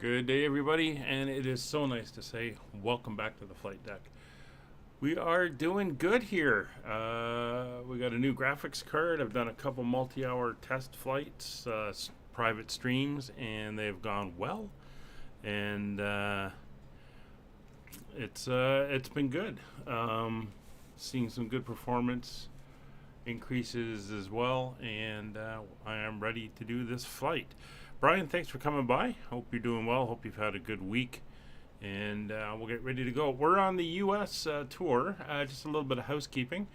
Good day, everybody, and it is so nice to say welcome back to the flight deck. We are doing good here. We got a new graphics card. I've done a couple multi-hour test flights, private streams, and they've gone well. And it's been good. Seeing some good performance increases as well, and I am ready to do this flight. Brian, thanks for coming by. Hope you're doing well. Hope you've had a good week, and we'll get ready to go. We're on the U.S. Tour. Just a little bit of housekeeping.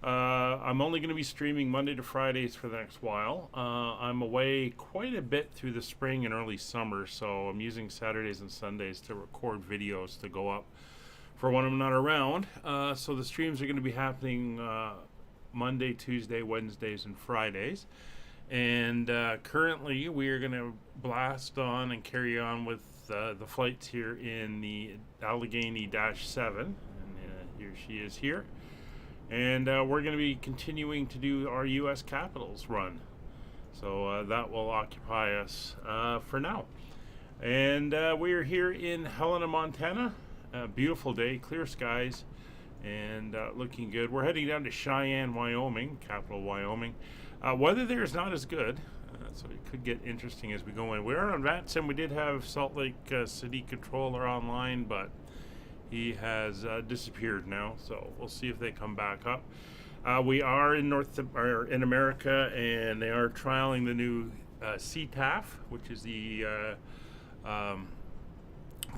I'm only going to be streaming Monday to Fridays for the next while. I'm away quite a bit through the spring and early summer, so I'm using Saturdays and Sundays to record videos to go up for when I'm not around. So the streams are going to be happening Monday, Tuesday, Wednesdays, and Fridays. And currently we are going to blast on and carry on with the flights here in the Allegheny Dash-7. And here she is here. And we're going to be continuing to do our U.S. Capitals run. So that will occupy us for now. And we are here in Helena, Montana. Beautiful day, clear skies, and looking good. We're heading down to Cheyenne, Wyoming, capital Wyoming. Weather there is not as good, so it could get interesting as we go in. We are on VATSIM. We did have Salt Lake City controller online, but he has disappeared now, so we'll see if they come back up. We are in in America, and they are trialing the new CTAF, which is the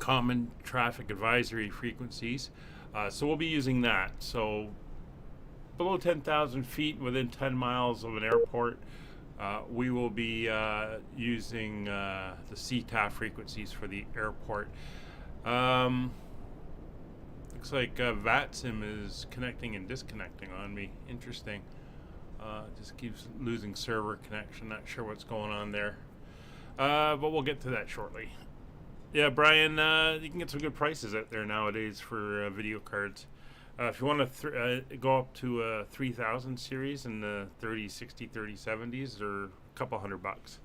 Common Traffic Advisory Frequencies. So we'll be using that. So below 10,000 feet, within 10 miles of an airport, we will be using the CTAF frequencies for the airport. Looks like VATSIM is connecting and disconnecting on me. Interesting. Just keeps losing server connection. Not sure what's going on there. But we'll get to that shortly. Yeah, Brian, you can get some good prices out there nowadays for video cards. If you want to go up to a 3000 series in the 3060, 3070s, or a couple $100.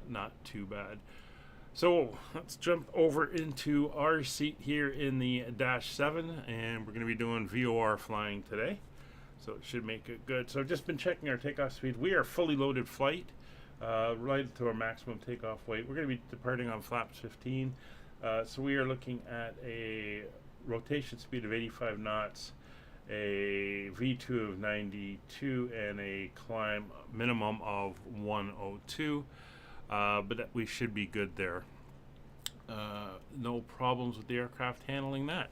Not too bad. So let's jump over into our seat here in the Dash-7, and we're going to be doing VOR flying today. So it should make it good. So I've just been checking our takeoff speed. We are fully loaded flight, right to our maximum takeoff weight. We're going to be departing on flaps 15. So we are looking at a rotation speed of 85 knots, a V2 of 92, and a climb minimum of 102. But we should be good there. No problems with the aircraft handling that.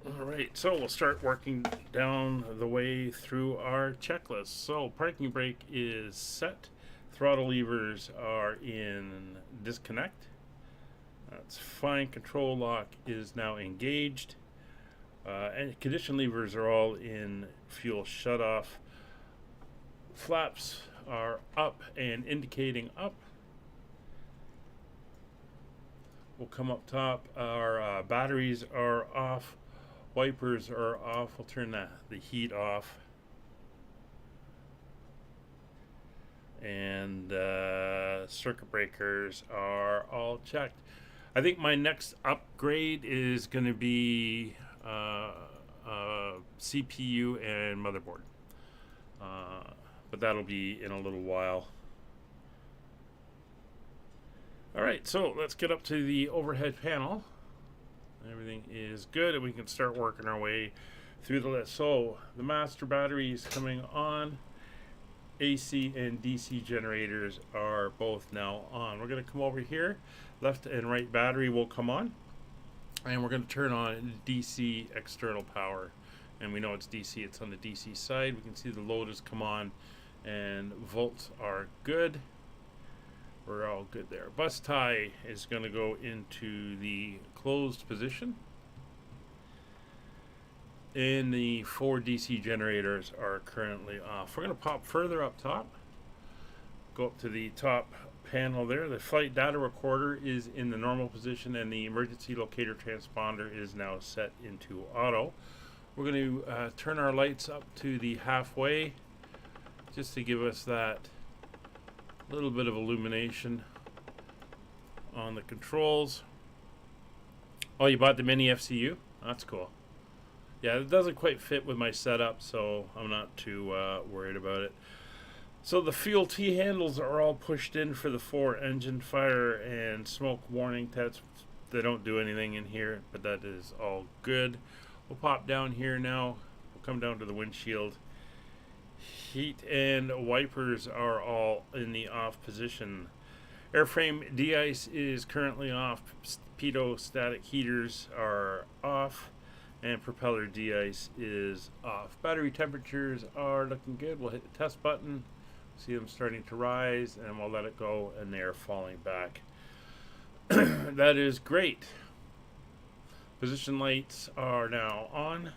Alright, so we'll start working down the way through our checklist. So parking brake is set. Throttle levers are in disconnect. That's fine. Control lock is now engaged. And condition levers are all in fuel shutoff. Flaps are up and indicating up. We'll come up top. Our batteries are off. Wipers are off. We'll turn the heat off. And circuit breakers are all checked. I think my next upgrade is going to be CPU and motherboard. But that'll be in a little while. Alright, so let's get up to the overhead panel. Everything is good, and we can start working our way through the list. So the master battery is coming on. AC and DC generators are both now on. We're going to come over here. Left and right battery will come on, and we're going to turn on DC external power. And we know it's DC, it's on the DC side. We can see the load has come on, and volts are good. We're all good there. Bus tie is going to go into the closed position. And the 4 DC generators are currently off. We're going to pop further up top. Go up to the top panel there. The flight data recorder is in the normal position, and the emergency locator transponder is now set into auto. We're going to turn our lights up to the halfway, just to give us that little bit of illumination on the controls. Oh, you bought the mini FCU? That's cool. Yeah, it doesn't quite fit with my setup, so I'm not too worried about it. So the fuel T-handles are all pushed in for the 4 engine fire and smoke warning tests. They don't do anything in here, but that is all good. We'll pop down here now. We'll come down to the windshield. Heat and wipers are all in the off position. Airframe de-ice is currently off. Pitot static heaters are off. And propeller de-ice is off. Battery temperatures are looking good. We'll hit the test button. See them starting to rise, and we'll let it go, and they are falling back. That is great. Position lights are now on.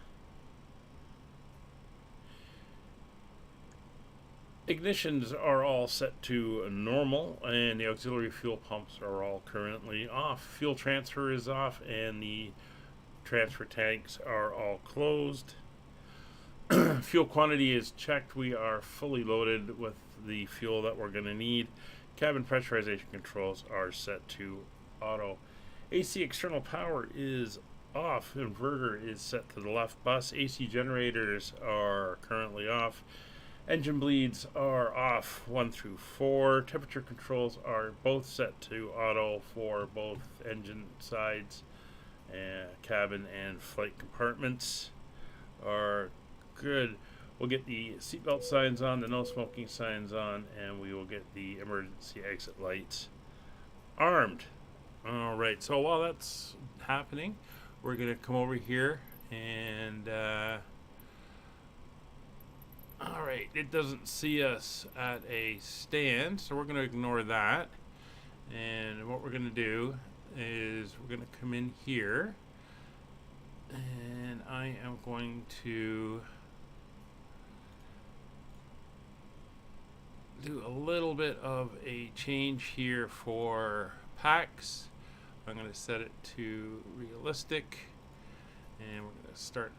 Ignitions are all set to normal, and the auxiliary fuel pumps are all currently off. Fuel transfer is off, and the transfer tanks are all closed. Fuel quantity is checked. We are fully loaded with the fuel that we're going to need. Cabin pressurization controls are set to auto. AC external power is off. Inverter is set to the left bus. AC generators are currently off. Engine bleeds are off 1 through 4. Temperature controls are both set to auto for both engine sides. Cabin and flight compartments are good. We'll get the seatbelt signs on, the no smoking signs on, and we will get the emergency exit lights armed. All right, so while that's happening, we're going to come over here and all right, it doesn't see us at a stand, so we're going to ignore that. And what we're going to do is we're going to come in here, and I am going to do a little bit of a change here for packs. I'm going to set it to realistic, and we're going to start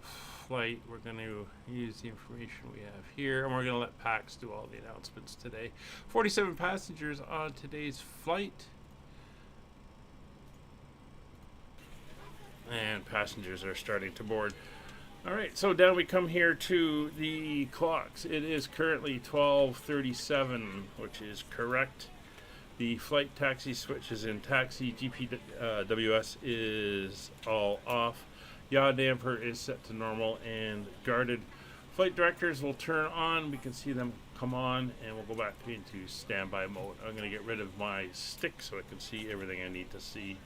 flight. We're going to use the information we have here, and we're going to let PAX do all the announcements today. 47 passengers on today's flight, and passengers are starting to board. All right, so down we come here to the clocks. It is currently 12:37, which is correct. The flight taxi switch is in taxi. GPWS is all off. Yaw damper is set to normal and guarded. Flight directors will turn on. We can see them come on, and we'll go back into standby mode. I'm going to get rid of my stick so I can see everything I need to see.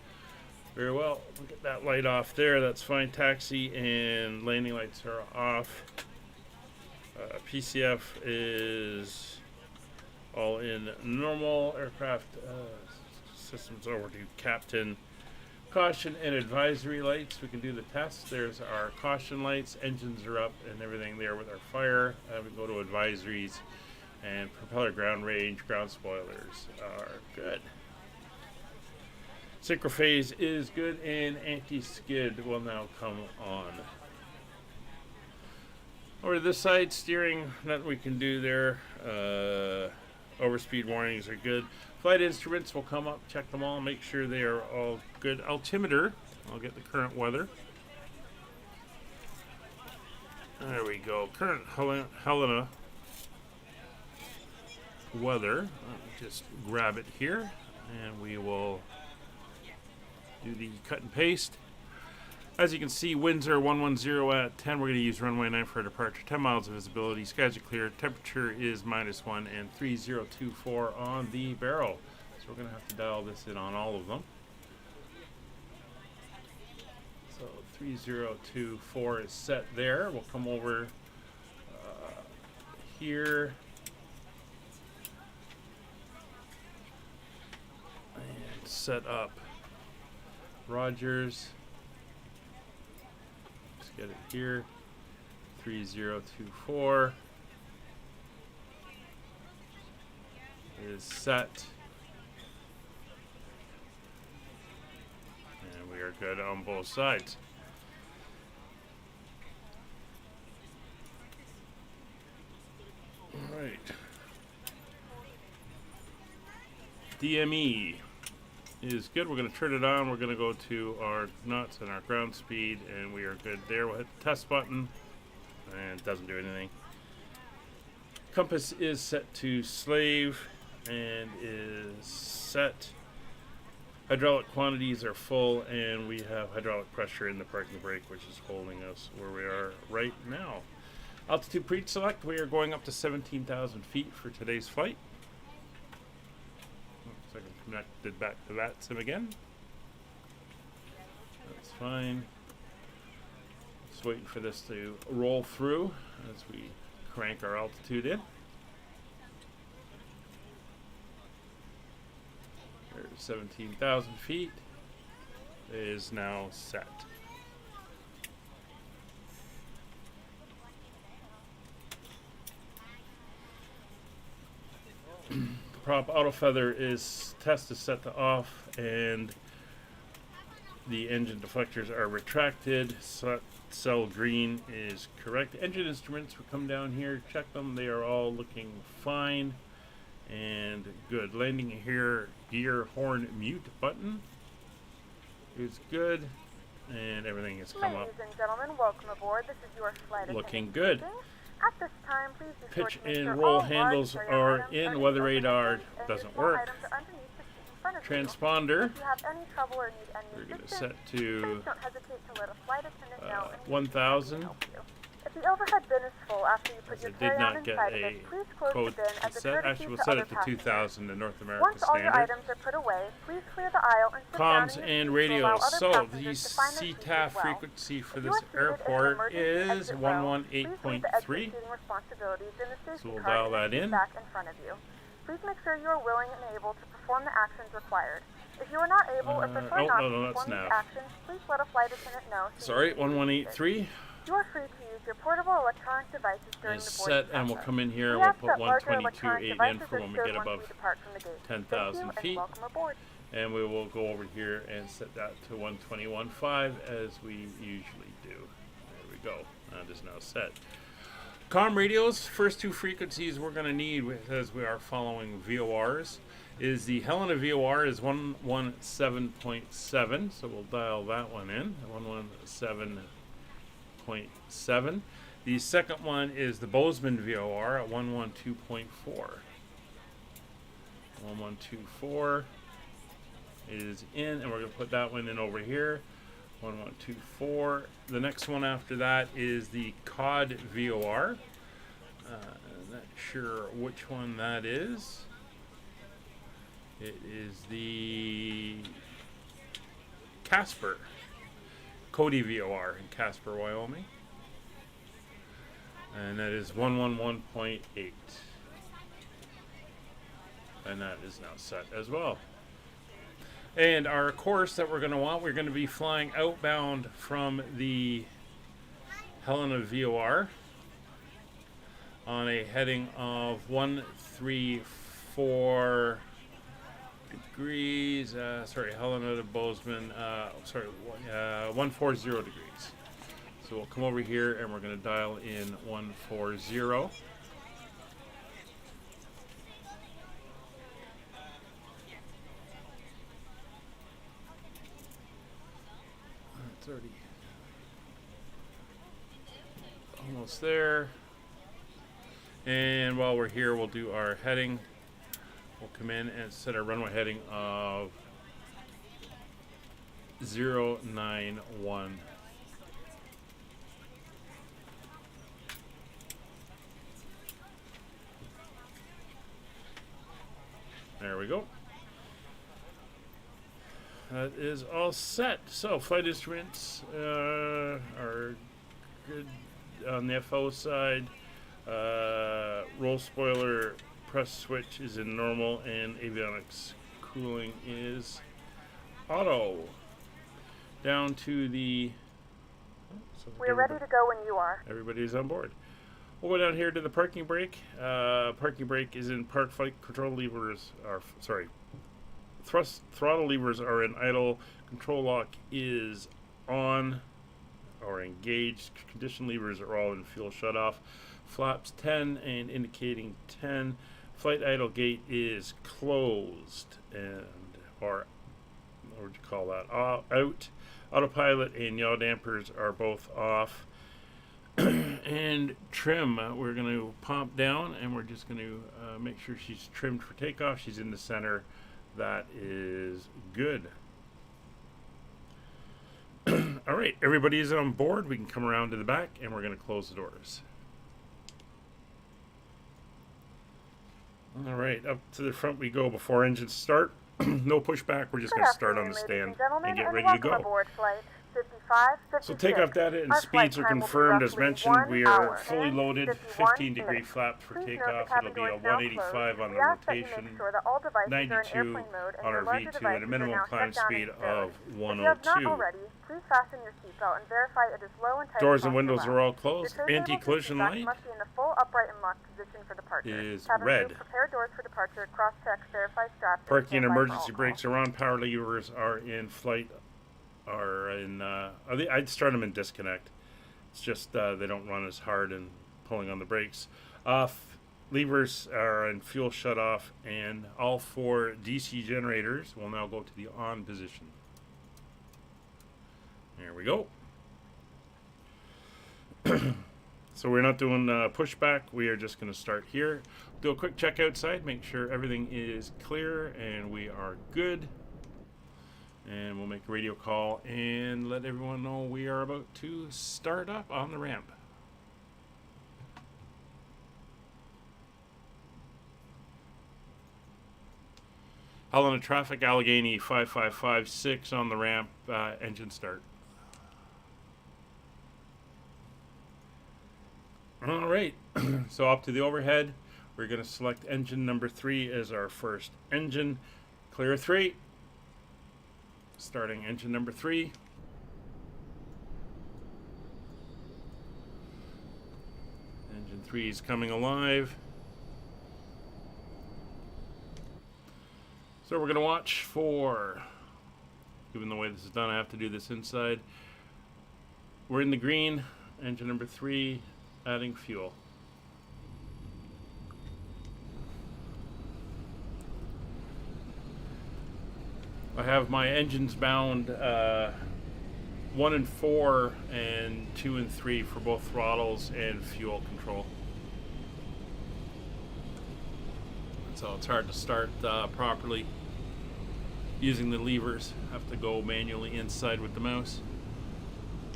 Very well. We'll get that light off there. That's fine. Taxi and landing lights are off. PCF is all in normal. Aircraft systems over to captain. Caution and advisory lights. We can do the test. There's our caution lights. Engines are up and everything there with our fire. We go to advisories, and propeller ground range, ground spoilers are good. Synchrophase is good, and anti-skid will now come on. Over to this side, steering, nothing we can do there. Overspeed warnings are good. Flight instruments will come up, check them all, make sure they are all good. Altimeter, I'll get the current weather. There we go. Current Helena weather. Let me just grab it here, and we will do the cut and paste. As you can see, winds are 110 at 10. We're going to use runway 9 for departure. 10 miles of visibility. Skies are clear. Temperature is -1 and 3024 on the barrel. So we're going to have to dial this in on all of them. So 3024 is set there. We'll come over here and set up Rogers. Let's get it here. 3024 is set. And we are good on both sides. All right. DME is good. We're going to turn it on. We're going to go to our nuts and our ground speed, and we are good there. We'll hit the test button, and it doesn't do anything. Compass is set to slave and is set. Hydraulic quantities are full, and we have hydraulic pressure in the parking brake, which is holding us where we are right now. Altitude pre-select, we are going up to 17,000 feet for today's flight. So I can connect it back to that sim again. That's fine. Just waiting for this to roll through as we crank our altitude in. There's 17,000 feet. It is now set. Prop auto feather test is set to off, and the engine deflectors are retracted. Cell green is correct. Engine instruments, we come down here, check them. They are all looking fine and good. Landing gear horn mute button is good, and everything has come up. Ladies and gentlemen, welcome aboard. This is your flight looking good. At this time, please be sure Pitch to make and sure roll all handles large are items in. Weather radar and doesn't small work. items are underneath the seat in front of you. Transponder, If you have any trouble or need any we're going to assistance, set to please don't hesitate to let a flight attendant know and 1,000. help you. If the overhead bin is full after you put As your I did carry-on not get inside of a it, please close code the bin as a set. courtesy Actually, we'll to set other it to passengers. 2,000 in North America Once all your standard. items are put away, please clear the aisle and sit down Comms in your and seat to radio. allow other So the passengers to find their seats CTAF as well. frequency for If you this are seated in an airport emergency is exit row, please leave the exit 118.3. seating responsibilities in the safety So we'll card dial in the that seat in. back in front of you. Please make sure you are willing and able to perform the actions required. If you are not able or prefer oh, not no, to that's perform these nav. actions, please let a flight attendant know. Sorry, 1183 You are free to use your portable electronic devices during is the boarding set, and we'll process. come in here We and we'll ask put that larger 122.8 electronic in devices for are when we stowed get once above we depart from the gate. 10,000 Thank you, feet. and welcome aboard. And we will go over here and set that to 121.5 as we usually do. There we go. That is now set. Comm radios, first two frequencies we're going to need as we are following VORs is the Helena VOR is 117.7, so we'll dial that one in, 117.7. The second one is the Bozeman VOR at 112.4. 1124 is in, and we're going to put that one in over here. 1124. The next one after that is the COD VOR. I'm not sure which one that is. It is the Casper. Cody VOR in Casper, Wyoming. And that is 111.8. And that is now set as well. And our course that we're going to be flying outbound from the Helena VOR on a heading of 134 degrees. Helena to Bozeman. 140 degrees. So we'll come over here and we're going to dial in 140. It's already almost there. And while we're here, we'll do our heading. We'll come in and set our runway heading of 091. There we go. That is all set. So flight instruments are good on the FO side. Roll spoiler press switch is in normal, and avionics cooling is auto. Down to the... We're ready to go when you are. Everybody's on board. We'll go down here to the parking brake. Parking brake is in park. Flight control levers are... Throttle levers are in idle. Control lock is on or engaged. Condition levers are all in fuel shutoff. Flaps 10 and indicating 10. Flight idle gate is closed and or what would you call that? Out. Autopilot and yaw dampers are both off. And trim, we're going to pump down, and we're just going to make sure she's trimmed for takeoff. She's in the center. That is good. All right, everybody is on board. We can come around to the back, and we're going to close the doors. All right, up to the front we go before engines start. No pushback. We're just going to start on the stand and get ready to go. Aboard flight 55, So takeoff data and speeds are confirmed. As mentioned, we are fully loaded, 15-degree flaps for takeoff. It'll be a 185 on the rotation, 92 on our V2, and a minimum climb speed of 102. Please fasten your seatbelt and verify it is low and tight. Doors and windows are all closed. Your Anti-collision light must be in the full upright and locked position for departure. is Cabin red. crew, prepare doors for departure. Cross-check, verify straps. Parking and stand by for emergency all brakes are on. Power levers are in flight. I'd start them in disconnect. It's just they don't run as hard and pulling on the brakes. Levers are in fuel shut off, and all 4 DC generators will now go to the on position. There we go. So we're not doing pushback. We are just going to start here. Do a quick check outside, make sure everything is clear and we are good. And we'll make a radio call and let everyone know we are about to start up on the ramp. Helena traffic, Allegheny 5556 on the ramp, engine start. All right, so up to the overhead, we're going to select engine number 3 as our first engine. Clear 3. Starting engine number 3. Engine 3 is coming alive. So we're going to watch for, given the way this is done, I have to do this inside. We're in the green. Engine number 3, adding fuel. I have my engines bound 1 and 4 and 2 and 3 for both throttles and fuel control. So it's hard to start properly using the levers. Have to go manually inside with the mouse.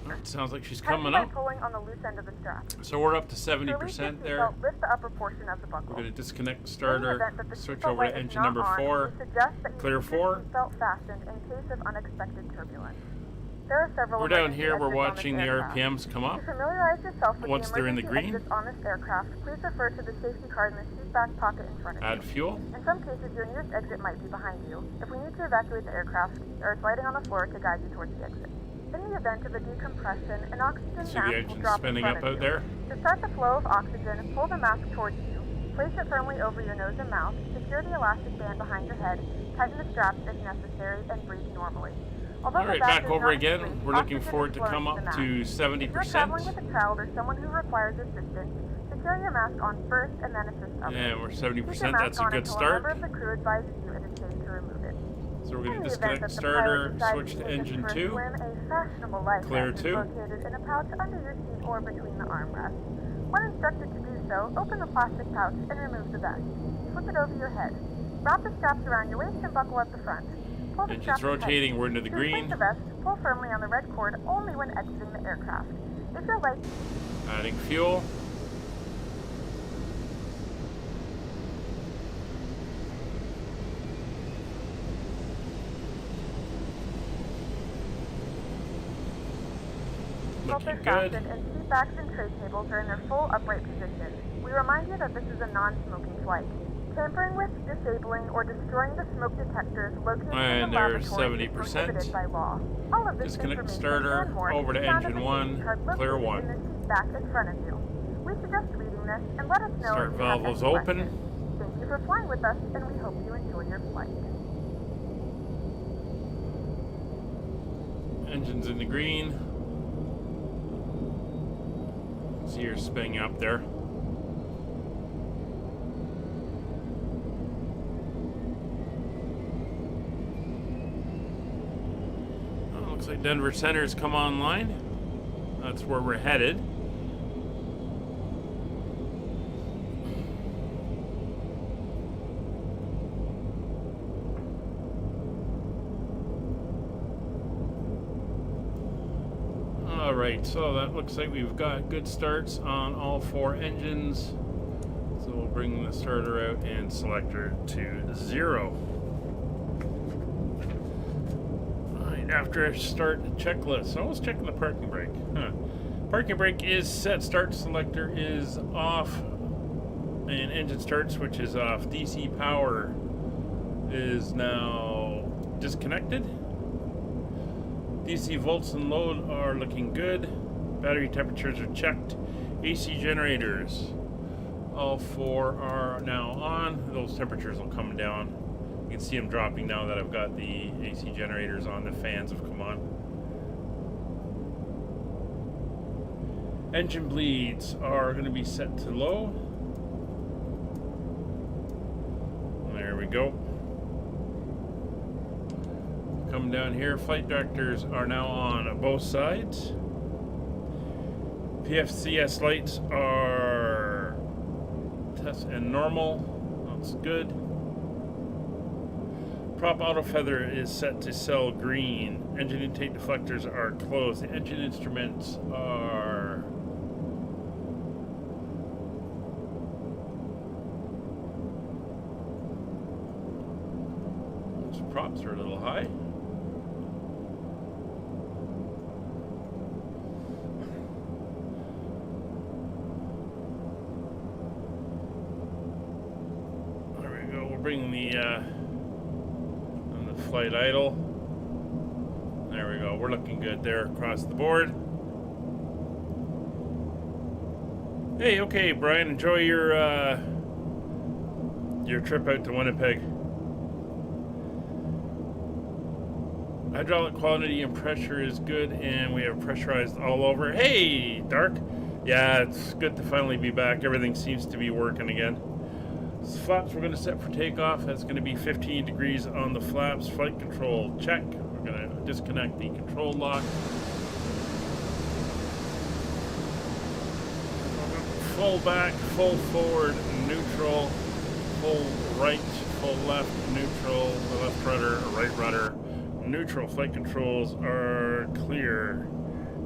It sounds like she's coming up. Pulling on the loose end of the strap. So we're up to 70% there. Lift the upper portion of the buckle. We're going to disconnect the starter, switch over to engine number 4, clear 4. Fastened in case of unexpected turbulence. There are several. We're down here, we're watching the RPMs come up. To familiarize yourself with Once the they're in the emergency green, exits on this aircraft, please refer to the safety card in the seat back pocket in front of you. add fuel. In some cases, your nearest exit might be behind you. If we need to evacuate the aircraft, there is lighting on the floor to guide you towards the exit. In the event of a decompression, an oxygen See the mask will engine drop spinning in up front of out you. there. To start the flow of oxygen, pull the mask towards you. Place it firmly over your nose and mouth, secure the elastic band behind your head, tighten the straps if necessary, and breathe normally. Although All right, back over again. We're looking forward to come up to 70%. If you're traveling with a child or someone who requires assistance, secure your mask on first and then assist others. And we're 70%. Keep your That's mask a on good until start. A member of the crew advises you it is safe to remove it. So we're going In to the event disconnect that the the starter, pilot switch to decides engine to 2. swim, a fashionable life Clear vest is 2. located in a pouch under your seat or between the armrests. When instructed to do so, open the plastic pouch and remove the vest. Flip it over your head. Wrap the straps around your waist and buckle at the front. Pull the Engine's straps rotating, tight. we're into the To green. replace the vest, pull firmly on the red cord only when exiting the aircraft. If your light Adding fuel. Looking good. fastened and seat backs and tray tables are in their full upright position. We remind you that this is a non-smoking flight. Tampering with, disabling, or destroying the smoke detectors located And in the there's laboratory is 70%. prohibited by law. All of this Disconnect information starter, and more over to can be found engine in the 1, safety card clear located 1. in the seat back in front of you. We suggest reading this and let us know Start if you have valve is any open. questions. Thank you for flying with us, and we hope you enjoy your flight. Engine's in the green. See her spinning up there. Looks like Denver Center's come online. That's where we're headed. Alright, so that looks like we've got good starts on all 4 engines. So we'll bring the starter out and selector to 0. Alright, after start checklist. So I was checking the parking brake. Parking brake is set, start selector is off, and engine start switch is off. DC power is now disconnected. DC volts and load are looking good. Battery temperatures are checked. AC generators, all 4 are now on. Those temperatures will come down. You can see them dropping now that I've got the AC generators on. The fans have come on. Engine bleeds are going to be set to low. There we go. Come down here, flight directors are now on both sides. PFCS lights are test and normal. That's good. Prop auto feather is set to cell green. Engine intake deflectors are closed. The engine instruments are those props are a little high. Bring the on the flight idle. There we go. We're looking good there across the board. Hey, okay, Brian. Enjoy your trip out to Winnipeg. Hydraulic quality and pressure is good, and we have pressurized all over. Hey, Dark. Yeah, it's good to finally be back. Everything seems to be working again. Flaps we're going to set for takeoff. That's going to be 15 degrees on the flaps. Flight control, check. We're going to disconnect the control lock. Full back, full forward, neutral, full right, full left, neutral, the left rudder, right rudder, neutral. Flight controls are clear.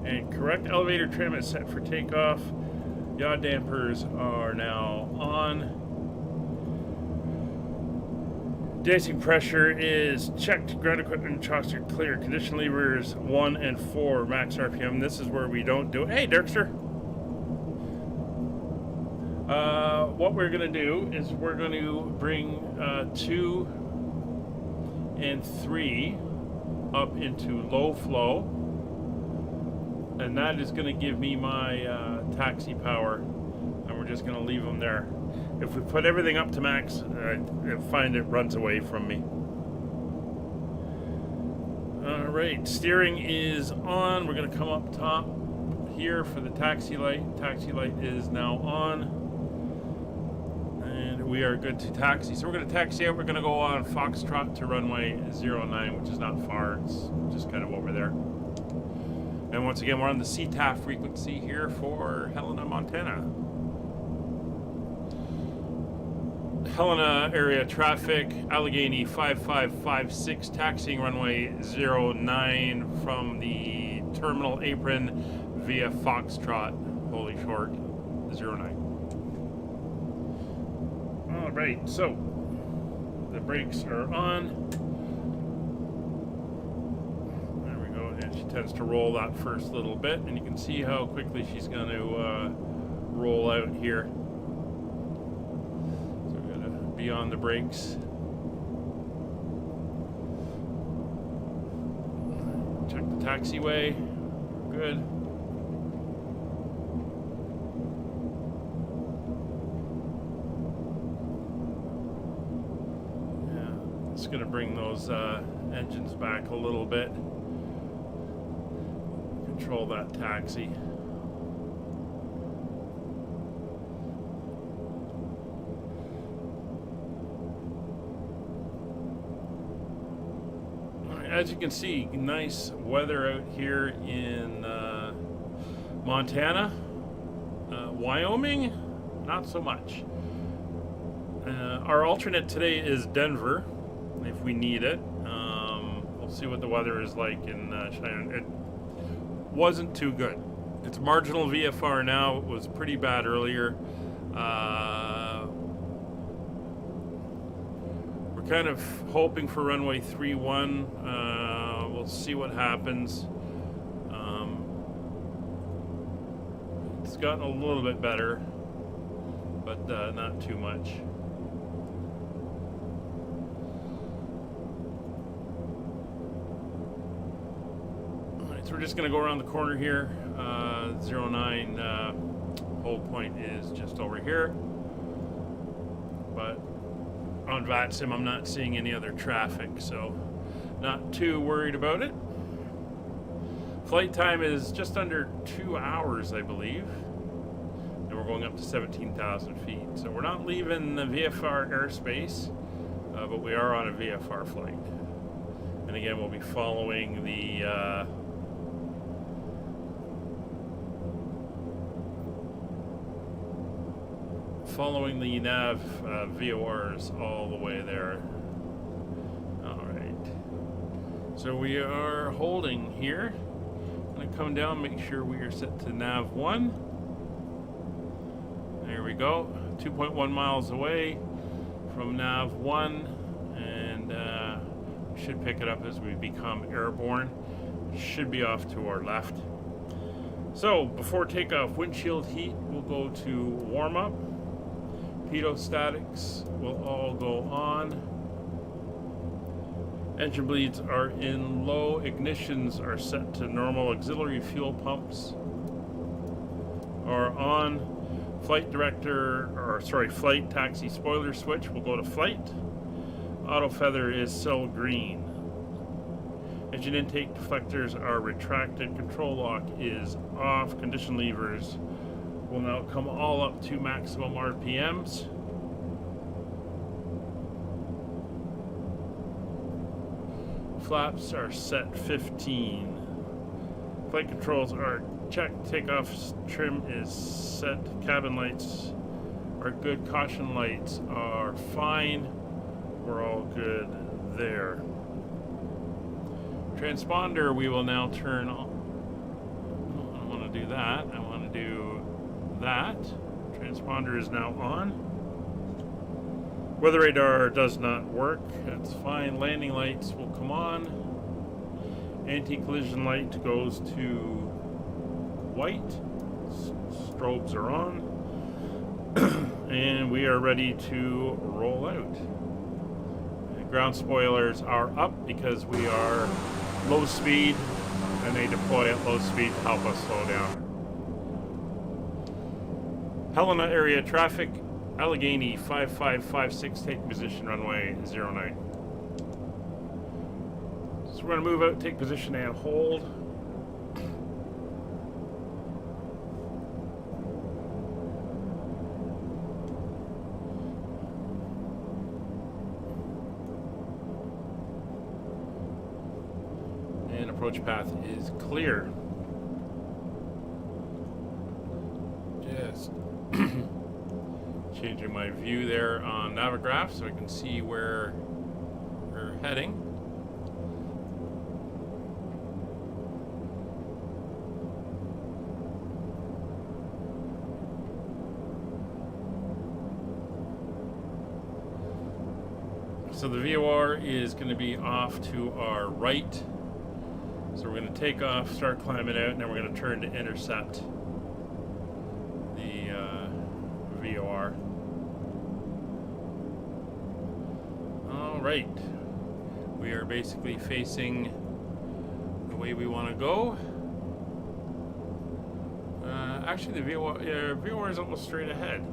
And correct elevator trim is set for takeoff. Yaw dampers are now on. De-icing pressure is checked. Ground equipment chocks are clear. Condition levers 1 and 4. Max RPM. This is where we don't do it. Hey, Dirkster. What we're going to do is we're going to bring 2 and 3 up into low flow. And that is going to give me my taxi power. And we're just going to leave them there. If we put everything up to max, I find it runs away from me. Alright, steering is on. We're going to come up top here for the taxi light. Taxi light is now on. And we are good to taxi. So we're going to taxi out. We're going to go on Foxtrot to runway 09, which is not far. It's just kind of over there. And once again, we're on the CTAF frequency here for Helena, Montana. Helena area traffic, Allegheny 5556, taxiing runway 09 from the terminal apron via Foxtrot, Holy Short 09. Alright, so the brakes are on. There we go, and she tends to roll that first little bit, and you can see how quickly she's going to roll out here. On the brakes. Check the taxiway. Good. Yeah, it's going to bring those engines back a little bit. Control that taxi. as you can see, nice weather out here in Montana. Wyoming, not so much. Our alternate today is Denver, if we need it. We'll see what the weather is like in Cheyenne. It wasn't too good. It's marginal VFR now. It was pretty bad earlier. We're kind of hoping for runway 31. We'll see what happens. It's gotten a little bit better, but not too much. Alright, so we're just going to go around the corner here. 09 hold point is just over here. But on VATSIM I'm not seeing any other traffic, so not too worried about it. Flight time is just under 2 hours, I believe. And we're going up to 17,000 feet. So we're not leaving the VFR airspace, but we are on a VFR flight. And again, we'll be following the nav VORs all the way there. Alright. So we are holding here. I'm going to come down, make sure we are set to nav 1. There we go. 2.1 miles away from nav 1. And we should pick it up as we become airborne. Should be off to our left. So before takeoff, windshield heat will go to warm up. Pedostatics will all go on. Engine bleeds are in low. Ignitions are set to normal. Auxiliary fuel pumps are on. Flight taxi spoiler switch will go to flight. Auto feather is still green. Engine intake deflectors are retracted. Control lock is off. Condition levers will now come all up to maximum RPMs. Flaps are set 15. Flight controls are checked. Takeoff trim is set. Cabin lights are good. Caution lights are fine. We're all good there. Transponder we will now turn on. I don't want to do that. I want to do that. Transponder is now on. Weather radar does not work. That's fine. Landing lights will come on. Anti-collision light goes to white. Strobes are on. And we are ready to roll out. Ground spoilers are up because we are low speed, and they deploy at low speed to help us slow down. Helena area traffic, Allegheny 5556, take position runway 09. So we're going to move out, take position and hold. And approach path is clear. Just changing my view there on Navigraph so I can see where we're heading. So the VOR is going to be off to our right. So we're going to take off, start climbing out, and then we're going to turn to intercept the VOR. All right. We are basically facing the way we want to go. Actually, the VOR is almost straight ahead.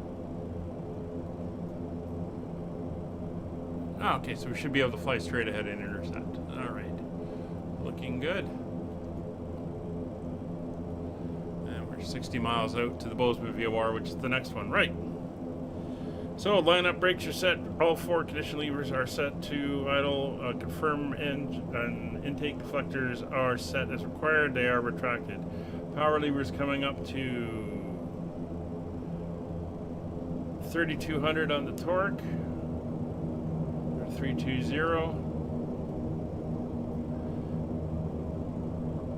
Oh, okay, so we should be able to fly straight ahead and intercept. All right. Looking good. And we're 60 miles out to the Bozeman VOR, which is the next one. Right. So line-up brakes are set. All 4 condition levers are set to idle. Confirm and intake deflectors are set as required. They are retracted. Power levers coming up to 3,200 on the torque. 320.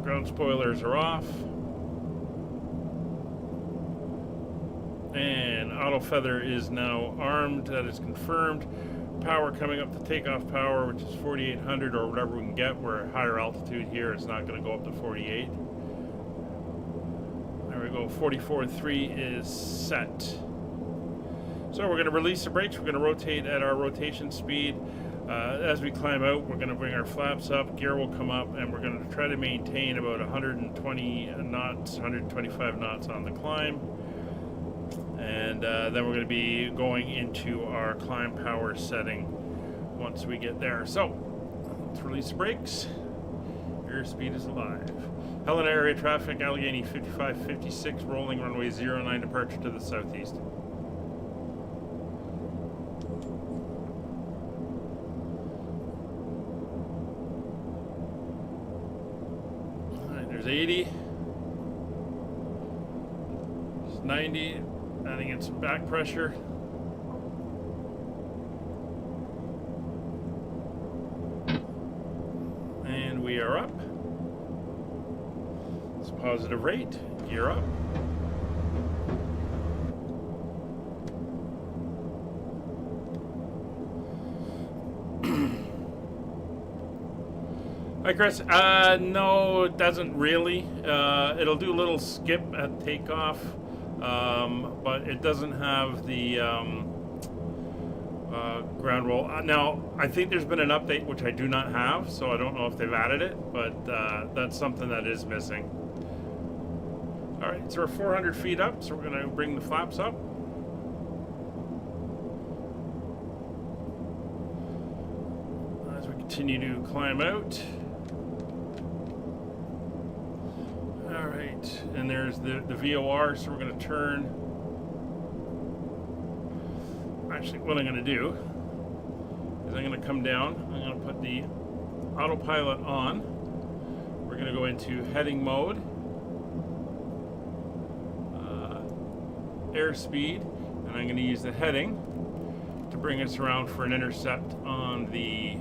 Ground spoilers are off. And auto feather is now armed. That is confirmed. Power coming up to takeoff power, which is 4,800 or whatever we can get. We're at higher altitude here. It's not going to go up to 48. There we go. 44.3 is set. So we're going to release the brakes. We're going to rotate at our rotation speed. As we climb out, we're going to bring our flaps up. Gear will come up, and we're going to try to maintain about 120 knots, 125 knots on the climb. And then we're going to be going into our climb power setting once we get there. So let's release the brakes. Airspeed is alive. Helena area traffic, Allegheny 5556, rolling runway 09, departure to the southeast. All right, there's 80. There's 90. Adding in some back pressure. And we are up. It's a positive rate. Gear up. Hi, Chris. No, it doesn't really. It'll do a little skip at takeoff. But it doesn't have the ground roll. Now, I think there's been an update which I do not have, so I don't know if they've added it, but that's something that is missing. Alright, so we're 400 feet up, so we're going to bring the flaps up. As we continue to climb out. Alright, and there's the VOR, so we're going to turn. Actually, what I'm going to do is I'm going to come down. I'm going to put the autopilot on. We're going to go into heading mode, airspeed, and I'm going to use the heading to bring us around for an intercept on the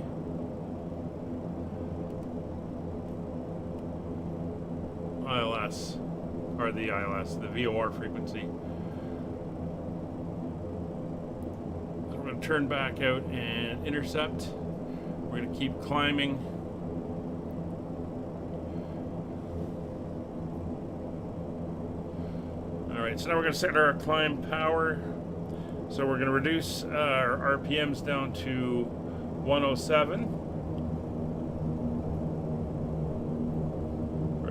ILS, or the ILS, the VOR frequency. So we're going to turn back out and intercept. We're going to keep climbing. Alright, so now we're going to set our climb power. So we're going to reduce our RPMs down to 107.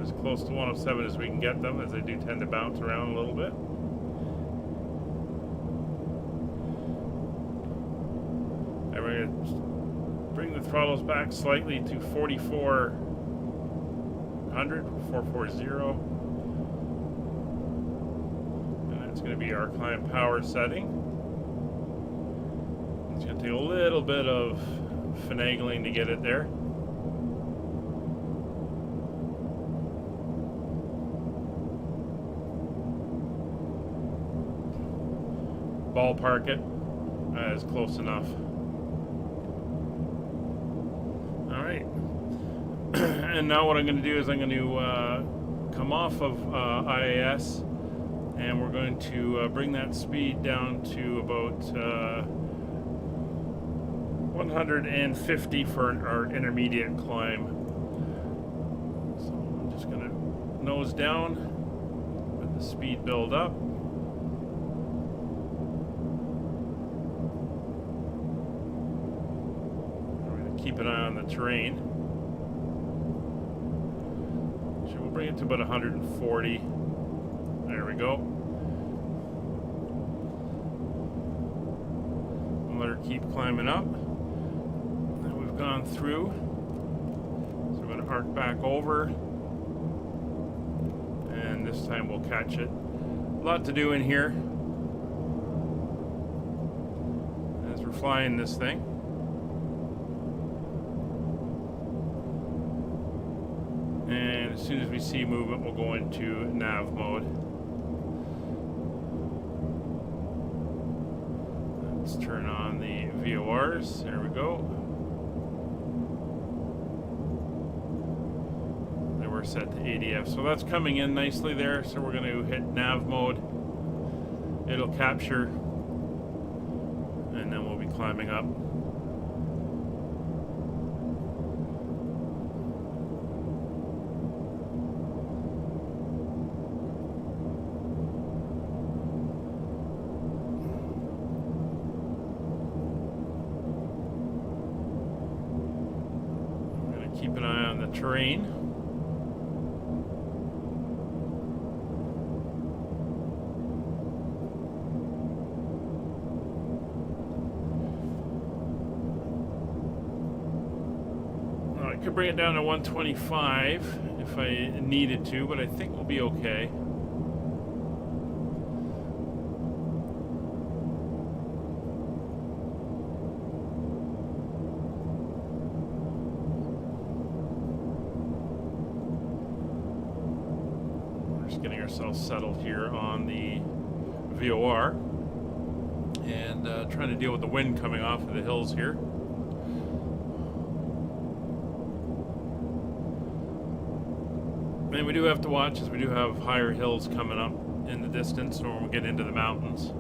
As close to 107 as we can get them, as they do tend to bounce around a little bit. And we're going to bring the throttles back slightly to 4,400, 440. And that's going to be our climb power setting. It's going to take a little bit of finagling to get it there. Ballpark it as close enough. All right. And now what I'm going to do is I'm going to come off of IAS, and we're going to bring that speed down to about 150 for our intermediate climb. So I'm just going to nose down, let the speed build up. Keep an eye on the terrain. So we'll bring it to about 140. There we go. And let her keep climbing up. Now we've gone through. So we're going to arc back over. And this time we'll catch it. A lot to do in here. for flying this thing. And as soon as we see movement, we'll go into nav mode. Let's turn on the VORs. There we go. They were set to ADF. So that's coming in nicely there. So we're going to hit nav mode. It'll capture. And then we'll be climbing up. Keep an eye on the terrain. I could bring it down to 125 if I needed to, but I think we'll be okay. Getting ourselves settled here on the VOR and trying to deal with the wind coming off of the hills here. And we do have to watch as we do have higher hills coming up in the distance when we get into the mountains.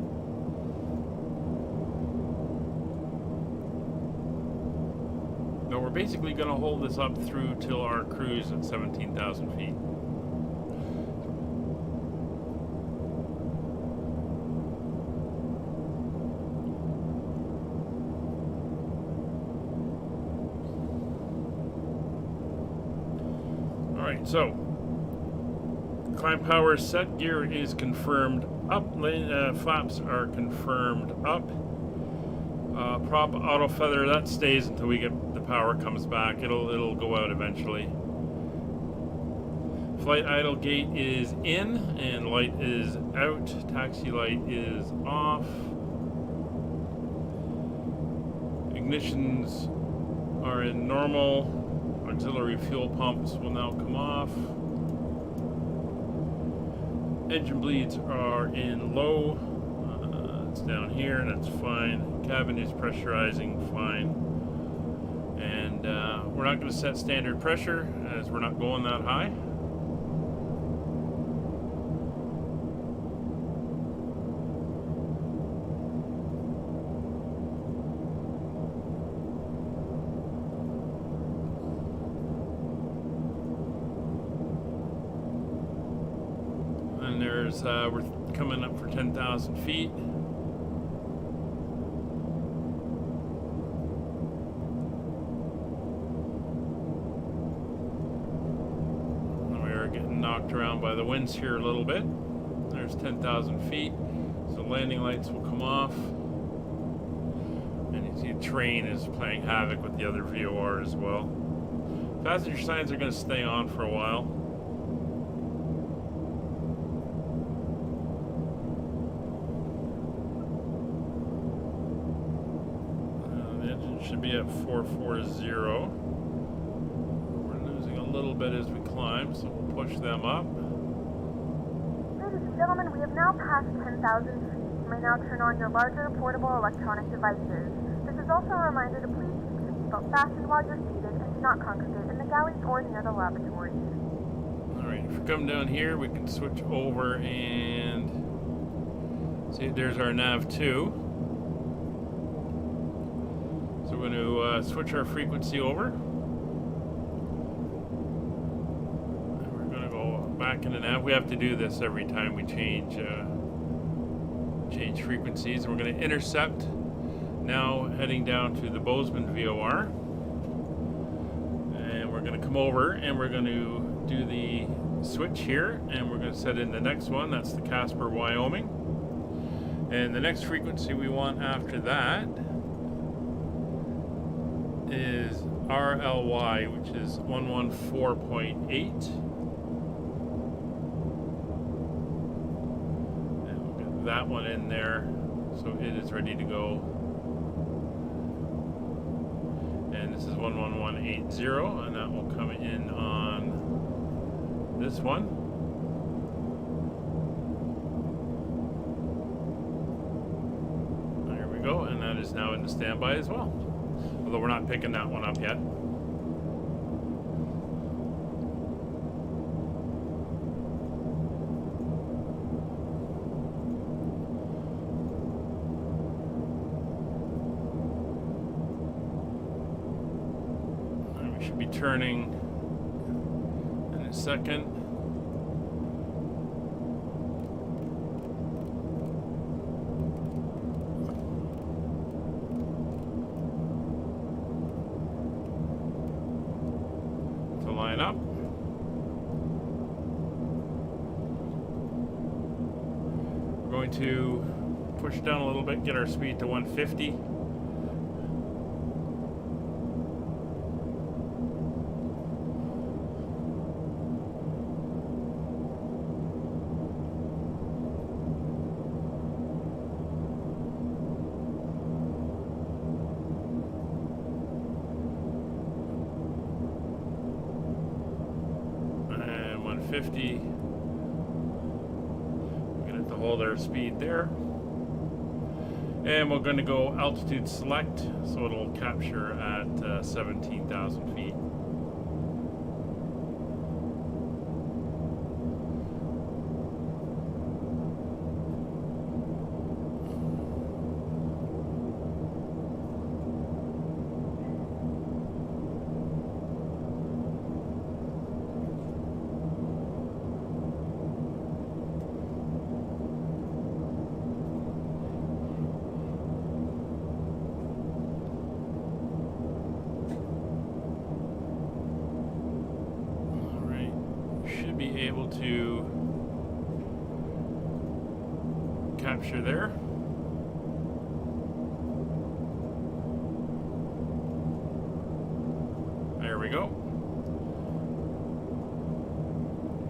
But we're basically going to hold this up through till our cruise at 17,000 feet. So, climb power set, gear is confirmed up, flaps are confirmed up. Prop auto feather, that stays until we get the power comes back. It'll go out eventually. Flight idle gate is in and light is out. Taxi light is off. Ignitions are in normal. Auxiliary fuel pumps will now come off. Engine bleeds are in low. It's down here, and that's fine. Cabin is pressurizing, fine. And we're not going to set standard pressure as we're not going that high. We're coming up for 10,000 feet. And we are getting knocked around by the winds here a little bit. There's 10,000 feet. So landing lights will come off. And you see the terrain is playing havoc with the other VOR as well. Passenger signs are going to stay on for a while. Should be at 440. We're losing a little bit as we climb, so we'll push them up. Ladies and gentlemen, we have now passed 10,000 feet. You may now turn on your larger portable electronic devices. This is also a reminder to please keep your seatbelt fastened while you're seated and do not congregate in the galleys or near the lavatories. Alright, if we come down here, we can switch over and see, there's our nav 2. So we're going to switch our frequency over. And we're going to go back in the nav. We have to do this every time we change frequencies. And we're going to intercept. Now heading down to the Bozeman VOR. And we're going to come over and we're going to do the switch here. And we're going to set in the next one. That's the Casper, Wyoming. And the next frequency we want after that is RLY, which is 114.8. And we'll get that one in there so it is ready to go. This is 11180, and that will come in on this one. There we go, and that is now into standby as well. Although we're not picking that one up yet. We should be turning in a second. To line up. We're going to push down a little bit, get our speed to 150. And 150. We're going to have to hold our speed there. And we're going to go altitude select, so it'll capture at 17,000 feet. Be able to capture there. There we go.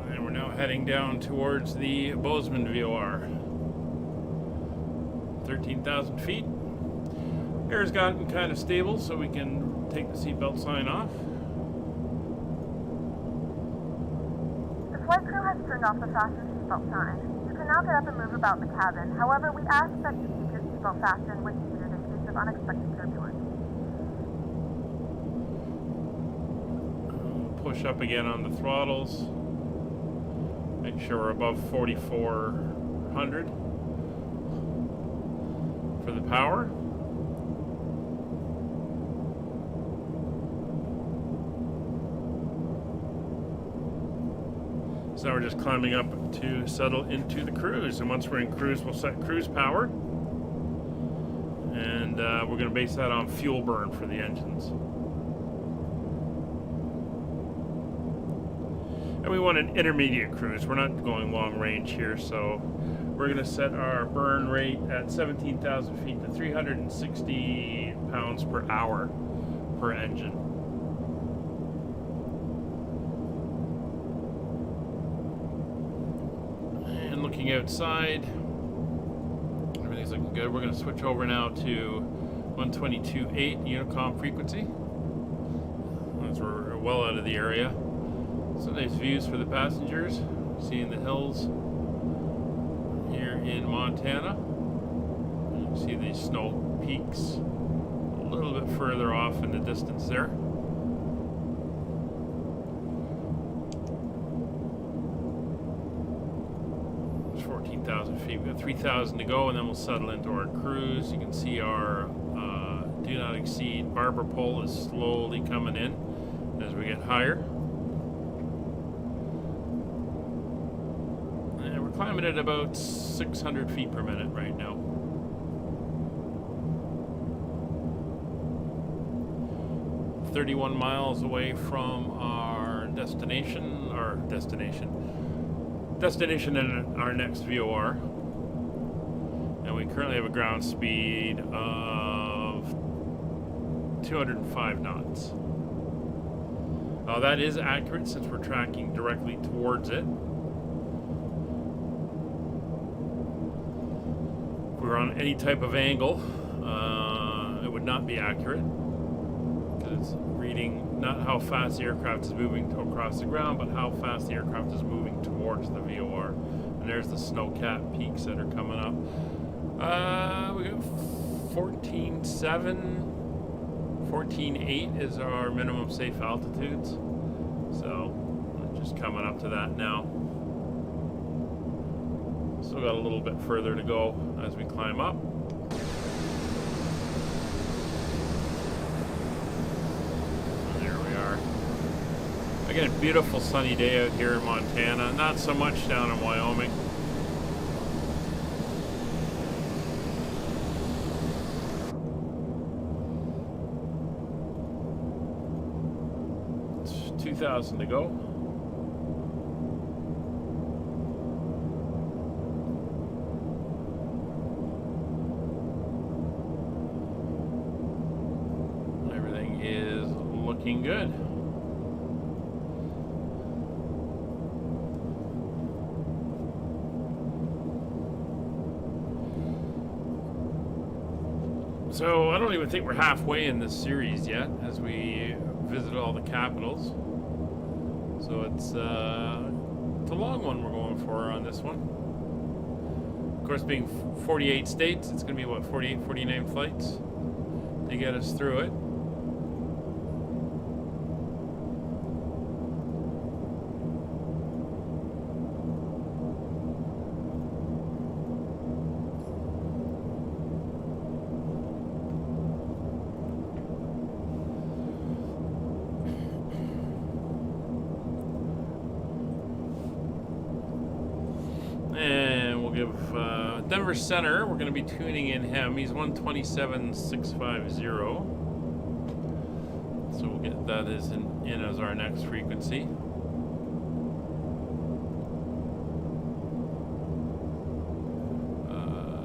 And we're now heading down towards the Bozeman VOR. 13,000 feet. Air's gotten kind of stable, so we can take the seatbelt sign off. Flight crew has turned off the fasten seatbelt sign. You can now get up and move about the cabin. However, we ask that you keep your seatbelt fastened when seated in case of unexpected turbulence. Push up again on the throttles. Make sure we're above 4,400 for the power. So now we're just climbing up to settle into the cruise, and once we're in cruise, we'll set cruise power, and we're going to base that on fuel burn for the engines. And we want an intermediate cruise. We're not going long range here, so we're going to set our burn rate at 17,000 feet to 360 pounds per hour per engine. Looking outside, everything's looking good. We're going to switch over now to 122.8 Unicom frequency, as we're well out of the area. Some nice views for the passengers, seeing the hills here in Montana. You can see these snow peaks a little bit further off in the distance there. 14,000 feet. We've got 3,000 to go, and then we'll settle into our cruise. You can see our do not exceed barber pole is slowly coming in as we get higher. And we're climbing at about 600 feet per minute right now. We're 31 miles away from our destination in our next VOR, and we currently have a ground speed of 205 knots. That is accurate since we're tracking directly towards it. If we were on any type of angle, it would not be accurate because it's reading not how fast the aircraft is moving across the ground, but how fast the aircraft is moving towards the VOR. And there's the snow-capped peaks that are coming up. We got 14.7, 14.8 is our minimum safe altitudes. So we're just coming up to that now. Still got a little bit further to go as we climb up. Again, a beautiful sunny day out here in Montana. Not so much down in Wyoming. It's 2,000 to go. Everything is looking good. So I don't even think we're halfway in this series yet as we visit all the capitals. So it's a long one we're going for on this one. Of course, being 48 states, it's going to be what, 48, 49 flights to get us through it. Denver Center, we're going to be tuning in him. He's 127,650. So we'll get that in as our next frequency.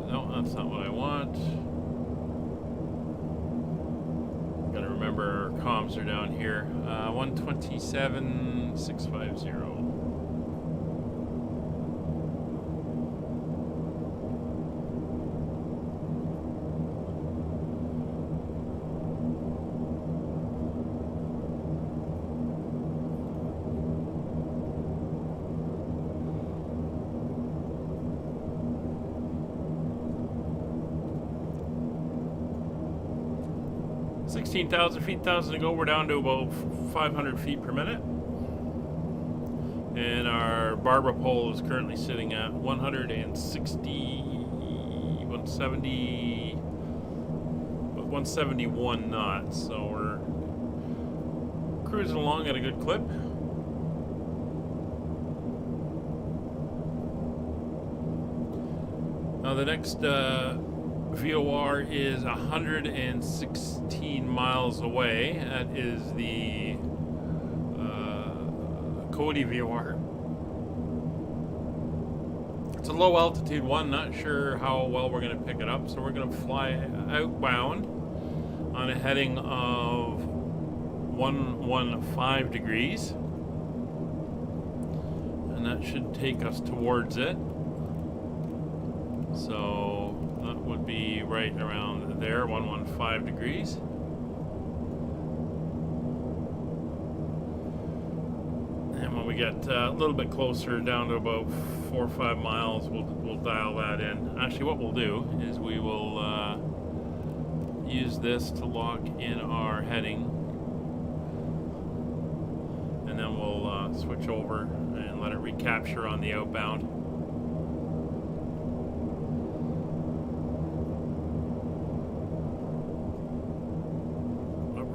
No, that's not what I want. Got to remember our comms are down here. 127,650. Sixteen 1,000 to go. We're down to about 500 feet per minute. And our Barbara pole is currently sitting at 171 knots. So we're cruising along at a good clip. Now the next VOR is 116 miles away. That is the Cody VOR. It's a low altitude one, not sure how well we're going to pick it up, so we're going to fly outbound on a heading of 115 degrees. And that should take us towards it. So that would be right around there, 115 degrees. And when we get a little bit closer, down to about 4 or 5 miles, we'll dial that in. Actually, what we'll do is we will use this to lock in our heading, and then we'll switch over and let it recapture on the outbound.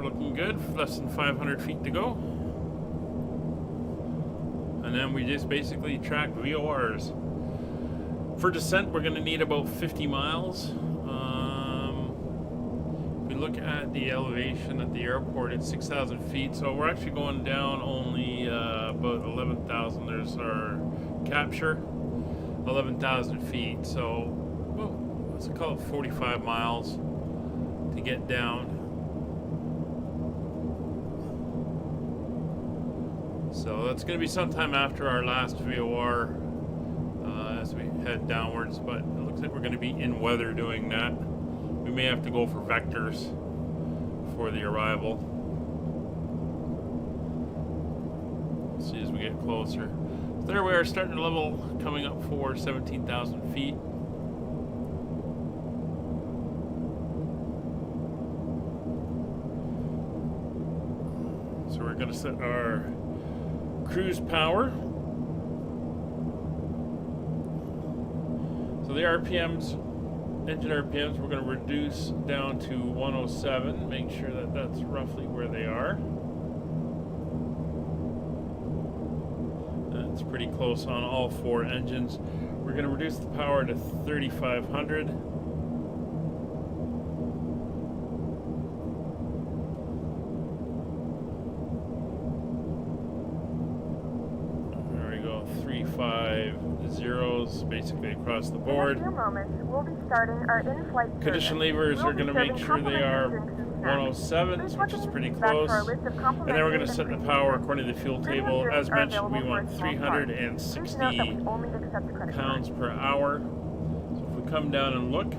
Looking good, less than 500 feet to go. And then we just basically track VORs. For descent, we're going to need about 50 miles. If we look at the elevation at the airport, it's 6,000 feet. So we're actually going down only about 11,000. There's our capture, 11,000 feet. So, well, let's call it 45 miles to get down. So that's going to be sometime after our last VOR as we head downwards, but it looks like we're going to be in weather doing that. We may have to go for vectors for the arrival. see as we get closer. So there we are, starting to level, coming up for 17,000 feet. So we're going to set our cruise power. So the RPMs, engine RPMs, we're going to reduce down to 107. Make sure that that's roughly where they are. That's pretty close on all 4 engines. We're going to reduce the power to 3,500. There we go, 350s basically across the board. In a few moments, we'll be starting our in-flight Condition levers are going to make sure they are 107s, which is pretty close. And then we're going to set the power according to the fuel table. As mentioned, we want 360 pounds per hour. So if we come down and look,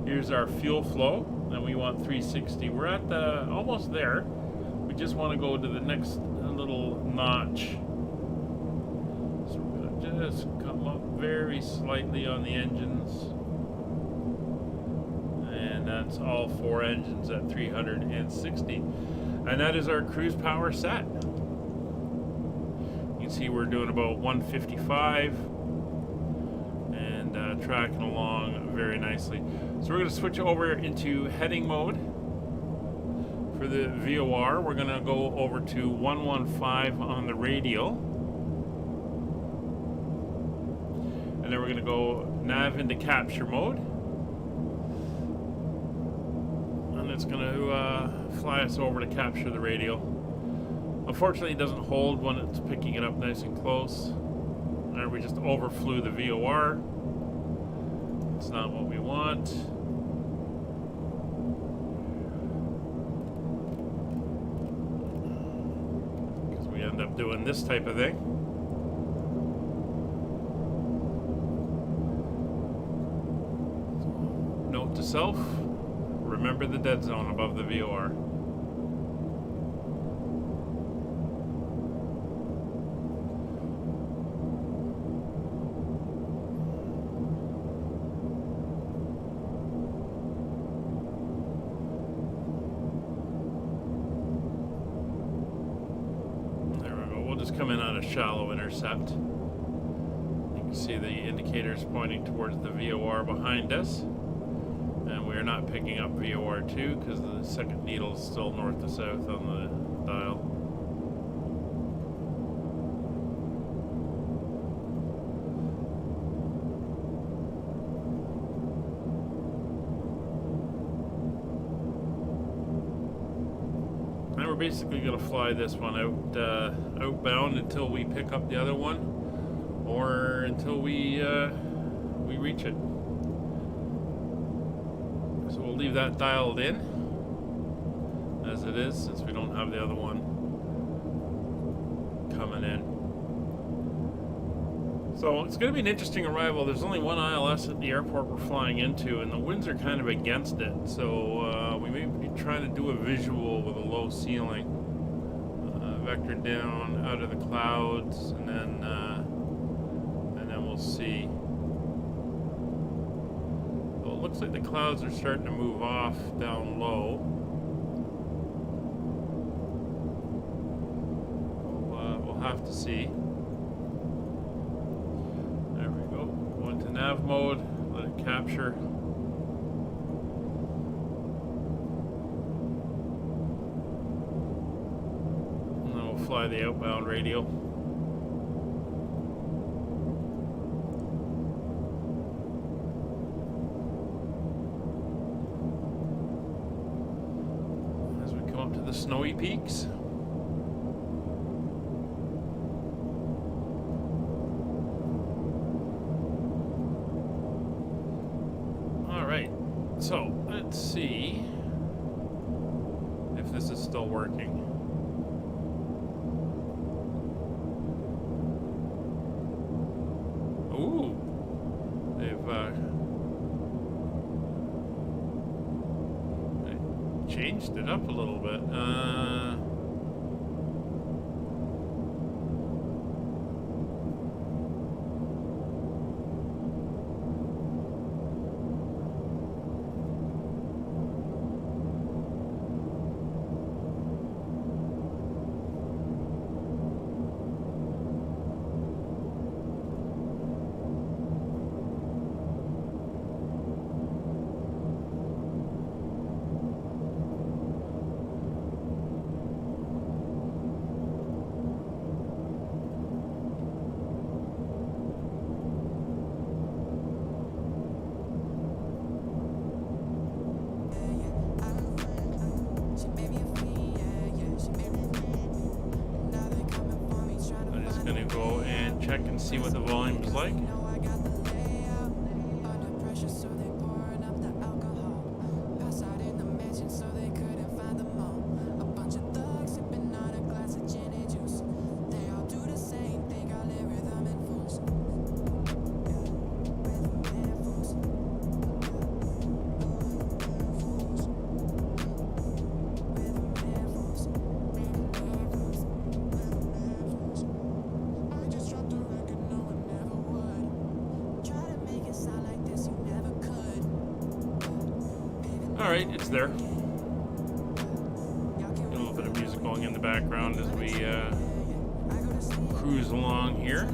here's our fuel flow, and we want 360. We're at almost there. We just want to go to the next little notch. So we're going to just come up very slightly on the engines. And that's all 4 engines at 360. And that is our cruise power set. You can see we're doing about 155 and tracking along very nicely. So we're going to switch over into heading mode. For the VOR, we're going to go over to 115 on the radial. And then we're going to go nav into capture mode. It's going to fly us over to capture the radial. Unfortunately, it doesn't hold when it's picking it up nice and close. There, we just overflew the VOR. It's not what we want. Because we end up doing this type of thing. Note to self. Remember the dead zone above the VOR. There we go. We'll just come in on a shallow intercept. You can see the indicators pointing towards the VOR behind us. And we're not picking up VOR2 because the second needle is still north to south on the dial. And we're basically going to fly this one outbound until we pick up the other one, or until we reach it. So we'll leave that dialed in as it is, since we don't have the other one coming in. So it's going to be an interesting arrival. There's only one ILS at the airport we're flying into, and the winds are kind of against it. So we may be trying to do a visual with a low ceiling, vector down out of the clouds, and then we'll see. It looks like the clouds are starting to move off down low. We'll have to see. There we go. Go into nav mode, let it capture. And then we'll fly the outbound radial. To the snowy peaks. All right, so let's see if this is still working. Ooh, they've changed it up a little bit. see what the volume is like. Alright, it's there. A little bit of music going in the background as we cruise along here.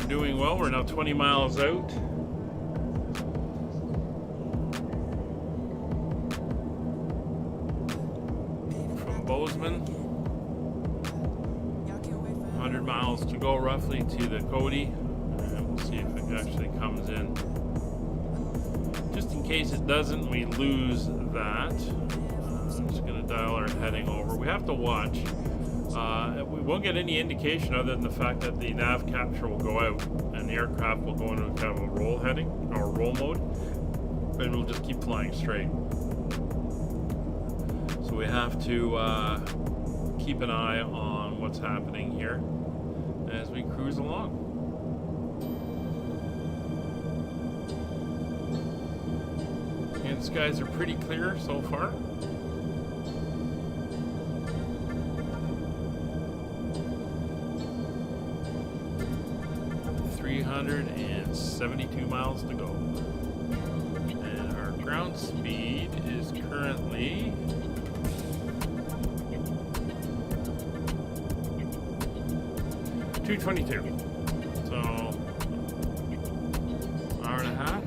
Doing well. We're now 20 miles out. From Bozeman. 100 miles to go roughly to the Cody. And we'll see if it actually comes in. Just in case it doesn't, we lose that. I'm just going to dial our heading over. We have to watch. We won't get any indication other than the fact that the nav capture will go out and the aircraft will go into kind of a roll heading or roll mode, and we'll just keep flying straight. So we have to keep an eye on what's happening here as we cruise along. And the skies are pretty clear so far. 372 miles to go. And our ground speed is currently 222. So, hour and a half.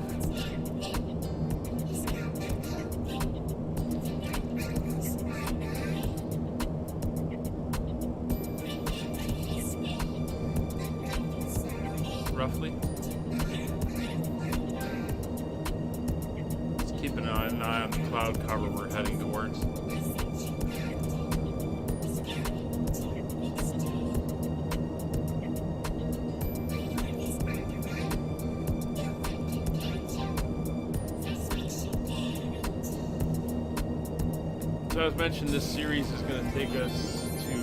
Roughly. Let's keep an eye on the cloud cover we're heading towards. So as mentioned, this series is going to take us to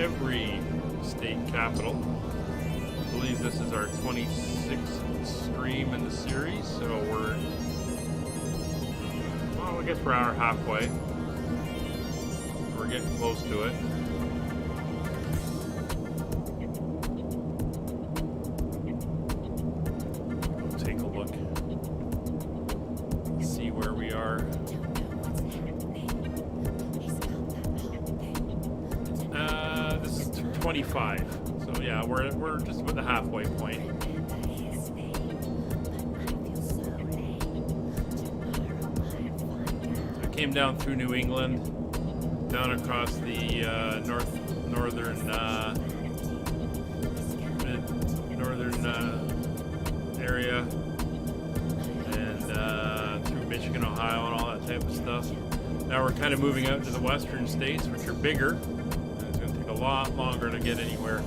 every state capital. I believe this is our 26th stream in the series, so well, I guess we're halfway. We're getting close to it. We'll take a look, see where we are. This is 25. So yeah, we're just about the halfway point. So we came down through New England, down across the northern area, and through Michigan, Ohio, and all that type of stuff. Now we're kind of moving out to the western states, which are bigger. It's going to take a lot longer to get anywhere.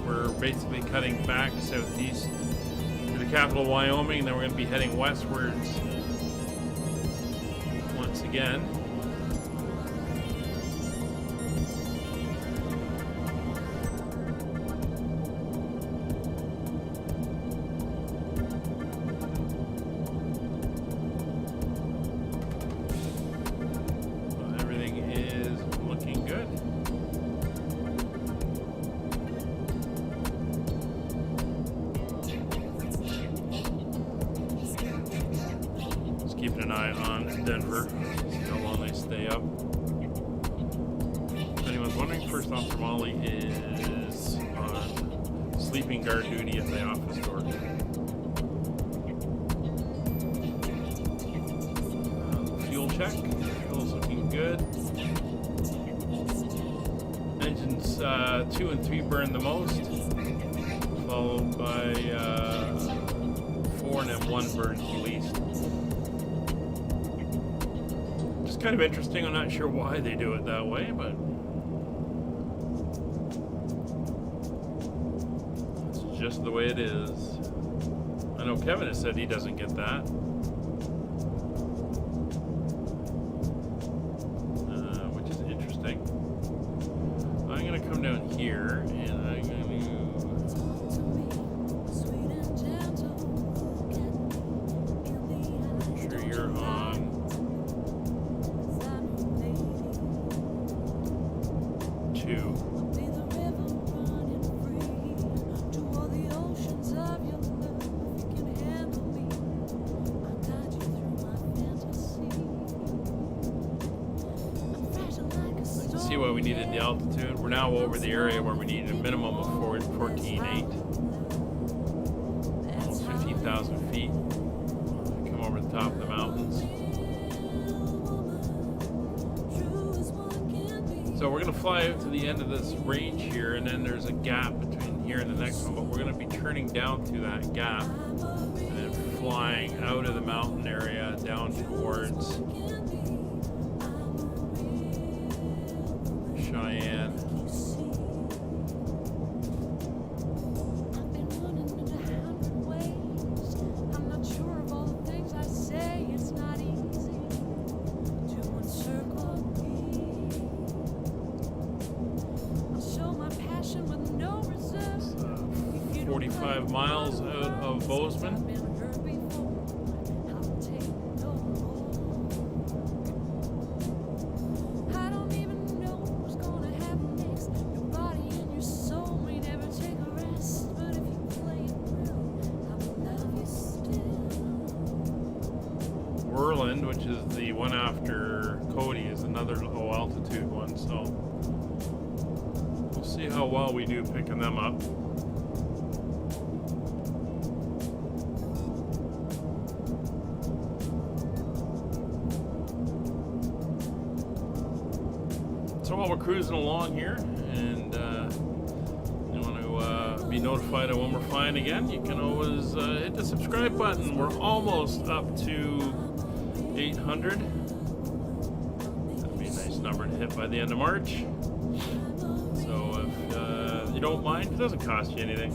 We're basically cutting back southeast to the capital, Wyoming, and then we're going to be heading westwards once again. Everything is looking good. Keeping an eye on Denver, see how long they stay up. first officer Molly is on sleeping guard duty at the office door. Fuel check. Fuel's looking good. Engines 2 and 3 burn the most, followed by 4 and M1 burns the least. Just kind of interesting. I'm not sure why they do it that way, but it's just the way it is. I know Kevin has said he doesn't get that. Which is interesting. I'm going to come down here and I'm going to make sure you're on 2. See why we needed the altitude. We're now over the area where we need a minimum of 14.8, almost 15,000 feet. Come over the top of the mountains. So we're going to fly out to the end of this range here, and then there's a gap between here and the next one, but we're going to be turning down through that gap and then flying out of the mountain area down towards Cheyenne. It's, 45 miles out of Bozeman. Which is the one after Cody, is another low altitude one, so we'll see how well we do picking them up. So while we're cruising along here and you want to be notified of when we're flying again, you can always hit the subscribe button. We're almost up to 800. That'd be a nice number to hit by the end of March. So if you don't mind, it doesn't cost you anything,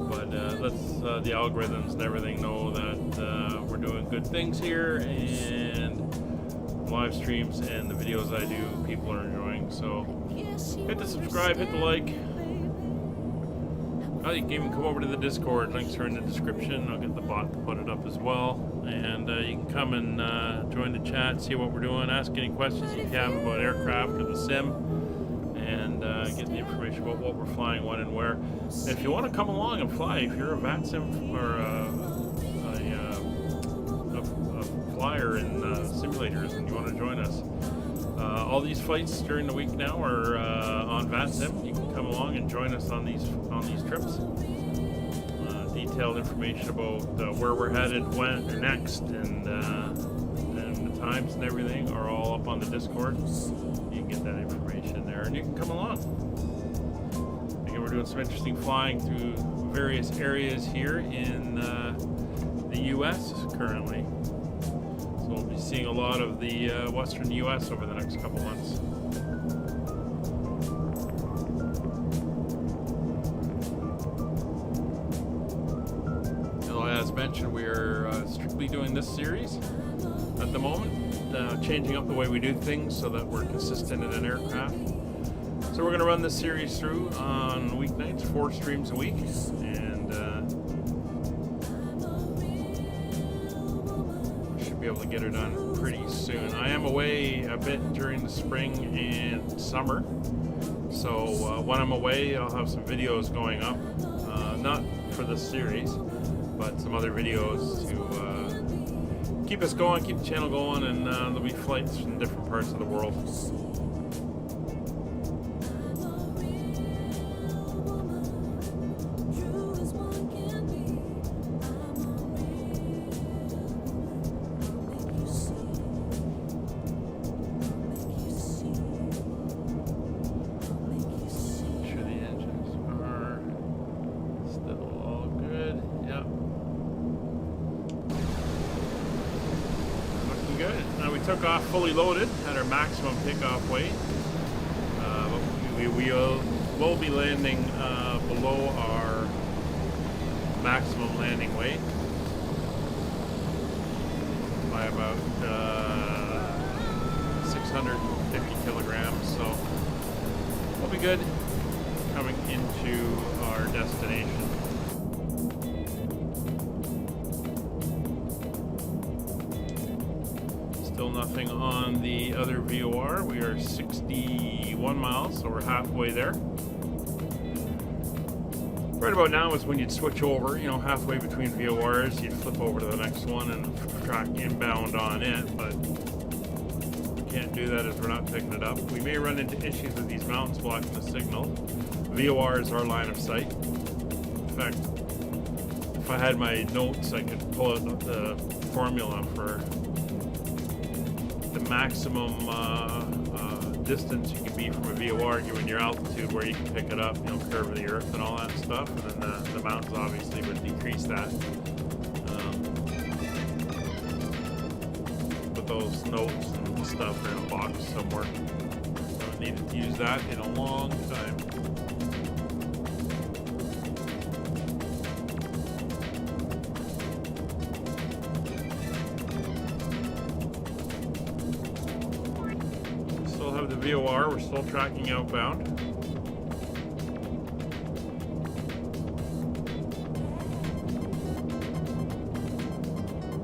but lets the algorithms and everything know that we're doing good things here, and live streams and the videos I do, people are enjoying. So hit the subscribe, hit the like. You can even come over to the Discord. Links are in the description. I'll get the bot to put it up as well. And you can come and join the chat, see what we're doing, ask any questions if you have about aircraft or the sim, and get the information about what we're flying, when, and where. And if you want to come along and fly, if you're a VAT sim or a flyer in simulators and you want to join us, all these flights during the week now are on VATSIM. You can come along and join us on these trips. Detailed information about where we're headed, when or next, and the times and everything are all up on the Discord. You can get that information there, and you can come along. Again, we're doing some interesting flying through various areas here in the U.S. currently. So we'll be seeing a lot of the western U.S. over the next couple months. As mentioned, we are strictly doing this series at the moment, changing up the way we do things so that we're consistent in an aircraft. So we're going to run this series through on weeknights, 4 streams a week, and should be able to get it done pretty soon. I am away a bit during the spring and summer, so when I'm away, I'll have some videos going up, not for this series, but some other videos to keep us going, keep the channel going, and there'll be flights from different parts of the world. took off fully loaded at our maximum takeoff weight. We will be landing below our maximum landing weight by about 650 kilograms, so we'll be good coming into our destination. Still nothing on the other VOR. We are 61 miles, so we're halfway there. Right about now is when you'd switch over, you know, halfway between VORs, you'd flip over to the next one and track inbound on it, but we can't do that as we're not picking it up. We may run into issues with these mountains blocking the signal. VOR is our line of sight. In fact, if I had my notes, I could pull out the formula for the maximum distance you can be from a VOR given your altitude where you can pick it up, you know, curve of the earth and all that stuff, and then the mountains obviously would decrease that. But those notes and stuff are in a box somewhere. Haven't needed to use that in a long time. The VOR, we're still tracking outbound.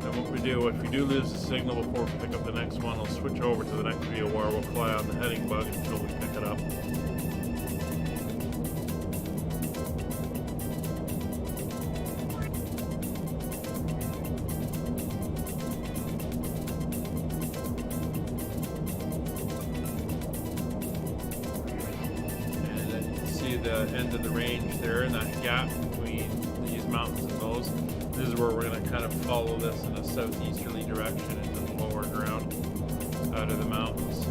And what we do, if we do lose the signal before we pick up the next one, we'll switch over to the next VOR. We'll fly on the heading bug until we pick it up. The end of the range there, and that gap between these mountains and those. This is where we're going to kind of follow this in a southeasterly direction into the lower ground out of the mountains.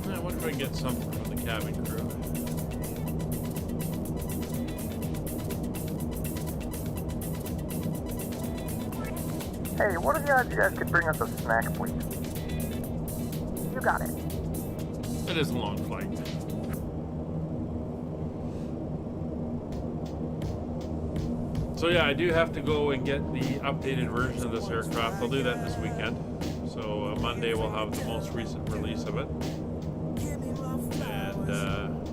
I wonder if I can get something from the cabin crew. Hey, what are the odds you guys could bring us a snack, please? You got it. It is a long flight. So yeah, I do have to go and get the updated version of this aircraft. I'll do that this weekend. So Monday we'll have the most recent release of it. And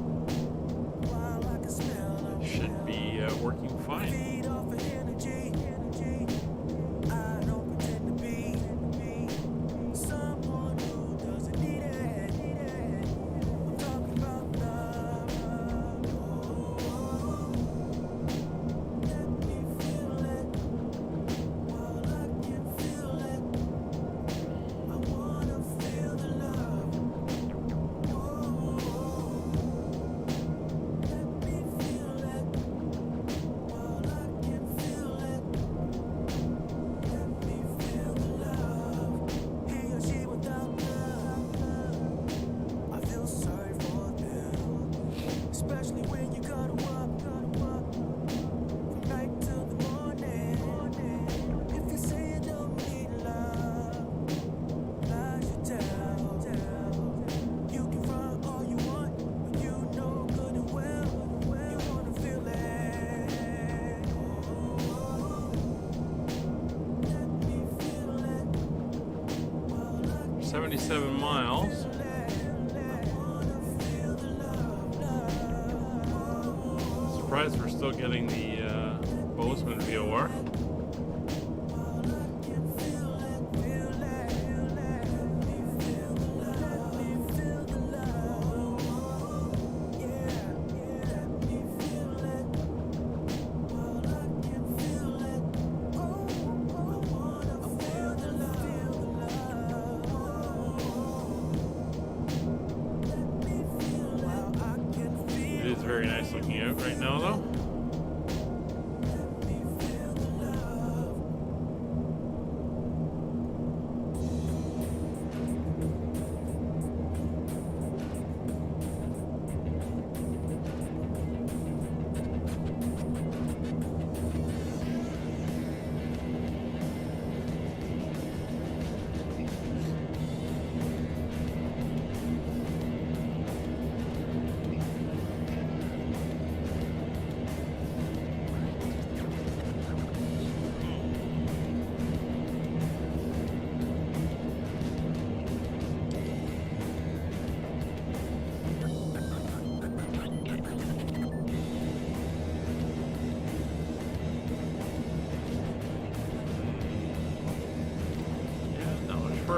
it should be working fine. .7 miles. Surprised we're still getting the Bozeman VOR. Very nice looking out right now, though.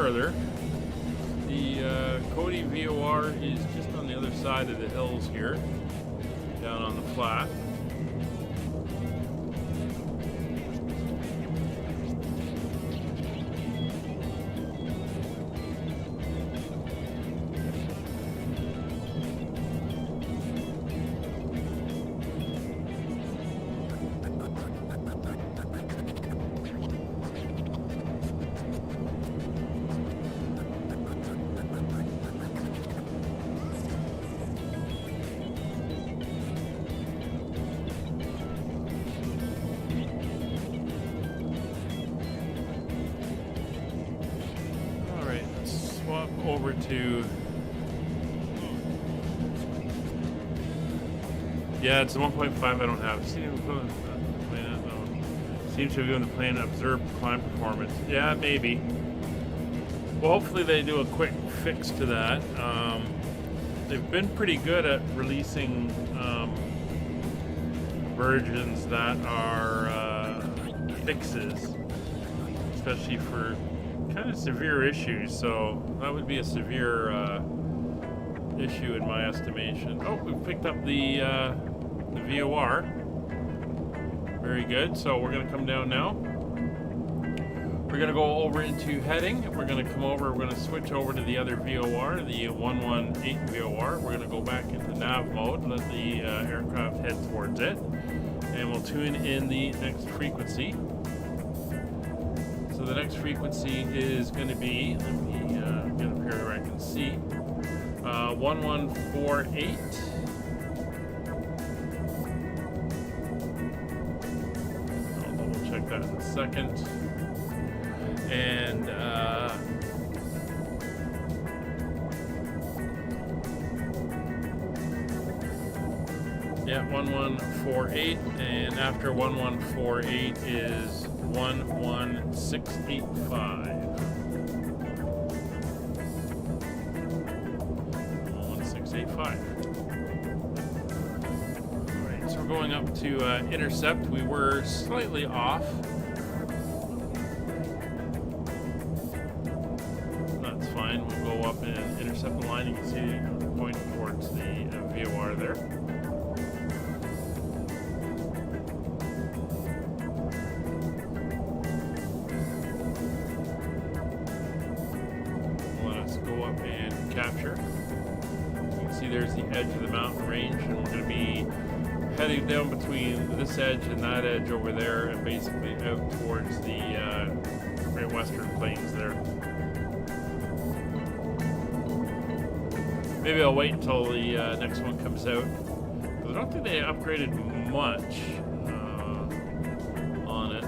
further. The Cody VOR is just on the other side of the hills here, down on the flat. Over to, yeah, it's a 1.5. I don't have. Seems to be on the plan. Observe climb performance. Yeah, maybe. Well, hopefully they do a quick fix to that. They've been pretty good at releasing versions that are fixes, especially for kind of severe issues, so that would be a severe issue in my estimation. Oh, we picked up the VOR. Very good. So we're going to come down now. We're going to go over into heading. We're going to come over. We're going to switch over to the other VOR, the 118 VOR. We're going to go back into nav mode, let the aircraft head towards it, and we'll tune in the next frequency. So the next frequency is going to be, let me get up here where I can see, 1148. I'll double check that in a second. And yeah, 1148, and after 1148 is 11685. 11685. Alright, so we're going up to intercept. We were slightly off. That's fine. We'll go up and intercept the line. You can see pointing towards the VOR there. Capture. You can see there's the edge of the mountain range, and we're going to be heading down between this edge and that edge over there, and basically out towards the Great Western Plains there. Maybe I'll wait until the next one comes out, because I don't think they upgraded much on it.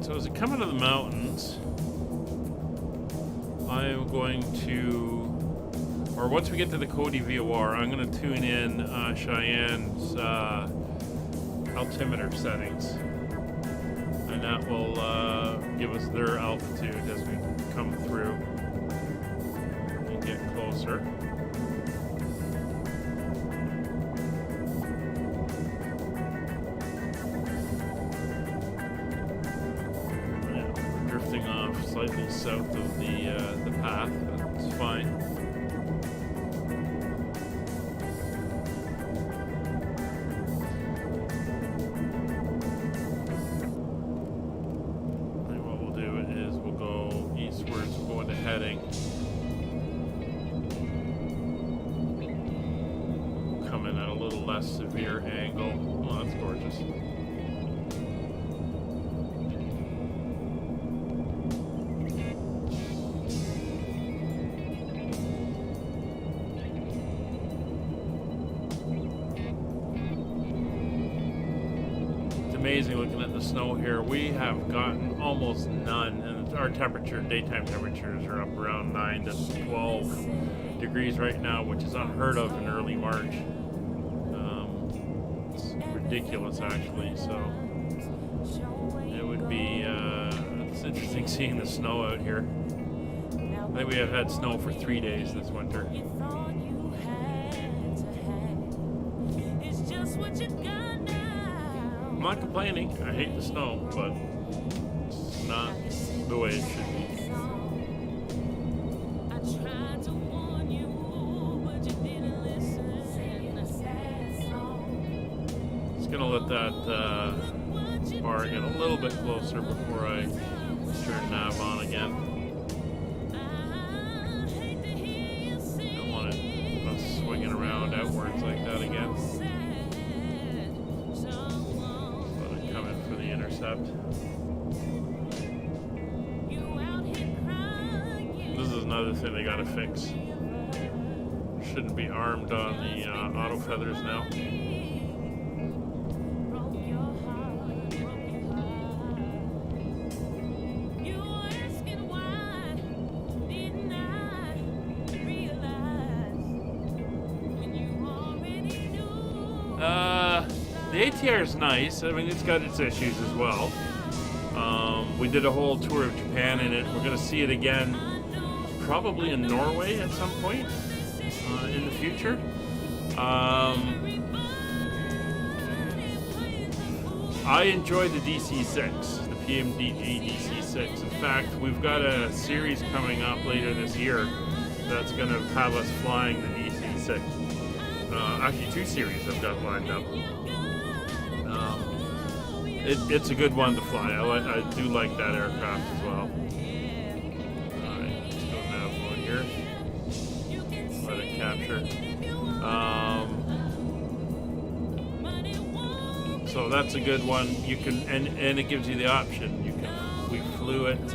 So as I come out of the mountains, I'm going to, or once we get to the Cody VOR, I'm going to tune in Cheyenne's altimeter settings, and that will give us their altitude as we come through and get closer. Slightly south of the path, that's fine. And what we'll do is we'll go eastwards, we'll go into heading. We'll come in at a little less severe angle. Oh, that's gorgeous. Amazing looking at the snow here. We have gotten almost none, and our daytime temperatures are up around 9 to 12 degrees right now, which is unheard of in early March. It's ridiculous actually. So it would be it's interesting seeing the snow out here. I think we have had snow for 3 days this winter. I'm not complaining. I hate the snow, but it's not the way it should be. Just gonna let that bar get a little bit closer before I turn nav on again. Don't want it swinging around outwards like that again. Let it come in for the intercept. This is another thing they gotta fix. Shouldn't be armed on the auto feathers now. The ATR is nice. I mean, it's got its issues as well. We did a whole tour of Japan in it. We're going to see it again probably in Norway at some point in the future. I enjoy the DC6, the PMDG DC6. In fact, we've got a series coming up later this year that's going to have us flying the DC6. Actually, 2 series I've got lined up. It's a good one to fly. I do like that aircraft as well. Alright, just go nav mode here. Let it capture. So that's a good one. You can, and it gives you the option. You can. We flew it.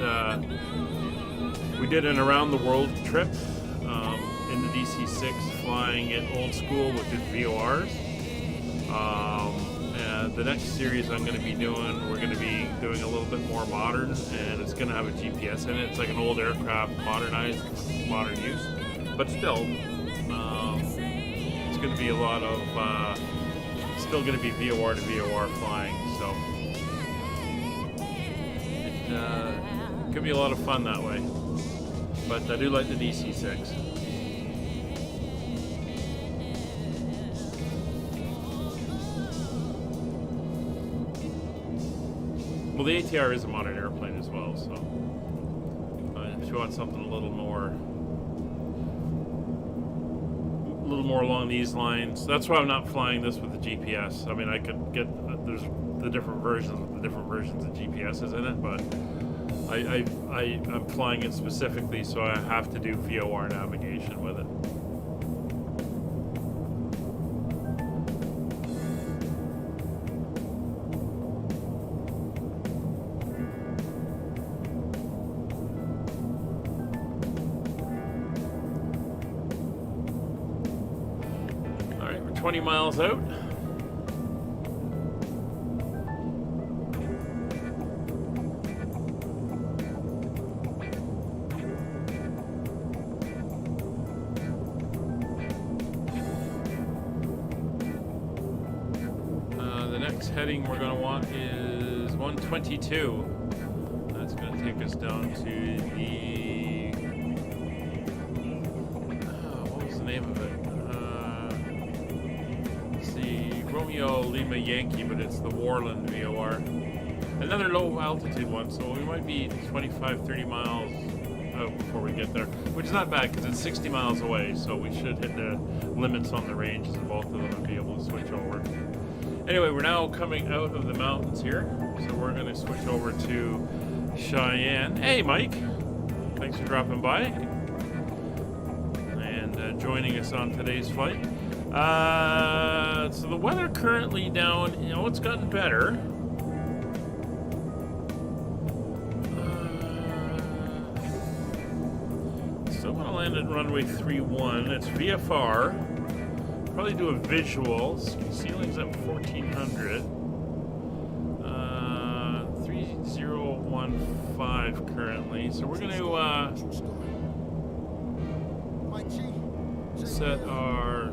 We did an around the world trip in the DC6, flying it old school with the VORs. The next series I'm going to be doing, we're going to be doing a little bit more modern, and it's going to have a GPS in it. It's like an old aircraft modernized for modern use, but still, it's going to be a lot of, still going to be VOR to VOR flying, so it could be a lot of fun that way. But I do like the DC6. Well, the ATR is a modern airplane as well, so if you want something a little more along these lines, that's why I'm not flying this with the GPS. I mean, I could get there's the different versions with the different versions of GPSs in it, but I'm flying it specifically, so I have to do VOR navigation with it. All right, we're 20 miles out. Heading we're going to want is 122. That's going to take us down to the what was the name of it? It's the Romeo Lima Yankee, but it's the Warland VOR. Another low altitude one, so we might be 25-30 miles out before we get there, which is not bad because it's 60 miles away, so we should hit the limits on the ranges of both of them and be able to switch over. Anyway, we're now coming out of the mountains here, so we're going to switch over to Cheyenne. Hey, Mike. Thanks for dropping by and joining us on today's flight. So the weather currently down, it's gotten better. Still want to land at runway 31. It's VFR. Probably do a visual. Ceiling's at 1400. 3015 currently. So we're going to set our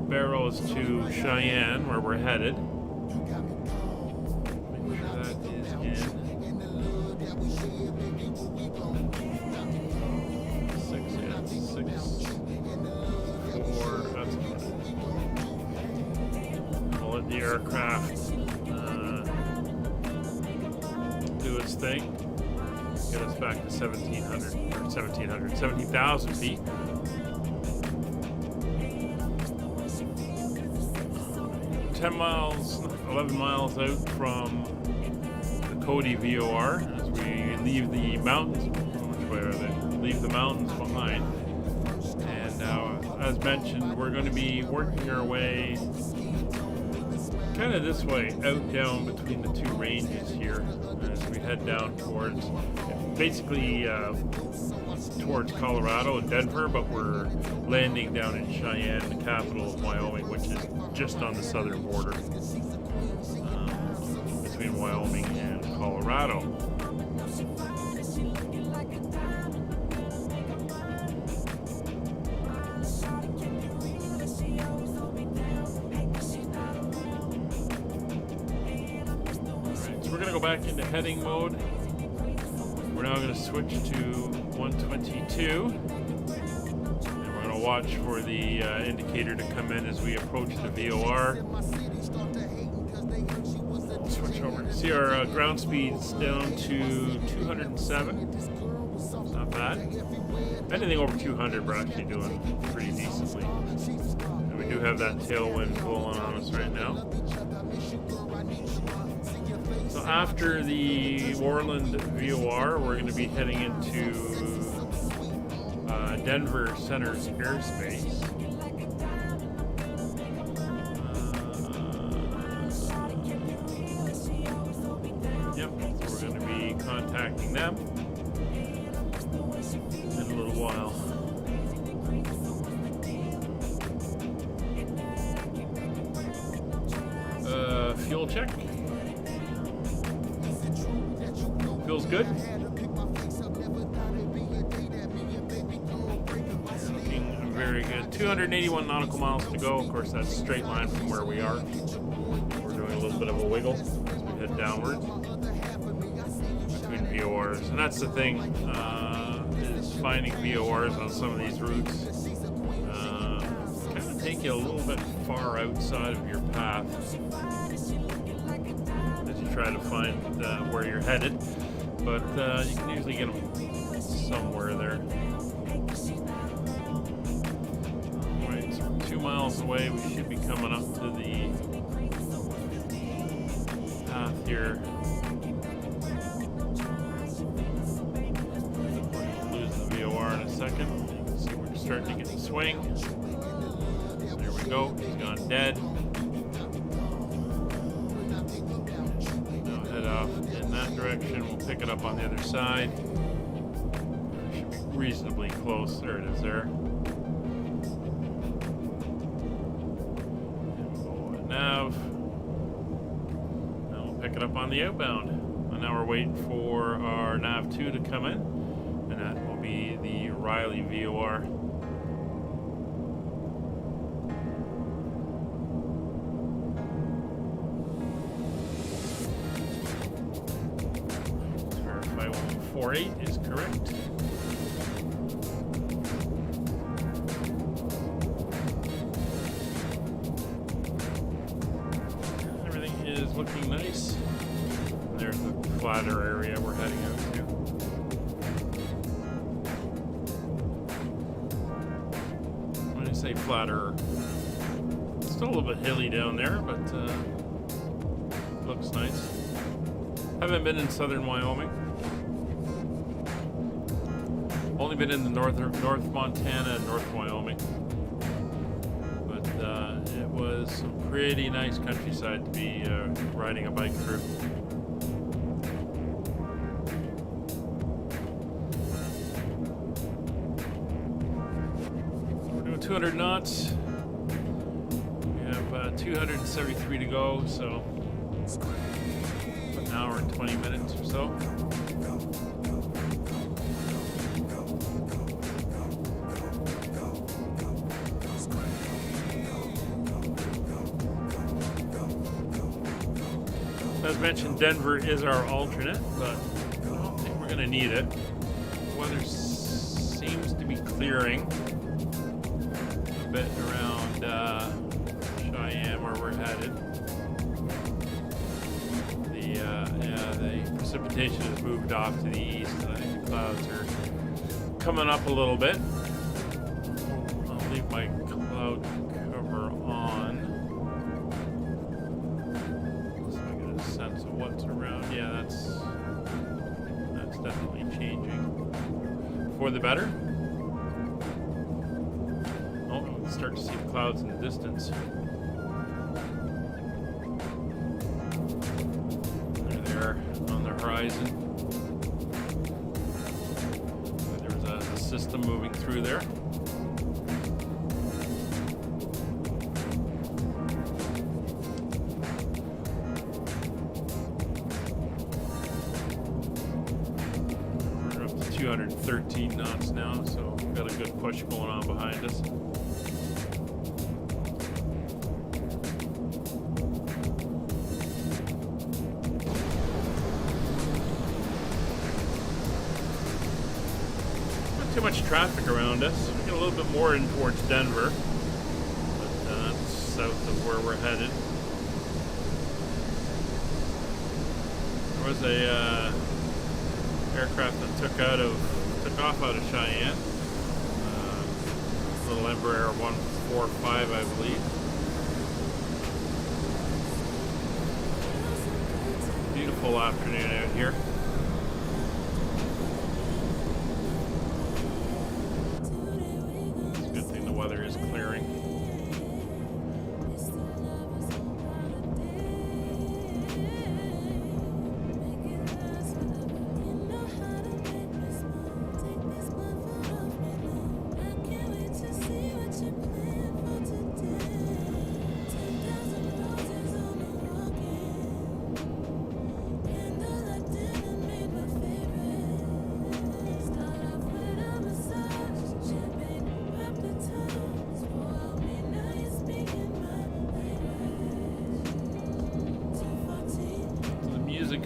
barrels to Cheyenne, where we're headed. Make sure that is in. 6, 4. That's good. We'll let the aircraft do its thing. Get us back to 17,000 feet. 10 miles, 11 miles out from the Cody VOR as we leave the mountains. Which way are they? Leave the mountains behind. And as mentioned, we're going to be working our way kind of this way, out down between the two ranges here as we head down towards, basically towards Colorado and Denver, but we're landing down in Cheyenne, the capital of Wyoming, which is just on the southern border between Wyoming and Colorado. Back into heading mode. We're now going to switch to 122 and we're going to watch for the indicator to come in as we approach the VOR. We'll switch over. See our ground speed's down to 207. Not bad. Anything over 200 we're actually doing pretty decently. And we do have that tailwind blowing on us right now. So after the Orland VOR, we're going to be heading into Denver Center's airspace. Yep, so we're going to be contacting them in a little while. Fuel check. Feels good. Looking very good. 281 nautical miles to go. Of course, that's a straight line from where we are. We're doing a little bit of a wiggle as we head downward between VORs. And that's the thing, is finding VORs on some of these routes kind of take you a little bit far outside of your path as you try to find where you're headed. But you can usually get them somewhere there. Alright, so we're 2 miles away. We should be coming up to the path here. We'll lose the VOR in a second. You can see we're starting to get the swing. There we go. He's gone dead. Off in that direction. We'll pick it up on the other side. Should be reasonably close. There it is there. And we'll go nav. And we'll pick it up on the outbound. And now we're waiting for our nav 2 to come in. And that will be the Riley VOR. Verify 148 is correct. Everything is looking nice. There's the flatter area we're heading out to. When I say flatter, it's still a little bit hilly down there, but looks nice. Haven't been in southern Wyoming. Only been in the North Montana and North Wyoming. But it was some pretty nice countryside to be riding a bike through. We're doing 200 knots. We have 273 to go, so an hour and 20 minutes or so. As mentioned, Denver is our alternate, but I don't think we're going to need it. Weather seems to be clearing a bit around Cheyenne, where we're headed. The precipitation has moved off to the east, and I think the clouds are coming up a little bit. I'll leave my cloud cover on so I get a sense of what's around. Yeah, that's definitely changing for the better. Oh, we can start to see the clouds in the distance. There on the horizon. There's a system moving through there. We're up to 213 knots now, so we've got a good push going on behind us. Too much traffic around us. We get a little bit more in towards Denver, but that's south of where we're headed. There was a aircraft that took off out of Cheyenne. Little Embraer 145, I believe. Beautiful afternoon out here. Weather is clearing.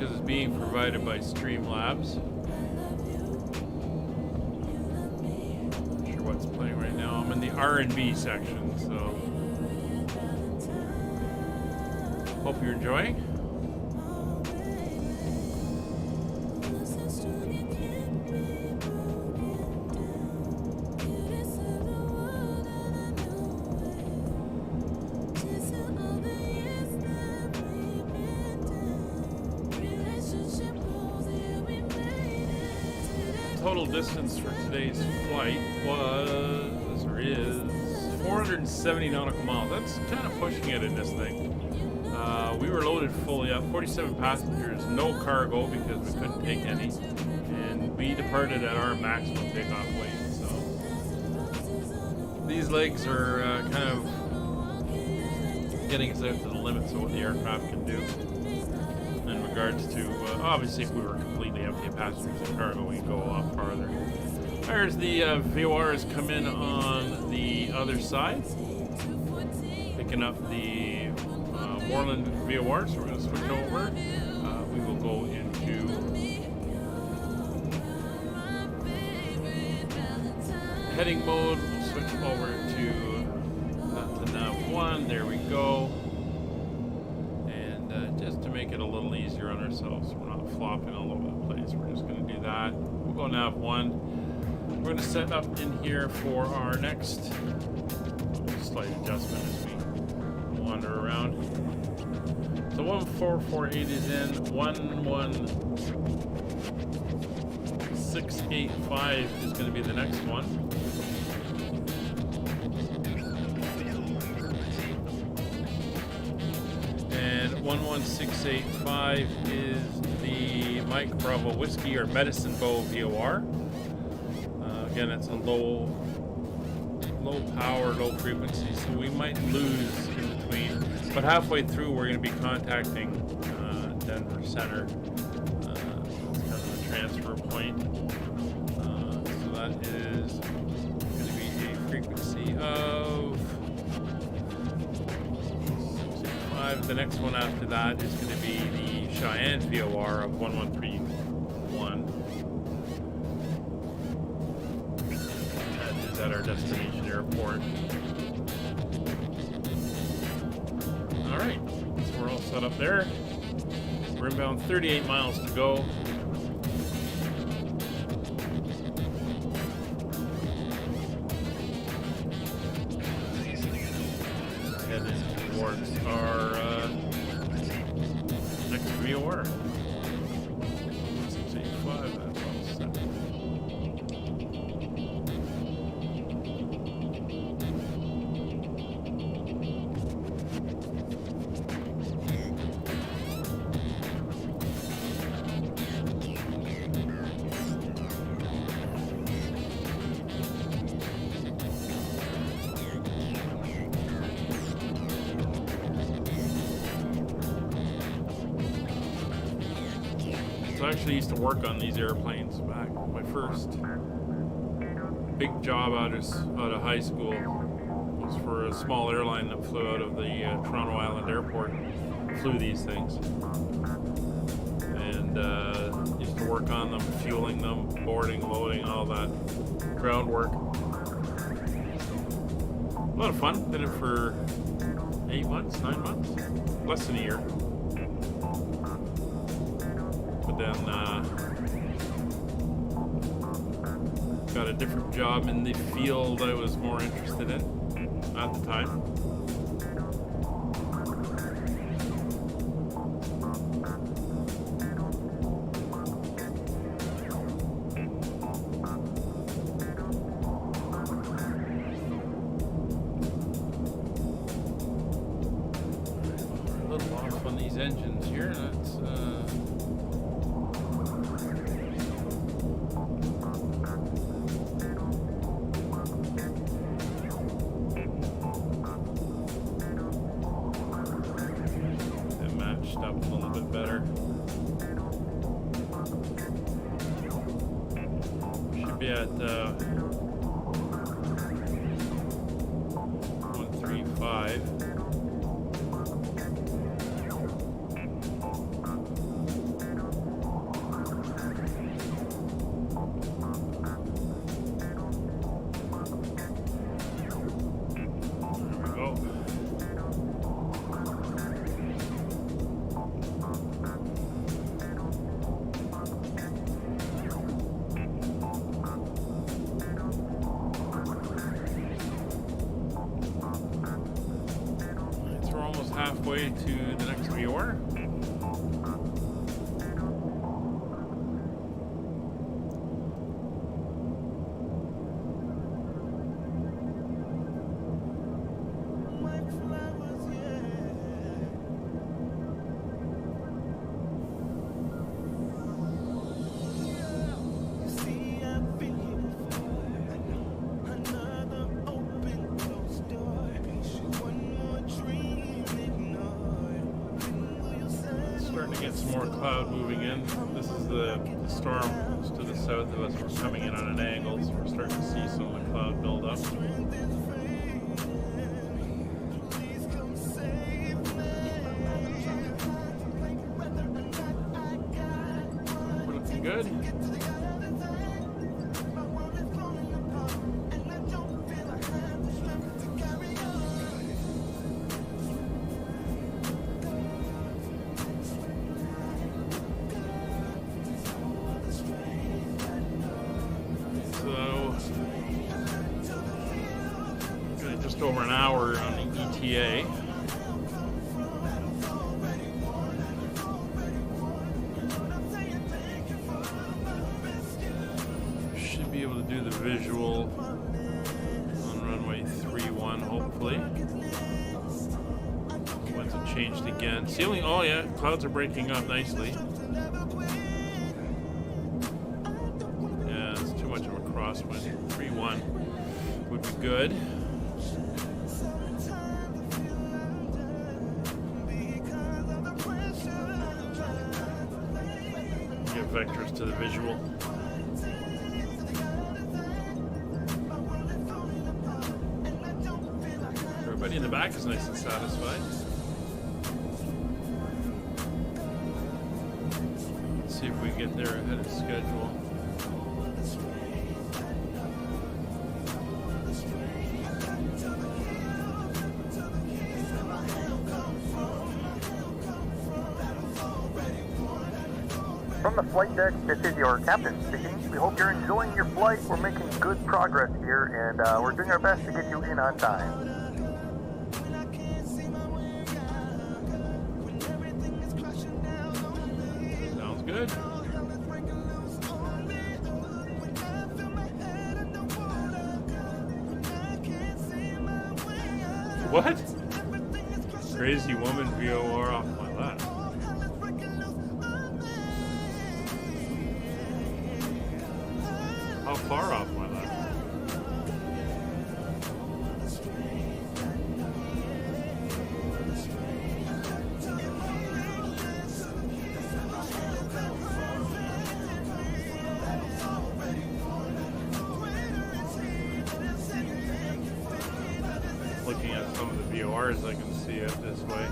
Is being provided by Streamlabs. Not sure what's playing right now. I'm in the R&B section, so hope you're enjoying. Total distance for today's flight was, or is, 470 nautical miles. That's kind of pushing it in this thing. We were loaded fully up, 47 passengers, no cargo because we couldn't take any, and we departed at our maximum takeoff weight. So these legs are kind of getting us out to the limits of what the aircraft can do. In regards to, obviously, if we were completely empty of passengers and cargo, we'd go a lot farther. There's the VORs come in on the other side, picking up the Moreland VOR, so we're going to switch over. We will go into heading mode. We'll switch over to nav 1. There we go. Just to make it a little easier on ourselves, so we're not flopping all over the place. We're just going to do that. We'll go nav 1. We're going to set up in here for our next slight adjustment as we wander around. So 1448 is in. 11685 is going to be the next one. And 11685 is the Mike Bravo Whiskey or Medicine Bow VOR. Again, it's a low power, low frequency, so we might lose in between. But halfway through, we're going to be contacting Denver Center. That's kind of the transfer point. So that is going to be a frequency of 65. The next one after that is going to be the Cheyenne VOR of 1131. That is at our destination airport. Alright, so we're all set up there. We're inbound 38 miles to go. Heading towards our next VOR. 685, that's all set. I actually used to work on these airplanes back. My first big job out of high school was for a small airline that flew out of the Toronto Island Airport. Flew these things. And used to work on them, fueling them, boarding, loading, all that groundwork. A lot of fun. Did it for 8 months, 9 months? Less than a year. But then got a different job in the field I was more interested in at the time. We're a little off on these engines here. That's up a little bit better. Should be at 135. Halfway to the next VOR. Get some more cloud moving in. This is the storm to the south of us. We're coming in on an angle, so we're starting to see some of the cloud build up. We're looking good. Over an hour on the ETA. Should be able to do the visual on runway 31, hopefully. Once it changed again. Ceiling, oh yeah, clouds are breaking up nicely. Yeah, it's too much of a crosswind. 3-1 would be good. Vectors to the visual. Everybody in the back is nice and satisfied. get there ahead of schedule. From the flight deck, this is your captain speaking. We hope you're enjoying your flight. We're making good progress here, and we're doing our best to get you in on time. Sounds good. What? Crazy woman VOR off my lap. How far off my lap? Looking at some of the VORs, I can see it this way.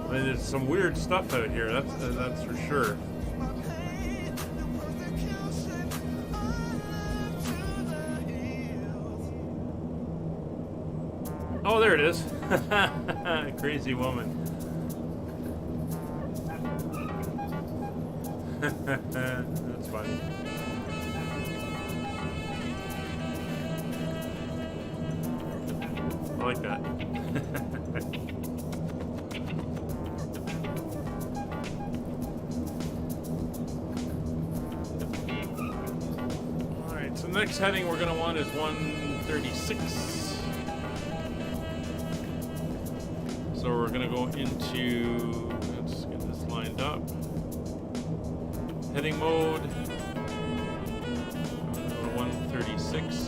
I mean, there's some weird stuff out here. That's for sure. Oh, there it is. Crazy woman. That's funny. I like that. Alright, so the next heading we're going to want is 136. So we're going to go into, let's get this lined up. Heading mode, 136.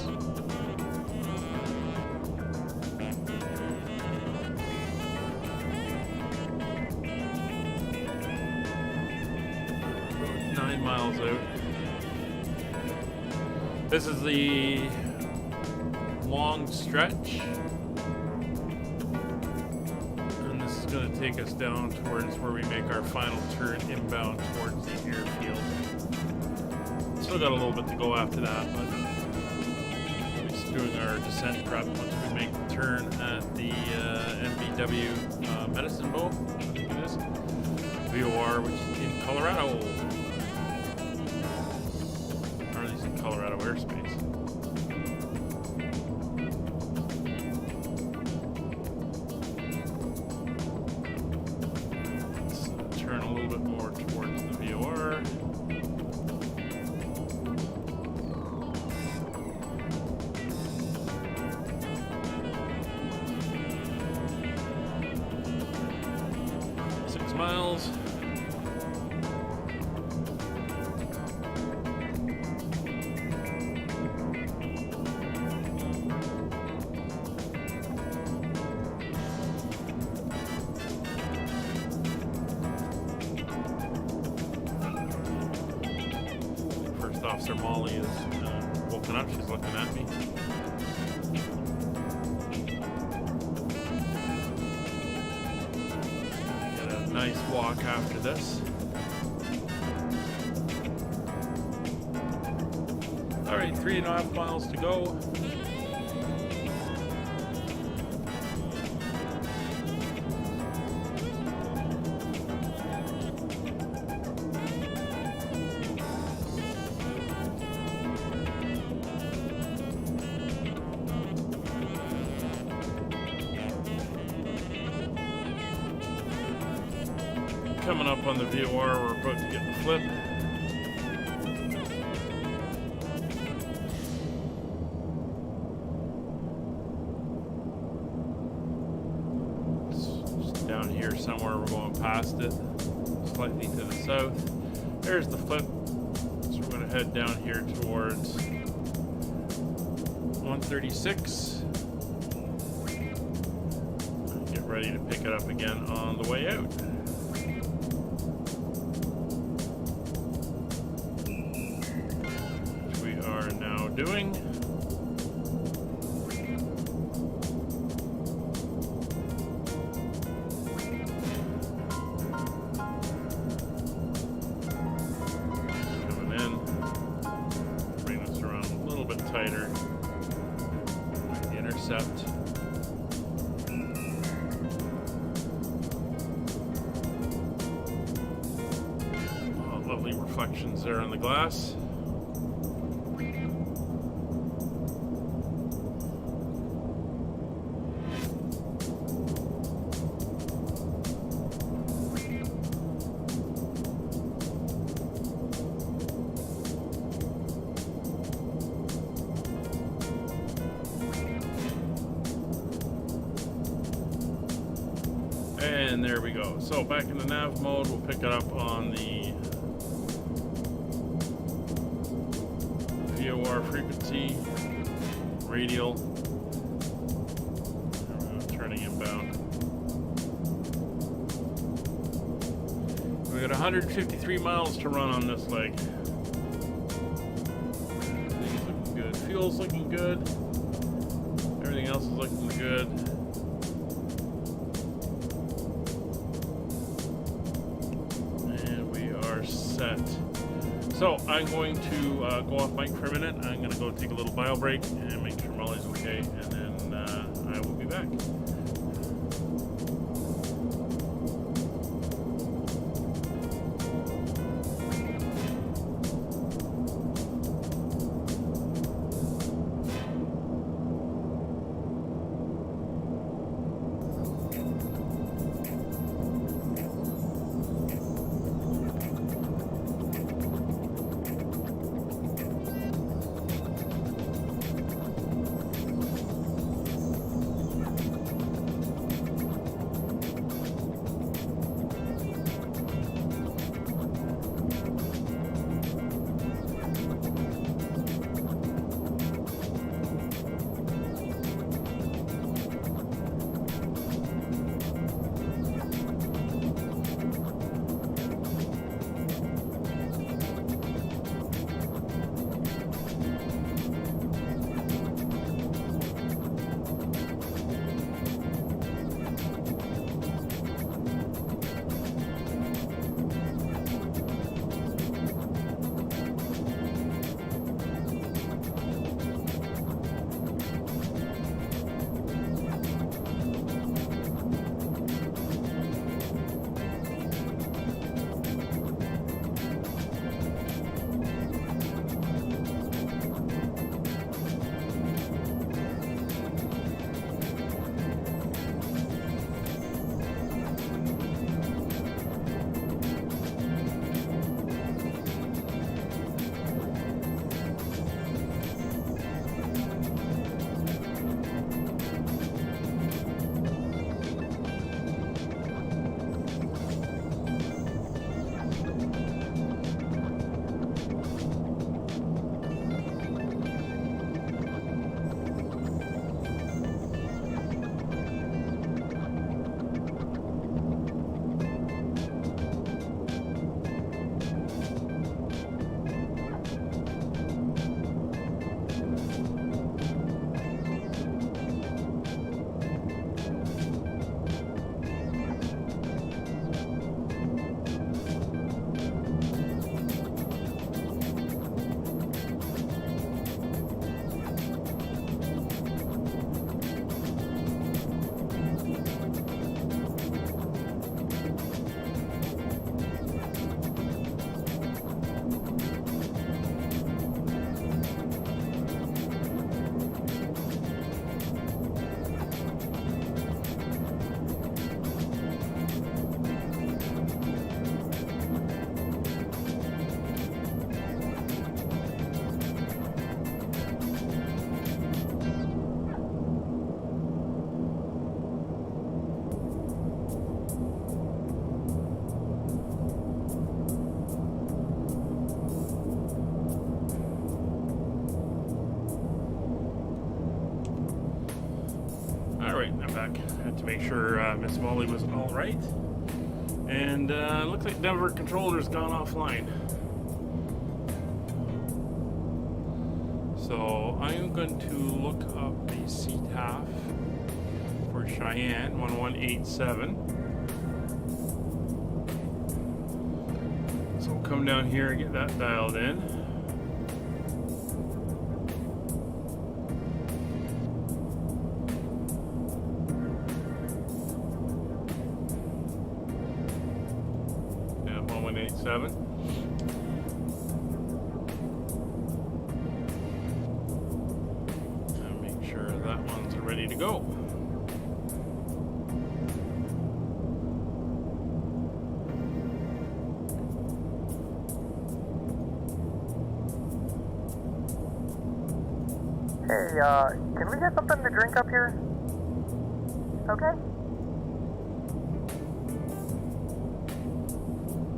Miles out. This is the long stretch, and this is going to take us down towards where we make our final turn inbound towards the airfield. Still got a little bit to go after that, but we're just doing our descent prep once we make the turn at the Nvidia Medicine Bow, I think it is, VOR, which is in Colorado. Colorado airspace. Let's turn a little bit more towards the VOR. Six miles. Officer Molly is woken up. She's looking at me. Get a nice walk after this. All right, 3.5 miles to go. Coming up on the VOR, we're about to get the flip. It's down here somewhere, we're going past it, slightly to the south. There's the flip. So we're going to head down here towards 136. Get ready to pick it up again on the way out. of doing. Coming in, bring this around a little bit tighter. The intercept. Lovely reflections there on the glass. And there we go. So back in the nav mode, we'll pick it up on the VOR frequency, radial, turning inbound. We got 153 miles to run on this leg. Everything's looking good. Fuel's looking good. Everything else is looking good. And we are set. So I'm going to go off mic for a minute. I'm going to go take a little bio break and make sure Molly's okay, and then I will be back. back. I had to make sure Miss Molly was all right. And looks like Denver controller's gone offline. So So I'm going to look up the CTAF for Cheyenne 1187. So we'll come down here and get that dialed in. Yeah, 1187. Ready to go. Hey, can we get something to drink up here? Okay.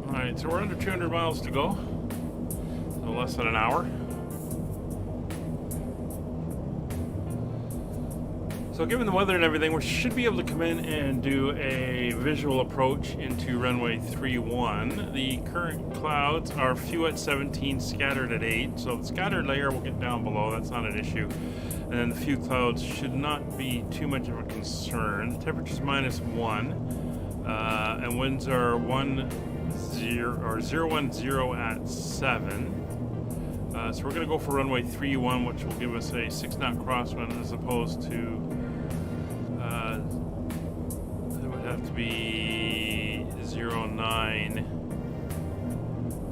Alright, so we're under 200 miles to go. So less than an hour. So given the weather and everything, we should be able to come in and do a visual approach into runway 31. The current clouds are few at 17, scattered at 8. So the scattered layer will get down below, that's not an issue. And then the few clouds should not be too much of a concern. The temperature's -1, and winds are 010 at 7. So we're going to go for runway 31, which will give us a 6-knot crosswind as opposed to it would have to be 09,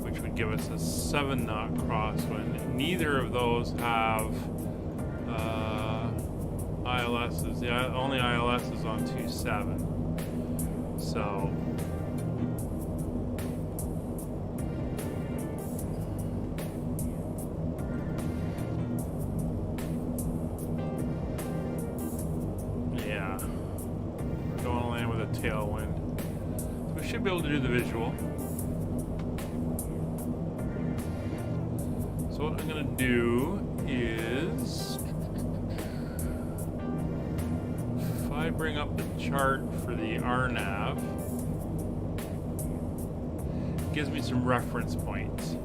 which would give us a 7-knot crosswind. Neither of those have ILSs. The only ILS is on 27. So tailwind. So we should be able to do the visual. So what I'm going to do is, if I bring up the chart for the RNAV, it gives me some reference points.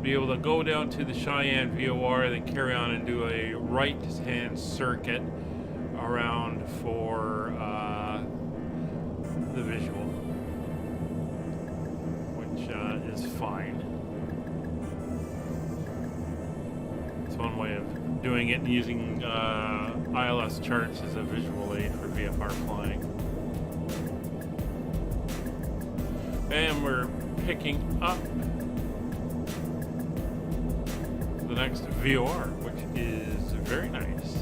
Be able to go down to the Cheyenne VOR, then carry on and do a right-hand circuit around for the visual, which is fine. It's one way of doing it, and using ILS charts as a visual aid for VFR flying. And we're picking up the next VOR, which is very nice.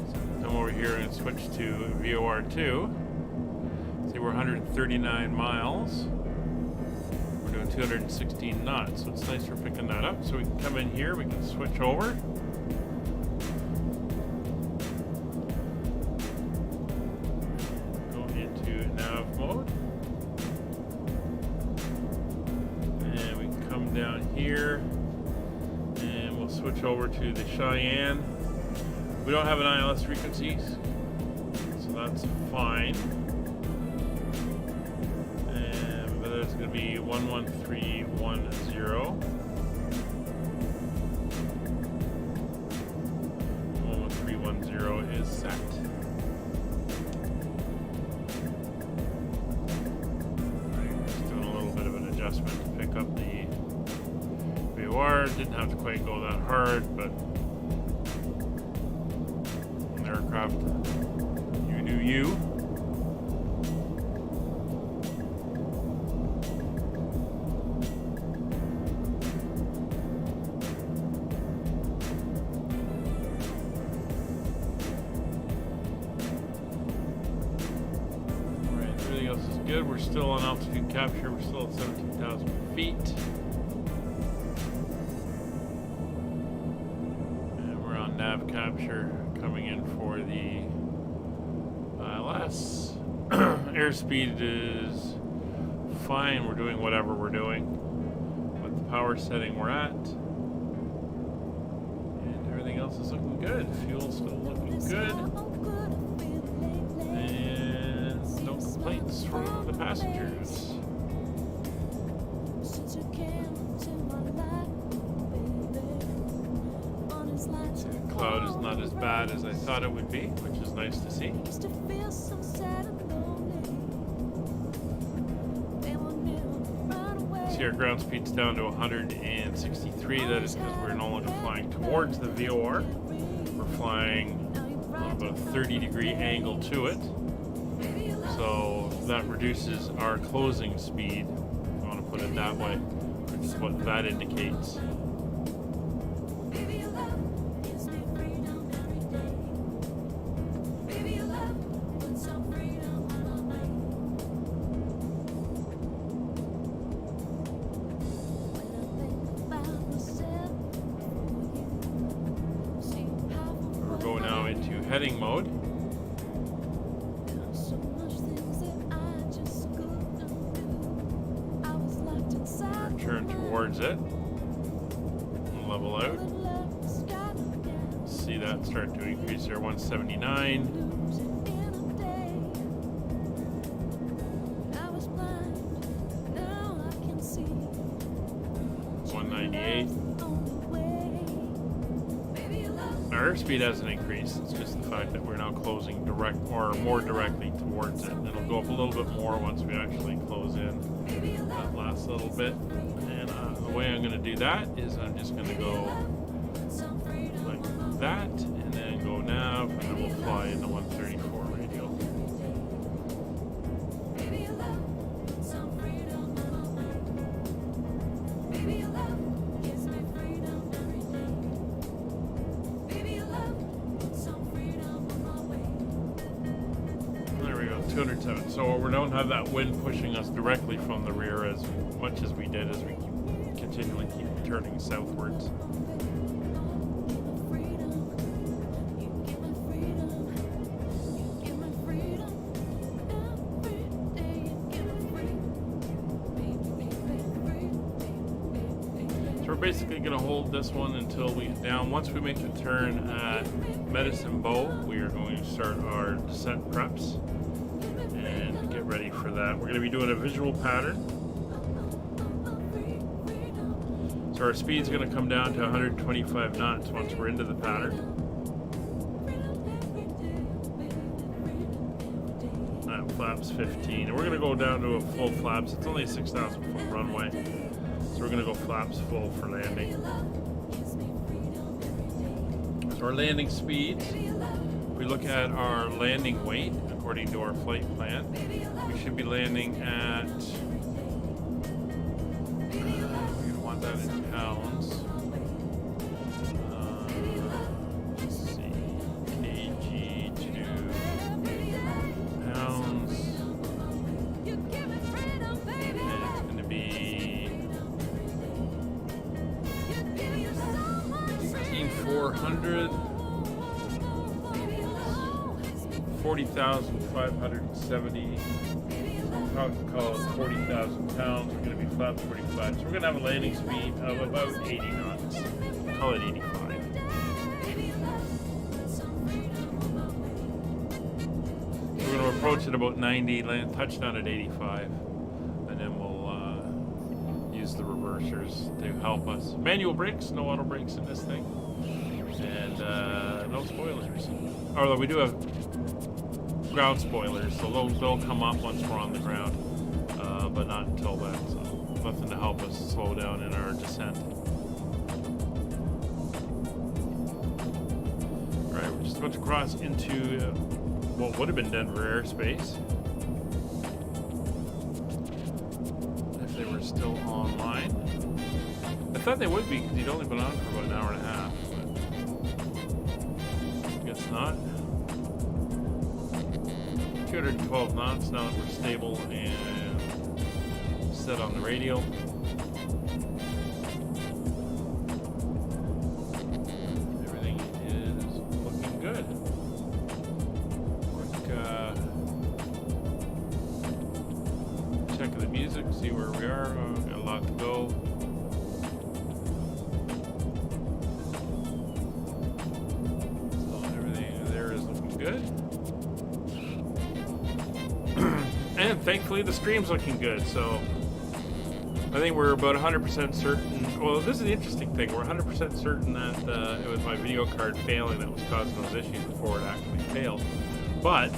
So come over here and switch to VOR 2. See, we're 139 miles. We're doing 216 knots, so it's nice for picking that up. So we can come in here, we can switch over. Over to the Cheyenne. We don't have an ILS frequencies, so that's fine. But there's going to be 11310. 11310 is set. Just doing a little bit of an adjustment to pick up the didn't have to quite go that hard, but an aircraft, you do you. Alright, everything else is good. We're still on altitude capture. We're still at 17,000 feet. Nav capture coming in for the ILS. Airspeed is fine. We're doing whatever we're doing with the power setting we're at. is looking good. Fuel's still looking good. And no complaints from the passengers. The cloud is not as bad as I thought it would be, which is nice to see. See, our ground speed's down to 163. That is because we're no longer flying towards the VOR. We're flying about a 30-degree angle to it. So that reduces our closing speed, if you want to put it that way, which is what that indicates. Heading mode. Turn towards it. Level out. See that start to increase there. 179. 198. Our airspeed hasn't increased. It's just the fact that we're now closing direct or more directly towards it. It'll go up a little bit more once we actually close in that last little bit. And the way I'm going to do that is I'm just going to go like that, and then go nav, and then we'll fly into 134 radial. There we go, 207. So we don't have that wind pushing us directly from the rear as much as we did as we continually keep turning southwards. We're basically going to hold this one until we get down. Once we make the turn at Medicine Bow, we are going to start our descent preps and get ready for that. We're going to be doing a visual pattern. So our speed's going to come down to 125 knots once we're into the pattern. That flaps 15. And we're going to go down to a full flaps. It's only a 6,000 foot runway. So we're going to go flaps full for landing. So our landing speed, we look at our landing weight according to our flight plan. We should be landing at, we're going to want that in pounds. Let's see, kg to pounds. And it's going to be 400, 40,570, call it 40,000 pounds. We're going to be flaps pretty flat. So we're going to have a landing speed of about 80 knots. Call it 85. We're going to approach at about 90, land touchdown at 85, and then we'll use the reversers to help us. Manual brakes, no auto brakes in this thing. And no spoilers. Although we do have ground spoilers, so they'll come up once we're on the ground, but not until then. So nothing to help us slow down in our descent. All right, we're just about to cross into what would have been Denver airspace if they were still online. I thought they would be because you'd only been on for about an hour and a half. Guess not. 212 knots now that we're stable and set on the radial. Everything is looking good. Quick check of the music, see where we are. Got a lot to go. good. And thankfully the stream's looking good, so I think we're about 100% certain. Well, this is the interesting thing. We're 100% certain that it was my video card failing that was causing those issues before it actually failed. But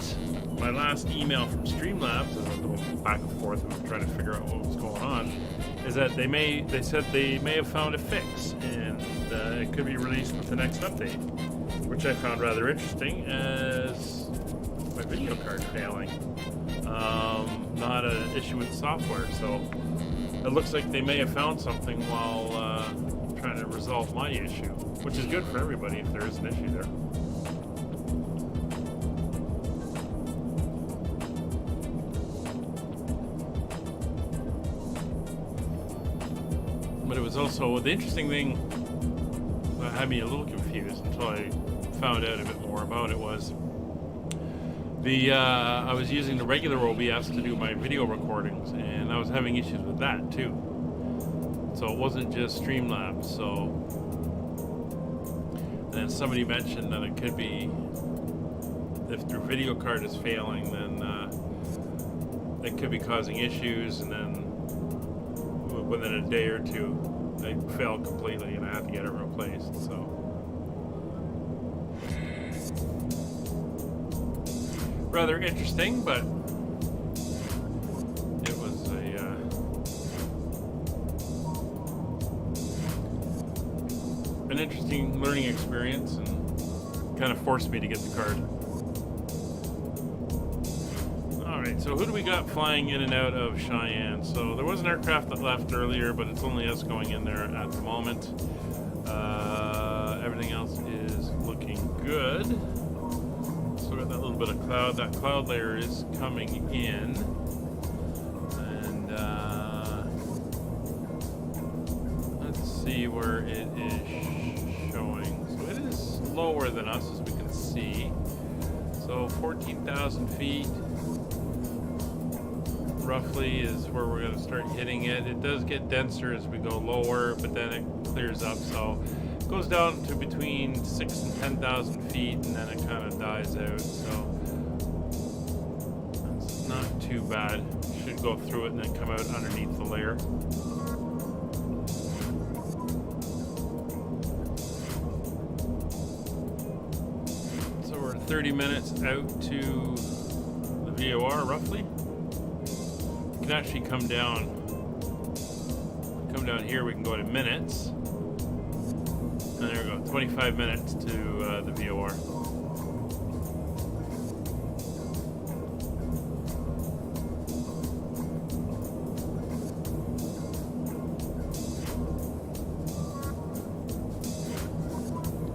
my last email from Streamlabs, as I'm going back and forth and trying to figure out what was going on, is that they said they may have found a fix, and it could be released with the next update, which I found rather interesting, as my video card failing, not an issue with the software. So it looks like they may have found something while trying to resolve my issue, which is good for everybody if there is an issue there. But it was also, the interesting thing that had me a little confused until I found out a bit more about it was I was using the regular OBS to do my video recordings, and I was having issues with that too. So it wasn't just Streamlabs. So, and then somebody mentioned that it could be, if their video card is failing, then it could be causing issues, and then within a day or two, they failed completely, and I had to get it replaced. So. Rather interesting, but it was an interesting learning experience, and kind of forced me to get the card. Alright, so who do we got flying in and out of Cheyenne? So there was an aircraft that left earlier, but it's only us going in there at the moment. Everything else is looking good. So we got that little bit of cloud. That cloud layer is coming in, and let's see where it is showing. So it is lower than us, as we can see. So 14,000 feet roughly is where we're going to start hitting it. It does get denser as we go lower, but then it clears up. So goes down to between 6,000 and 10,000 feet, and then it kind of dies out. So it's not too bad. Should go through it and then come out underneath the layer. So we're 30 minutes out to the VOR roughly. You can actually come down here. We can go to minutes. And there we go, 25 minutes to the VOR.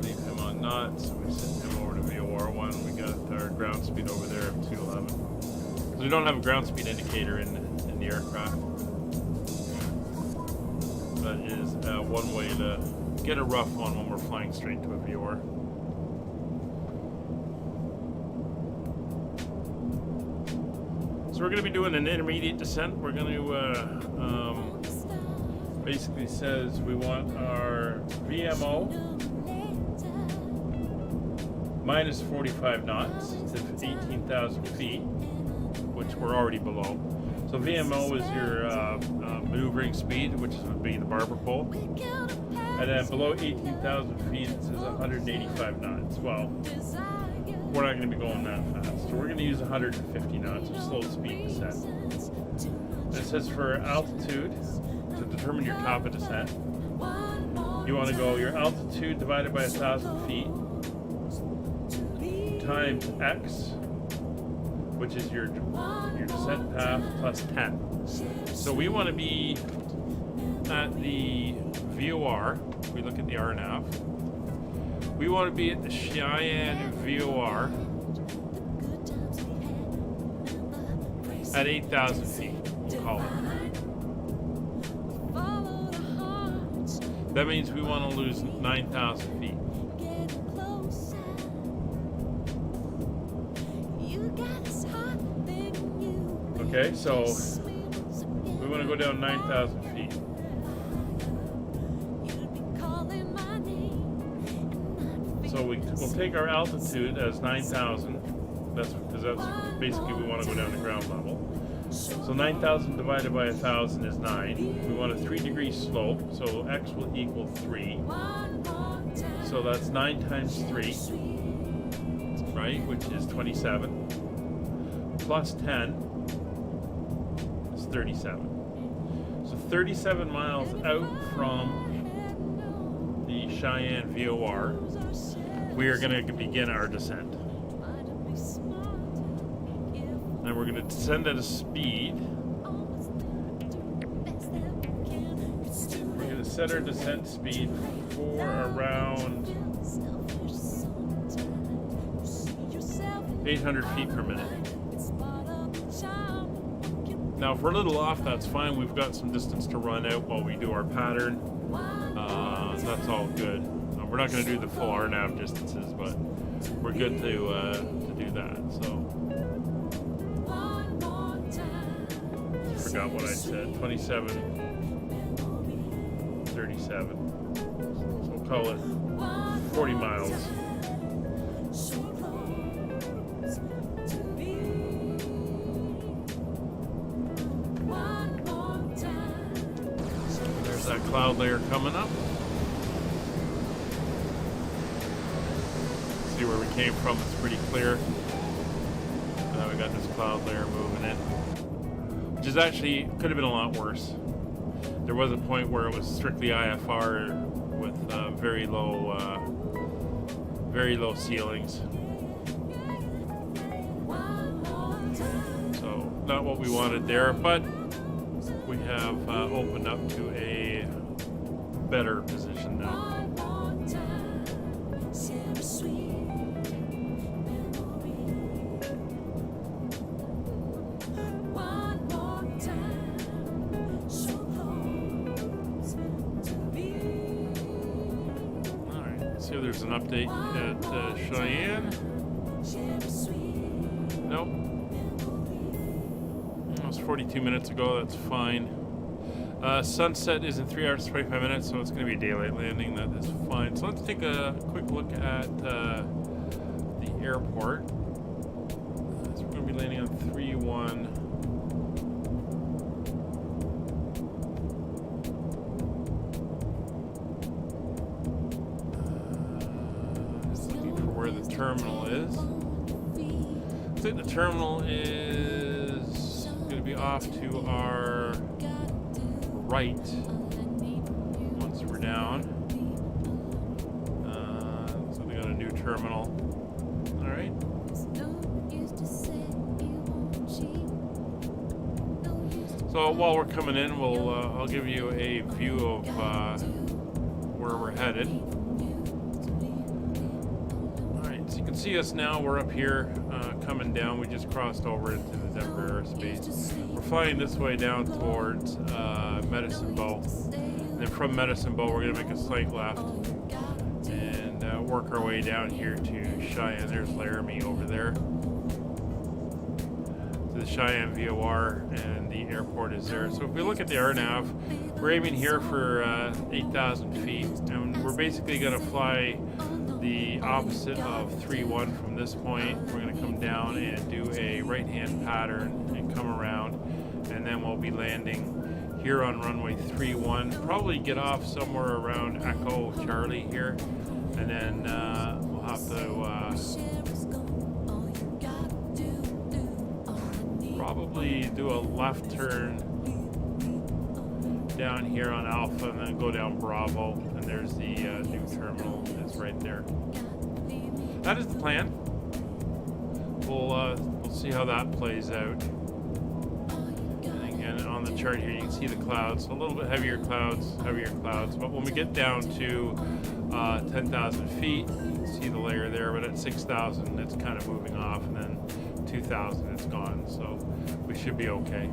Leave him on knots, so we send him over to VOR 1. We got our ground speed over there of 211. Because we don't have a ground speed indicator in the aircraft. That is one way to get a rough one when we're flying straight to a VOR. So we're going to be doing an intermediate descent. We're going to basically says we want our VMO minus 45 knots to 18,000 feet, which we're already below. So VMO is your maneuvering speed, which would be the barber pole. And then below 18,000 feet, it says 185 knots. Well, we're not going to be going that fast. So we're going to use 150 knots of slow speed descent. And it says for altitude, to determine your top of descent, you want to go your altitude divided by 1,000 feet times X, which is your descent path plus 10. So we want to be at the VOR. We look at the RNAV. We want to be at the Cheyenne VOR at 8,000 feet, we'll call it. That means we want to lose 9,000 feet. Okay, so we want to go down 9,000 feet. So we'll take our altitude as 9,000. That's because that's basically we want to go down to ground level. So 9,000 divided by 1,000 is 9. We want a 3-degree slope, so x will equal 3. So that's 9 times 3, right, which is 27. Plus 10 is 37. So 37 miles out from the Cheyenne VOR, we are going to begin our descent. And we're going to descend at a speed. We're going to set our descent speed for around 800 feet per minute. Now, if we're a little off, that's fine. We've got some distance to run out while we do our pattern. That's all good. We're not going to do the full RNAV distances, but we're good to do that. So, forgot what I said. 27, 37. So we'll call it 40 miles. There's that cloud layer coming up. See where we came from, it's pretty clear. Now we got this cloud layer moving in, which is actually could have been a lot worse. There was a point where it was strictly IFR with very low ceilings. So not what we wanted there, but we have opened up to a better position now. There's an update at Cheyenne. Nope. It was 42 minutes ago. That's fine. Sunset is in 3 hours 25 minutes, so it's going to be a daylight landing. That is fine. So let's take a quick look at the airport. So we're going to be landing on 3-1. Terminal is. I think the terminal is going to be off to our right once we're down. So we got a new terminal. All right. So while we're coming in, I'll give you a view of where we're headed. See us now. We're up here coming down. We just crossed over into the Denver airspace. We're flying this way down towards Medicine Bow, and then from Medicine Bow we're going to make a slight left and work our way down here to Cheyenne. There's Laramie over there to the Cheyenne VOR, and the airport is there. So if we look at the RNAV, we're aiming here for 8,000 feet, and we're basically going to fly the opposite of 3-1 from this point. We're going to come down and do a right-hand pattern and come around, and then we'll be landing here on runway 31. Probably get off somewhere around Echo Charlie here, and then we'll have to probably do a left turn down here on Alpha, and then go down Bravo, and there's the new terminal. It's right there. That is the plan. We'll see how that plays out. And again, on the chart here, you can see the clouds. A little bit heavier clouds. But when we get down to 10,000 feet, you can see the layer there. But at 6,000, it's kind of moving off, and then 2,000, it's gone. So we should be okay.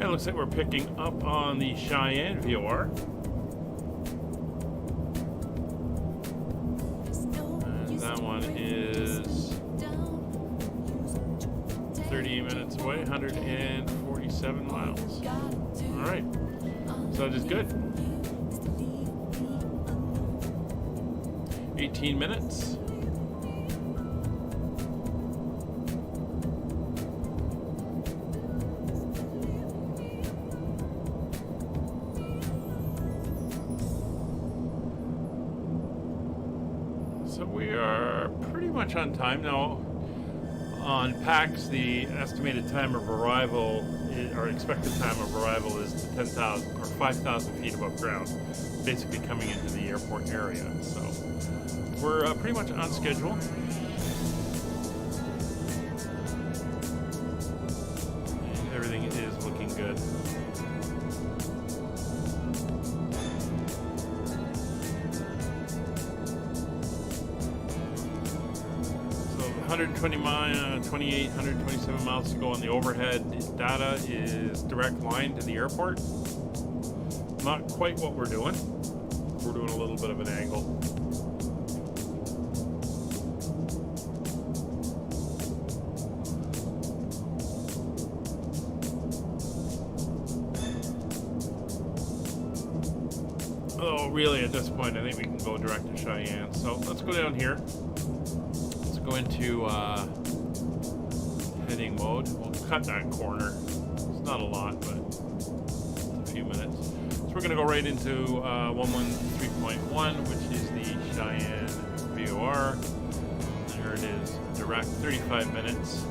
It looks like we're picking up on the Cheyenne VOR. And that one is 38 minutes away, 147 miles. All right, so that is good. 18 minutes. So we are pretty much on time now. On PAX, the estimated time of arrival, or expected time of arrival, is 10,000 or 5,000 feet above ground, basically coming into the airport area. So we're pretty much on schedule. And everything is looking good. So 127 miles to go on the overhead. Data is direct line to the airport. Not quite what we're doing. We're doing a little bit of an angle. Oh, really, at this point, I think we can go direct to Cheyenne. So let's go down here. Let's go into heading mode. We'll cut that corner. It's not a lot, but it's a few minutes. So we're going to go right into 113.1, which is the Cheyenne VOR. There it is, direct, 35 minutes.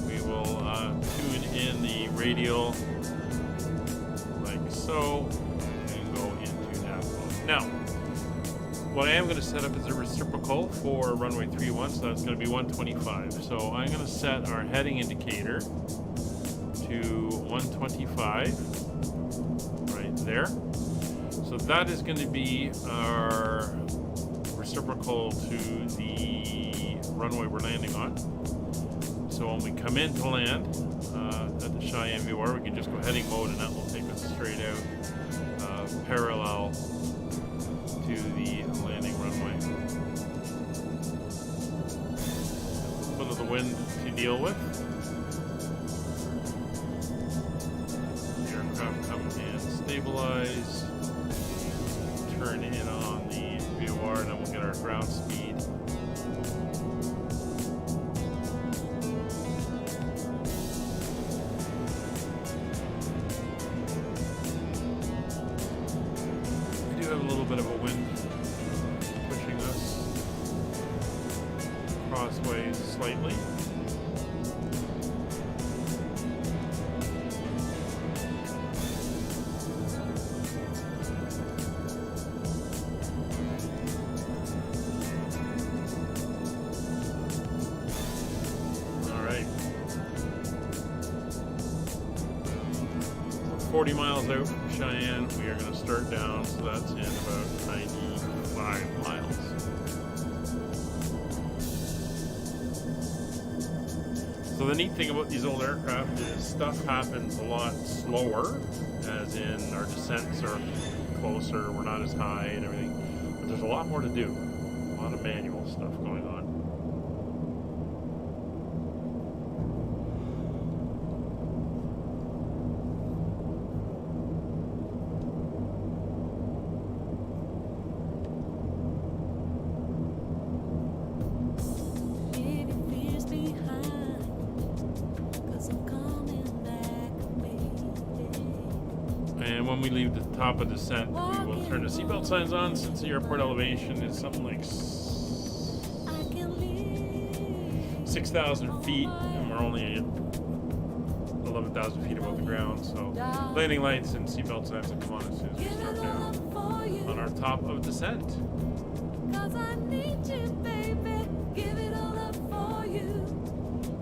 We will tune in the radial like so. Now, what I am going to set up is a reciprocal for runway 31, so that's going to be 125. So I'm going to set our heading indicator to 125, right there. So that is going to be our reciprocal to the runway we're landing on. So when we come in to land at the Cheyenne VOR, we can just go heading mode, and that will take us straight out parallel to the landing runway. A bit of the wind to deal with. The aircraft come and stabilize. Turn in on the VOR, and then we'll get our ground speed. A little bit of a wind pushing us crossways slightly. All right. 40 miles out from Cheyenne, we are going to start down, so that's in about 95 miles. So the neat thing about these old aircraft is stuff happens a lot slower, as in our descents are closer, we're not as high and everything, but there's a lot more to do. A lot of manual stuff going on. And when we leave the top of descent, we will turn the seatbelt signs on, since the airport elevation is something like 6,000 feet, and we're only at 11,000 feet above the ground. So landing lights and seatbelt signs will come on as soon as we start down on our top of descent.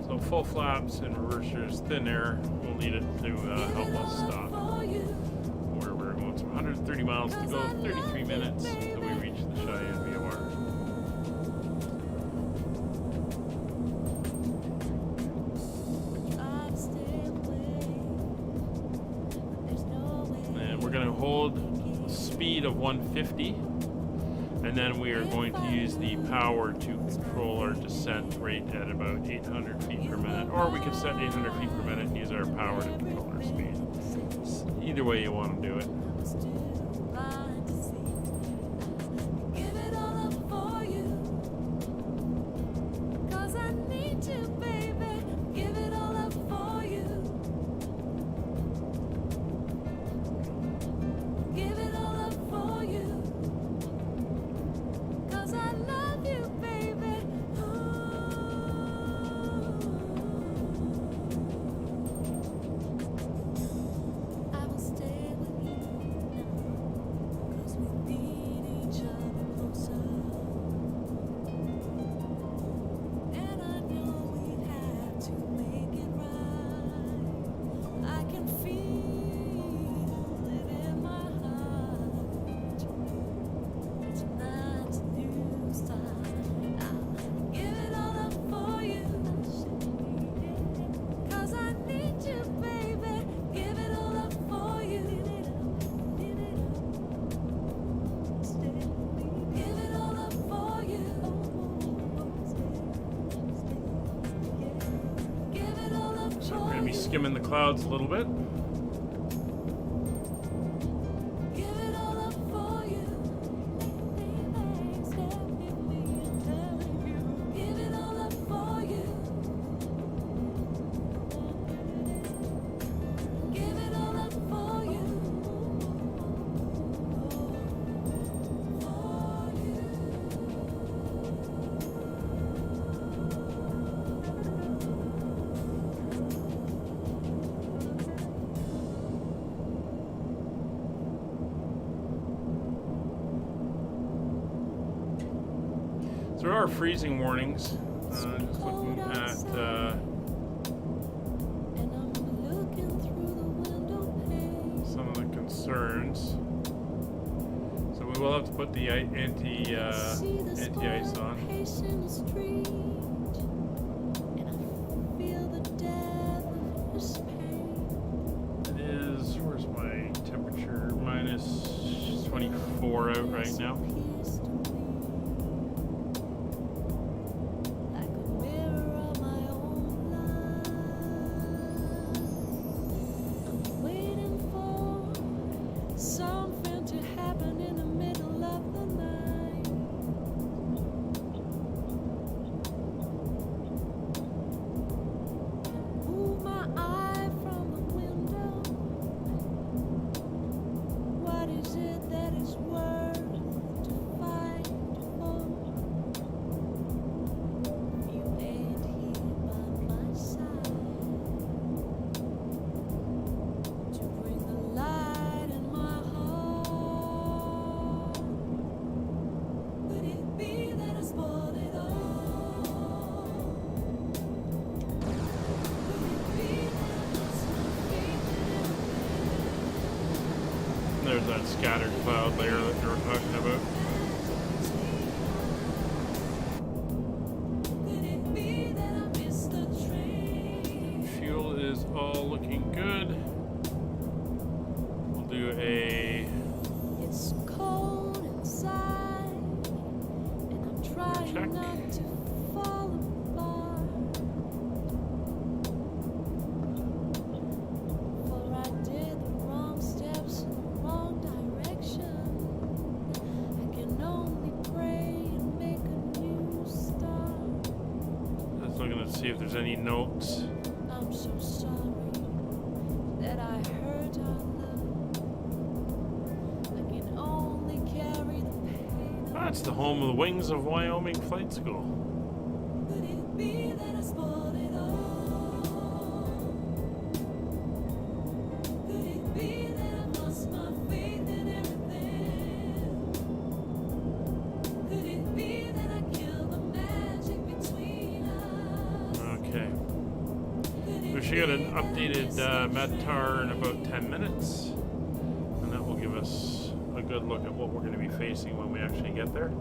So full flaps and reversers, thin air, we'll need it to help us stop. Where we're going, so 130 miles to go, 33 minutes until we reach the Cheyenne VOR. And we're going to hold speed of 150. And then we are going to use the power to control our descent rate at about 800 feet per minute. Or we could set 800 feet per minute and use our power to control our speed. Either way you want to do it. Skimming the clouds a little bit. There are freezing warnings. Just looking at some of the concerns. So we will have to put the anti-ice on. It is, where's my temperature? Minus 24 out right now. There's that scattered cloud layer that they were talking about. Fuel is all looking good. We'll do a check. See if there's any notes. I'm so sorry that I hurt our love. I can only carry the pain. That's the home of the Wings of Wyoming Flight School. Could it be that I spoiled it all? Could it be that I lost my faith in everything? Could it be that I killed the magic between us? Okay. We should get an updated METAR in about 10 minutes. And that will give us a good look at what we're going to be facing when we actually get there.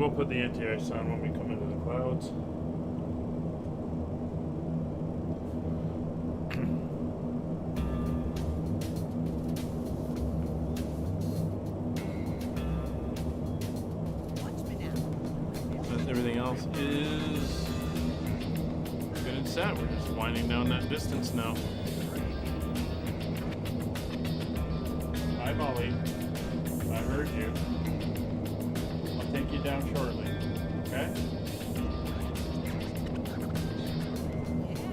will put the anti-ice on when we come into the clouds. Everything else is good and set. We're just winding down that distance now. Hi, Molly. I heard you. I'll take you down shortly. Okay?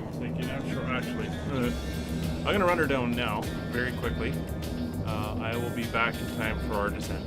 I'll take you down shortly. Actually, I'm going to run her down now, very quickly. I will be back in time for our descent.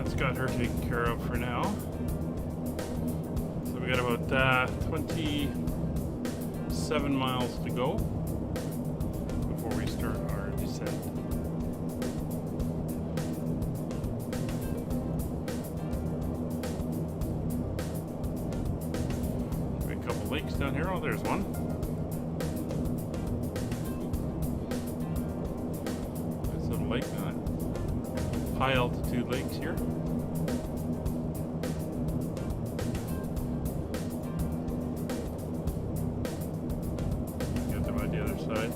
That's got her taken care of for now. So we got about 27 miles to go before we start our descent. A couple lakes down here. Oh, there's one. Nice little lake. High altitude lakes here. Get them on the other side.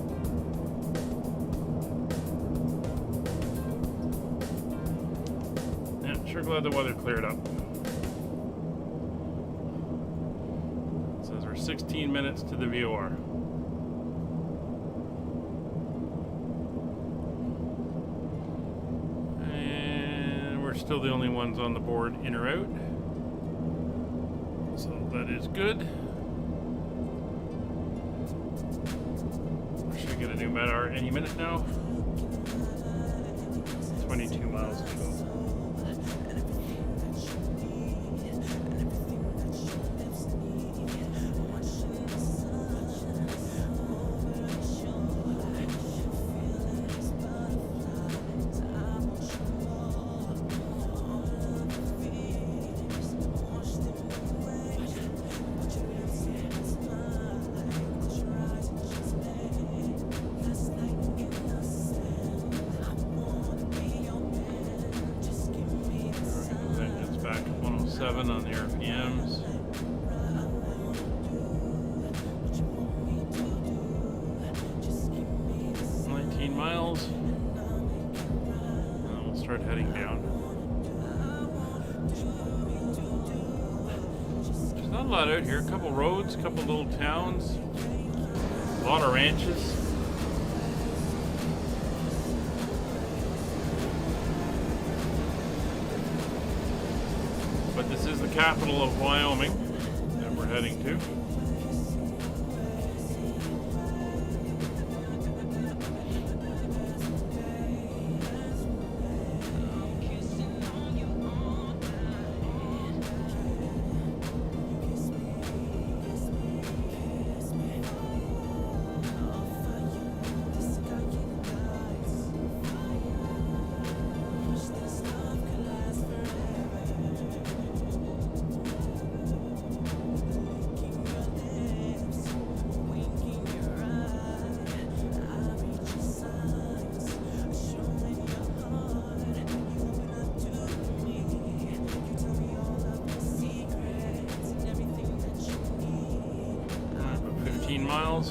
Yeah, sure glad the weather cleared up. It says we're 16 minutes to the VOR. Still the only ones on the board in or out, so that is good. We should get a new MEDAR any minute now. 22 miles to go. On the RPMs. Miles, and then we'll start heading down. There's not a lot out here. A couple roads, a couple little towns, a lot of ranches. But this is the capital of Wyoming that we're heading to. Miles.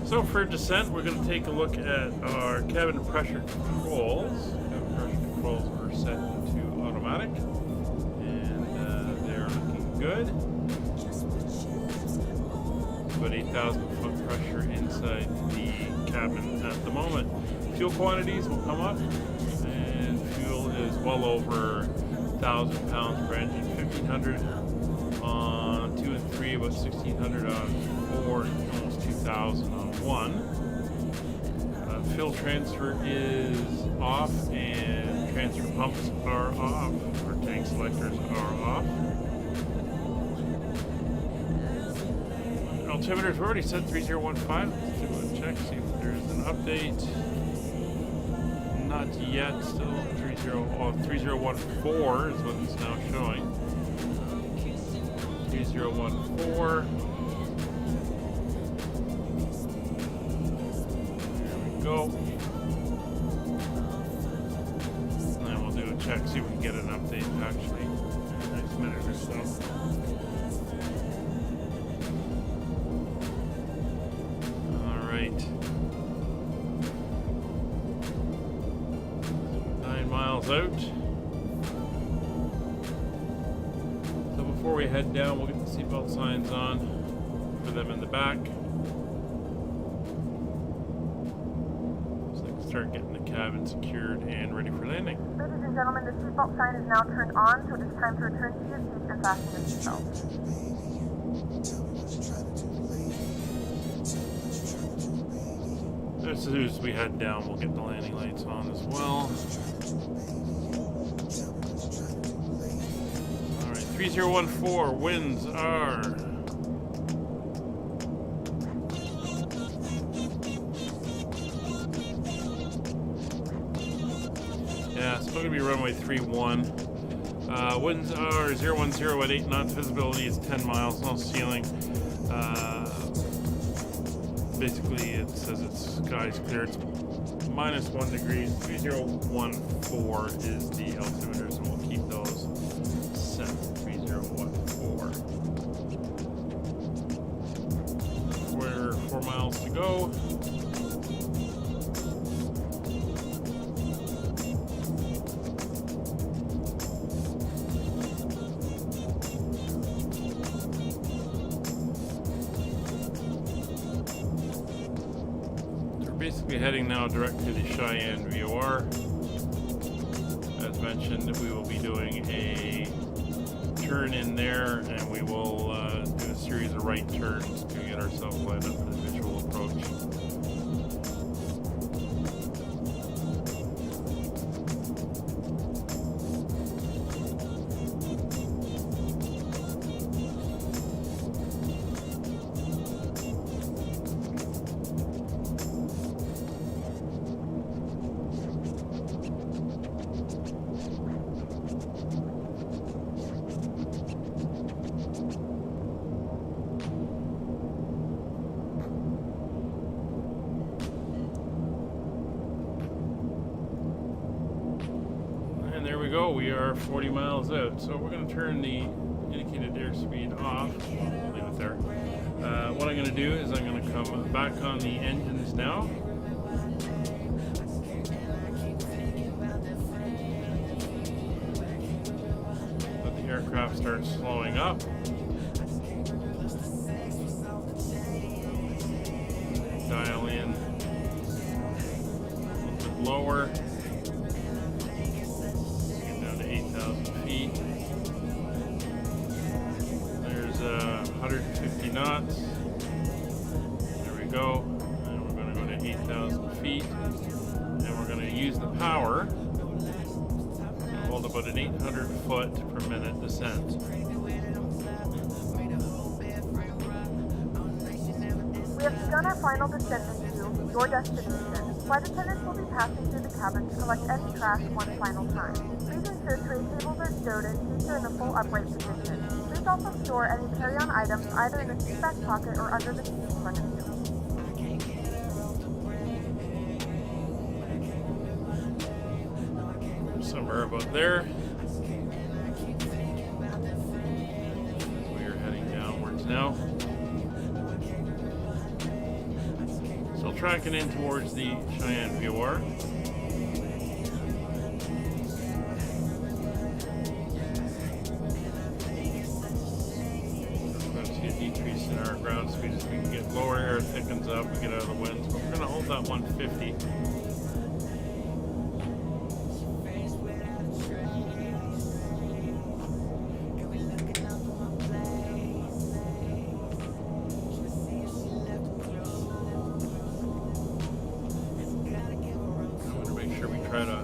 So for descent, we're going to take a look at our cabin pressure controls. Cabin pressure controls are set to automatic, and they're looking good. About 8,000 foot pressure inside the cabin at the moment. Fuel quantities will come up, and fuel is well over 1,000 pounds per engine, 1,500 on 2 and 3, about 1,600 on 4, almost 2,000 on 1. Fuel transfer is off, and transfer pumps are off. Our tank selectors are off. Altimeter's already set 3015. Let's do a check, see if there's an update. Not yet, still 3014 is what it's now showing. 3014. There we go. And then we'll do a check, see if we can get an update actually in the next minute or so. Alright. 9 miles out. Before we head down, we'll get the seatbelt signs on for them in the back. So they can start getting the cabin secured and ready for landing. Ladies and gentlemen, the seatbelt sign is now turned on, so it is time to return to your seats and fasten your seatbelt. As soon as we head down, we'll get the landing lights on as well. Alright, 3014, winds are... Yeah, still gonna be runway 31. Winds are 010 at 8 knots, visibility is 10 miles, no ceiling. Basically, it says it's sky's clear. It's minus 1 degree. 3014 is the altimeters, and we'll keep those set. 3014. We're 4 miles to go. Basically heading now direct to the Cheyenne VOR. As mentioned, we will be doing a turn in there, and we will do a series of right turns to get ourselves lined up for the visual approach. There we go, we are 40 miles out. So we're going to turn the indicated airspeed off. I'll leave it there. What I'm going to do is I'm going to come back on the engines now. Let the aircraft start slowing up. Dial in a little bit lower. 8,000 feet. There's 150 knots. There we go. And we're going to go to 8,000 feet. And we're going to use the power to hold about an 800 foot per minute descent. We have begun our final descent into your destination. Flight attendants will be passing through the cabin to collect any trash one final time. Please ensure tray tables are stowed and seats are in a full upright position. Please also store any carry-on items either in the seat back pocket or under the seat in front of you. Somewhere about there. We are heading downwards now. Still tracking in towards the Cheyenne VOR. Decrease in our ground speed as we can get lower, air thickens up, we get out of the winds, but we're going to hold that 150. I want to make sure we try to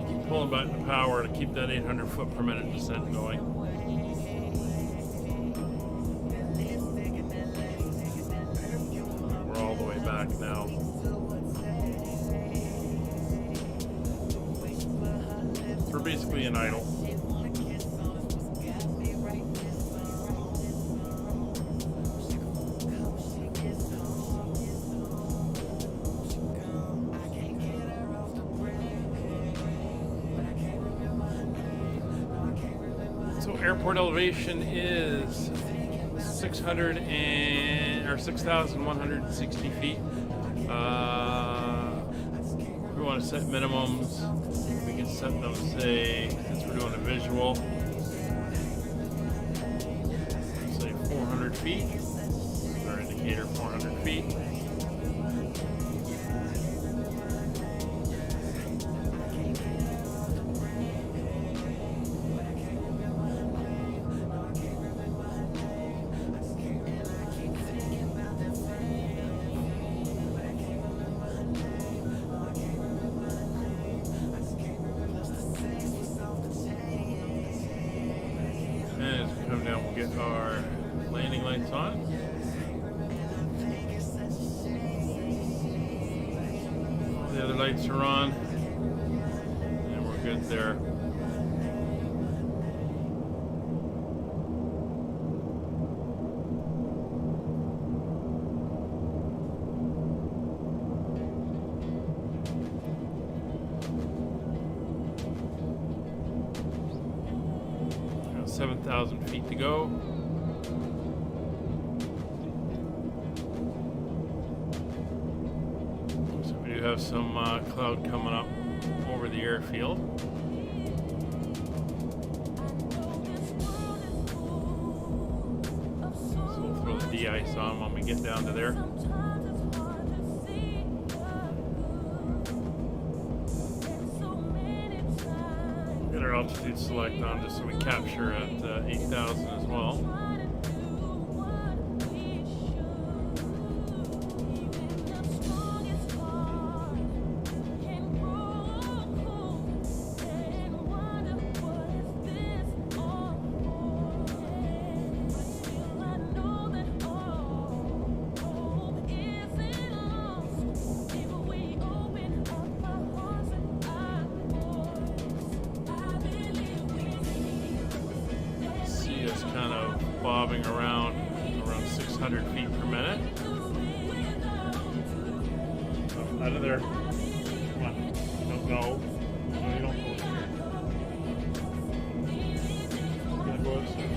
keep pulling back the power to keep that 800 foot per minute descent going. Back now. So we're basically in idle. So airport elevation is 6,160 feet. If we want to set minimums, we can set them, say, since we're doing a visual, say 400 feet. Our indicator 400 feet. as we come down, we'll get our landing lights on. All the other lights are on. And we're good there. Got 7,000 feet to go. We do have some cloud coming up over the airfield. So we'll throw the de-ice on when we get down to there. Get our altitude select on just so we capture at 8,000 as well. Kind of bobbing around 600 feet per minute. Oh, out of there. Come on. Don't go. No, you don't go here. You gotta go out soon.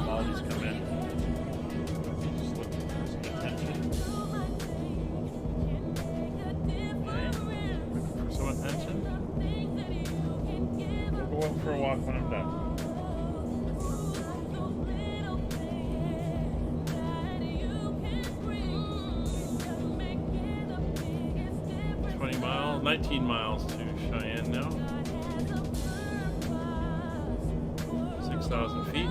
Molly's come in. Just looking for some attention. Okay. Looking for some attention. We'll go out for a walk when I'm done. 19 miles to Cheyenne now. 6,000 feet.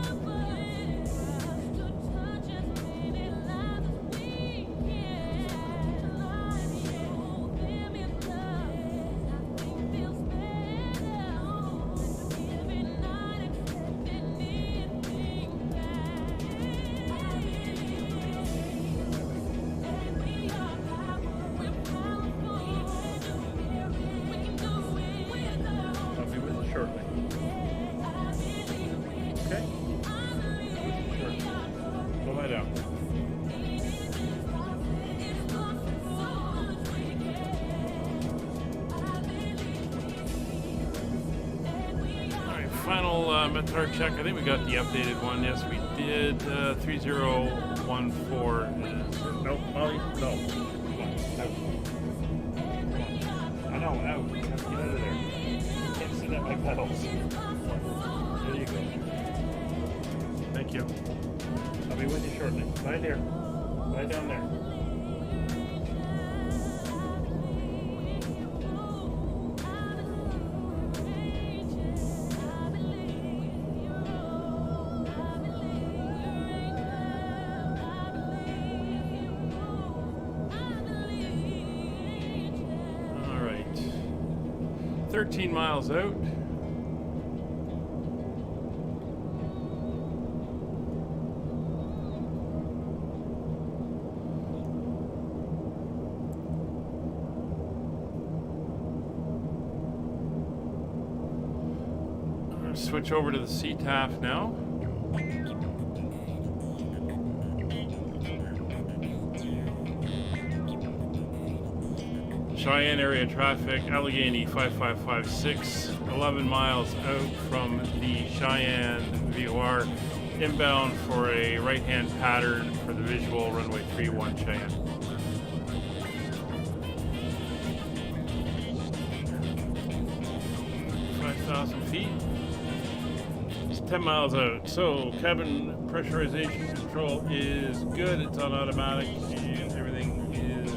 Final Metar check. I think we got the updated one. Yes, we did. 3014. Nope, Molly. No. Come on, out. Come on. I know, out. Get out of there. Can't sit at my pedals. There you go. Thank you. I'll be with you shortly. Bye there. Bye down there. All right. 13 miles out. Switch over to the CTAF now. Cheyenne area traffic, Allegheny 5556, 11 miles out from the Cheyenne VOR, inbound for a right-hand pattern for the visual runway 31 Cheyenne. 5,000 feet. 10 miles out. So cabin pressurization control is good. It's on automatic and everything is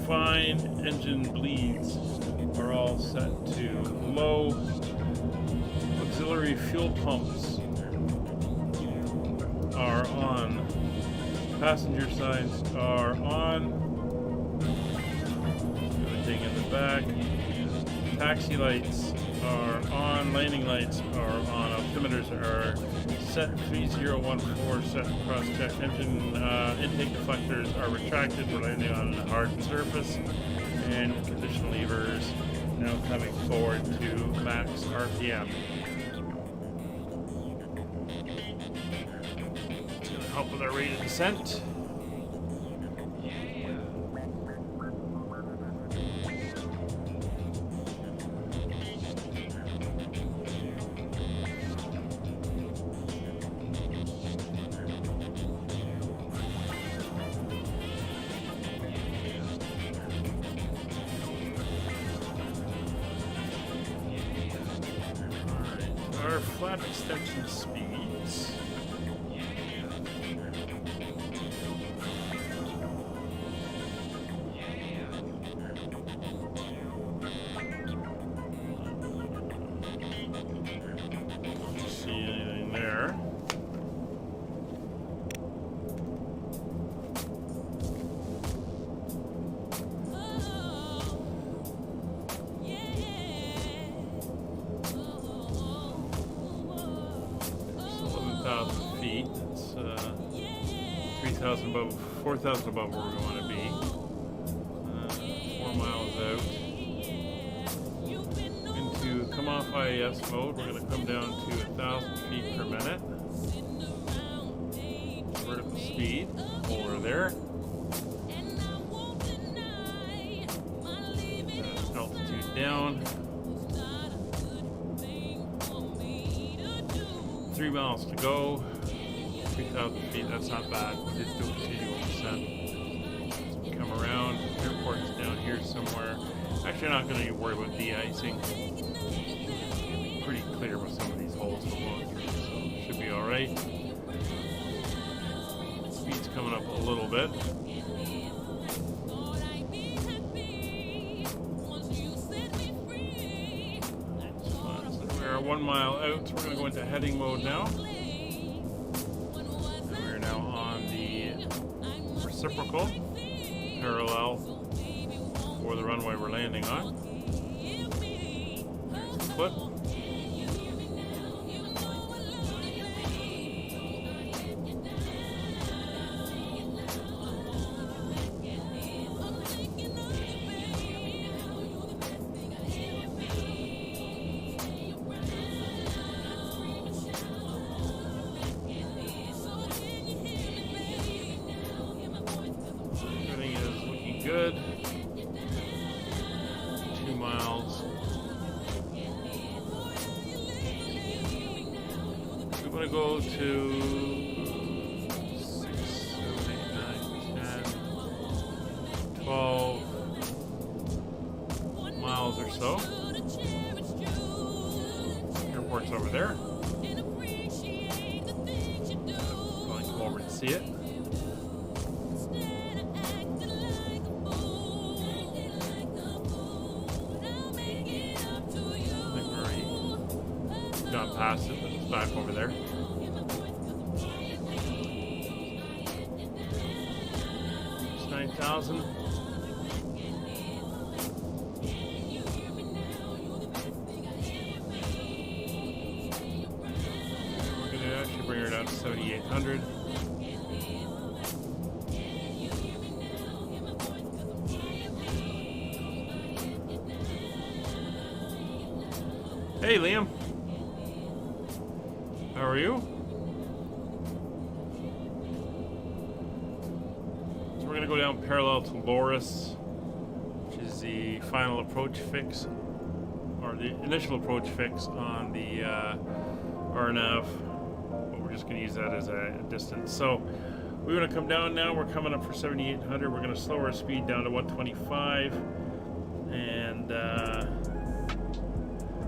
fine. Engine bleeds are all set to low. Auxiliary fuel pumps are on. Passenger sides are on. Everything in the back. Taxi lights are on, landing lights are on, altimeters are set, 3014 set, cross check, engine intake deflectors are retracted, we're landing on a hard surface, and condition levers now coming forward to max RPM. It's going to help with our rate of descent. Our flat extension speeds. Don't see anything there. Feet. It's 3,000 above, 4,000 above where we want to be. 4 miles out. Into come off IAS mode, we're going to come down to 1,000 feet per minute. Vertical speed over there. Altitude down. 3 miles to go. 3,000 feet, that's not bad. We just do continual descent. Come around, airport's down here somewhere. Actually, I'm not going to worry about de-icing. Pretty clear with some of these holes we're going through, so should be alright. Speed's coming up a little bit. So we're 1 mile out, so we're going to go into heading mode now. Reciprocal, parallel for the runway we're landing on. There's the flip. Good. 2 miles. We're going to go to 6, 7, 8, 9, 10, 12 miles or so. Airport's over there. Probably come over and see it. Gone past it, but it's back over there. It's 9,000. We're going to actually bring her down to 7,800. Hey, Liam. How are you? So we're going to go down parallel to Loris, which is the final approach fix, or the initial approach fix on the RNAV, but we're just going to use that as a distance. So we're going to come down now. We're coming up for 7,800. We're going to slow our speed down to 125, and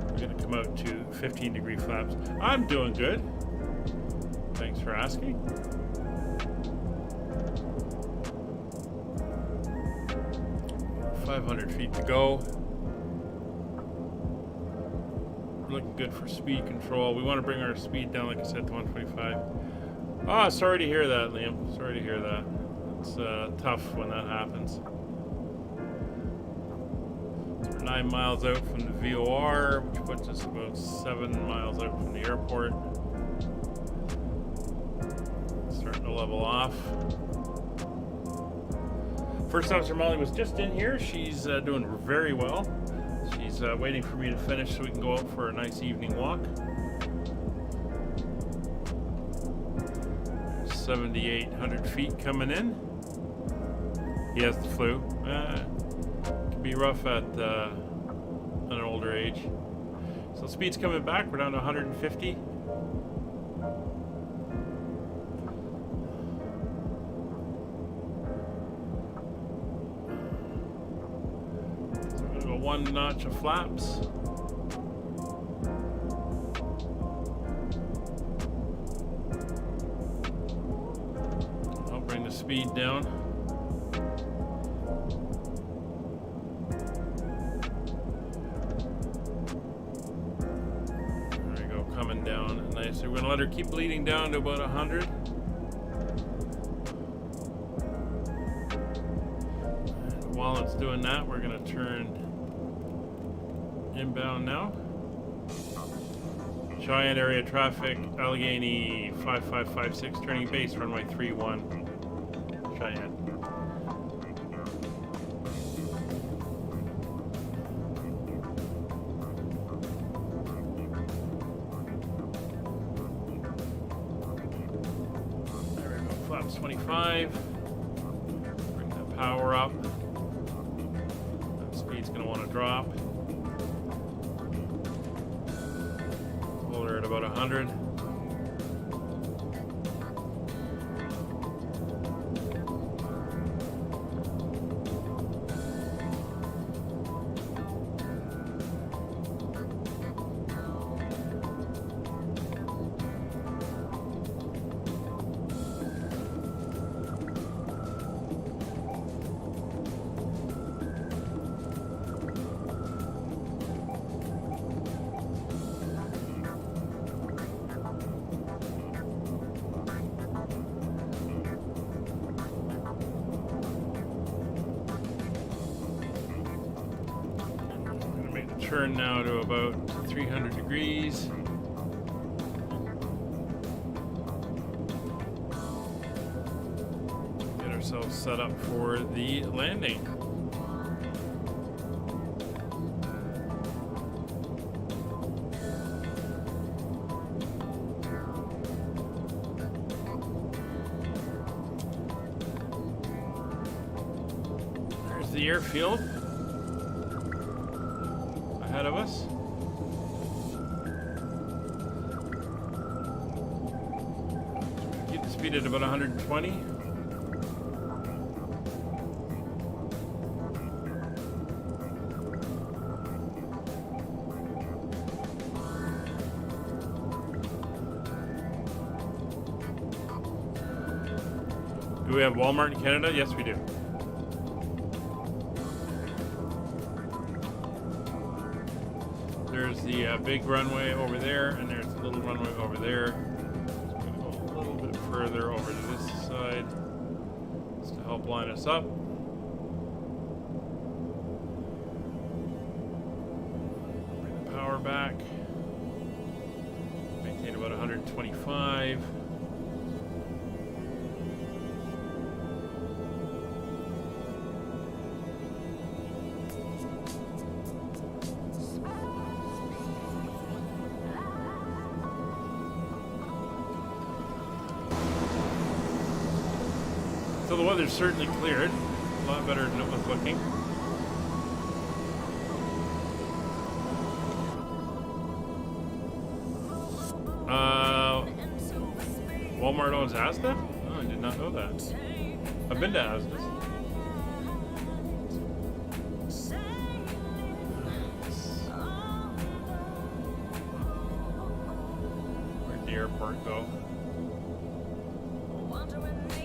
we're going to come out to 15-degree flaps. I'm doing good. Thanks for asking. $500 feet to go. We're looking good for speed control. We want to bring our speed down, like I said, to 125. Ah, sorry to hear that, Liam. Sorry to hear that. It's tough when that happens. 9 miles out from the VOR, which puts us about 7 miles out from the airport. Starting to level off. First Officer Molly was just in here. She's doing very well. She's waiting for me to finish so we can go out for a nice evening walk. 7,800 feet coming in. He has the flu. Can be rough at an older age. So speed's coming back. We're down to 150. So we're gonna go 1 notch of flaps. I'll bring the speed down. Down nice. So we're gonna let her keep bleeding down to about 100. And while it's doing that, we're gonna turn inbound now. Cheyenne area traffic, Allegheny 5556, turning base, runway 31, Cheyenne. Flaps 25. Bring the power up. That speed's going to want to drop. Hold her at about 100. Turn now to about 300 degrees. Get ourselves set up for the landing. There's the airfield ahead of us. Keep the speed at about 120. Do we have Walmart in Canada? Yes, we do. There's the big runway over there, and there's a little runway over there. So I'm going to go a little bit further over to this side just to help line us up. Bring the power back. Maintain about 125. So the weather's certainly cleared, a lot better than it was looking. Walmart owns Asda? Oh, I did not know that. I've been to Asda's. Where'd the airport go?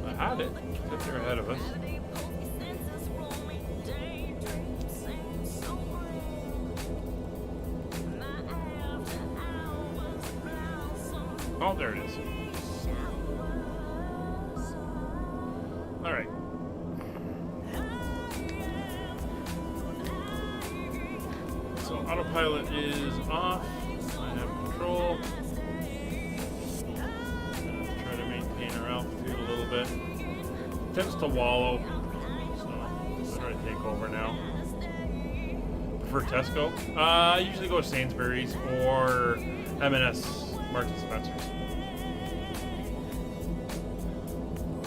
I had it. If they're ahead of us. Oh, there it is. All right. Autopilot is off. I have control. Try to maintain our altitude a little bit. Tends to wallow, so I'll try to take over now. Prefer Tesco. I usually go to Sainsbury's or M&S, Marks and Spencer's.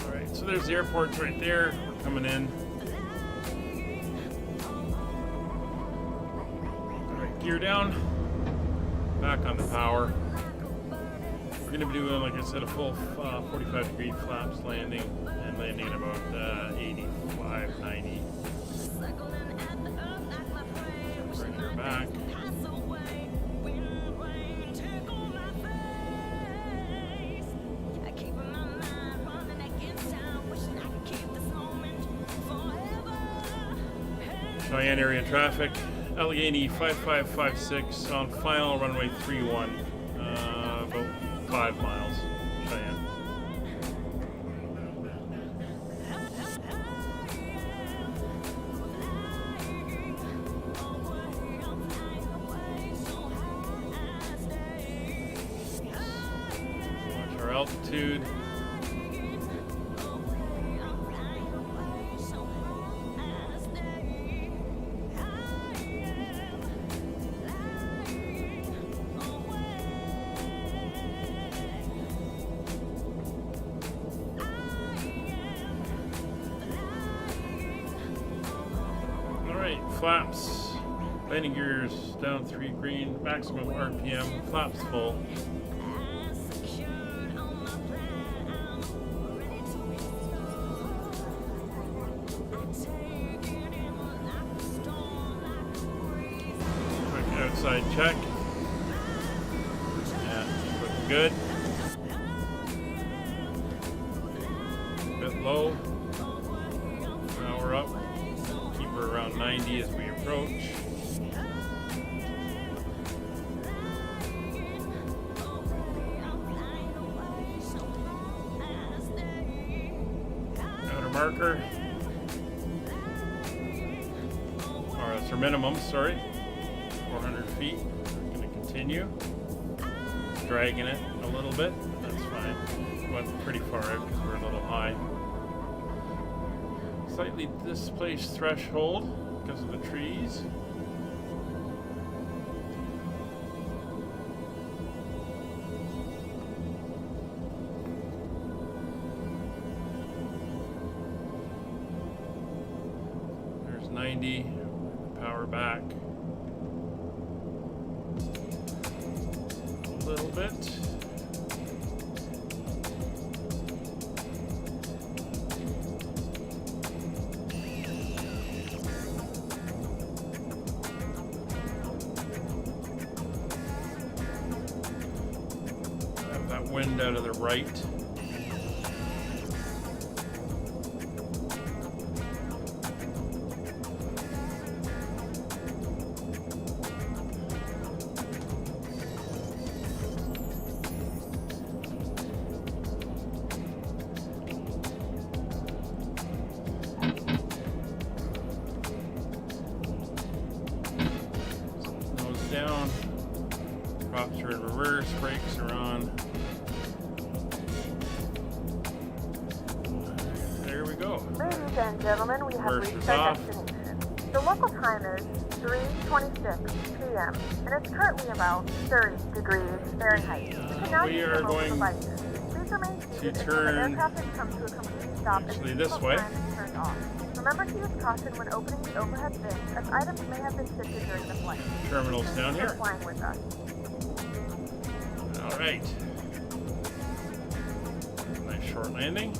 All right, so there's the airports right there. We're coming in. All right, gear down. Back on the power. We're going to be doing, like I said, a full 45-degree flaps landing and landing at about 85, 90. Bring her back. Cheyenne area traffic. Allegheny 5556 on final runway 31. About 5 miles. Cheyenne. Watch our altitude. Flaps, landing gears down 3 green, maximum RPM, flaps full. Quick outside check. Yeah, looking good. A bit low. Now we're up. Around 90 as we approach. Outer marker. Or that's our minimum, sorry. 400 feet. We're going to continue. Dragging it a little bit. That's fine. Went pretty far out because we're a little high. Slightly displaced threshold because of the trees. There's 90, power back a little bit. Wind out of the right. Nose down. Props are in reverse, brakes are on. Ladies and gentlemen, we have reached our destination. The local time is 3:26 p.m. and it's currently about 30 degrees Fahrenheit. You can now use your mobile devices. Please remain seated until the aircraft has come to a complete stop and the time is turned off. Remember to use caution when opening the overhead bins, as items may have been shifted during the flight. Terminals down here. Flying with us. All right. Nice short landing.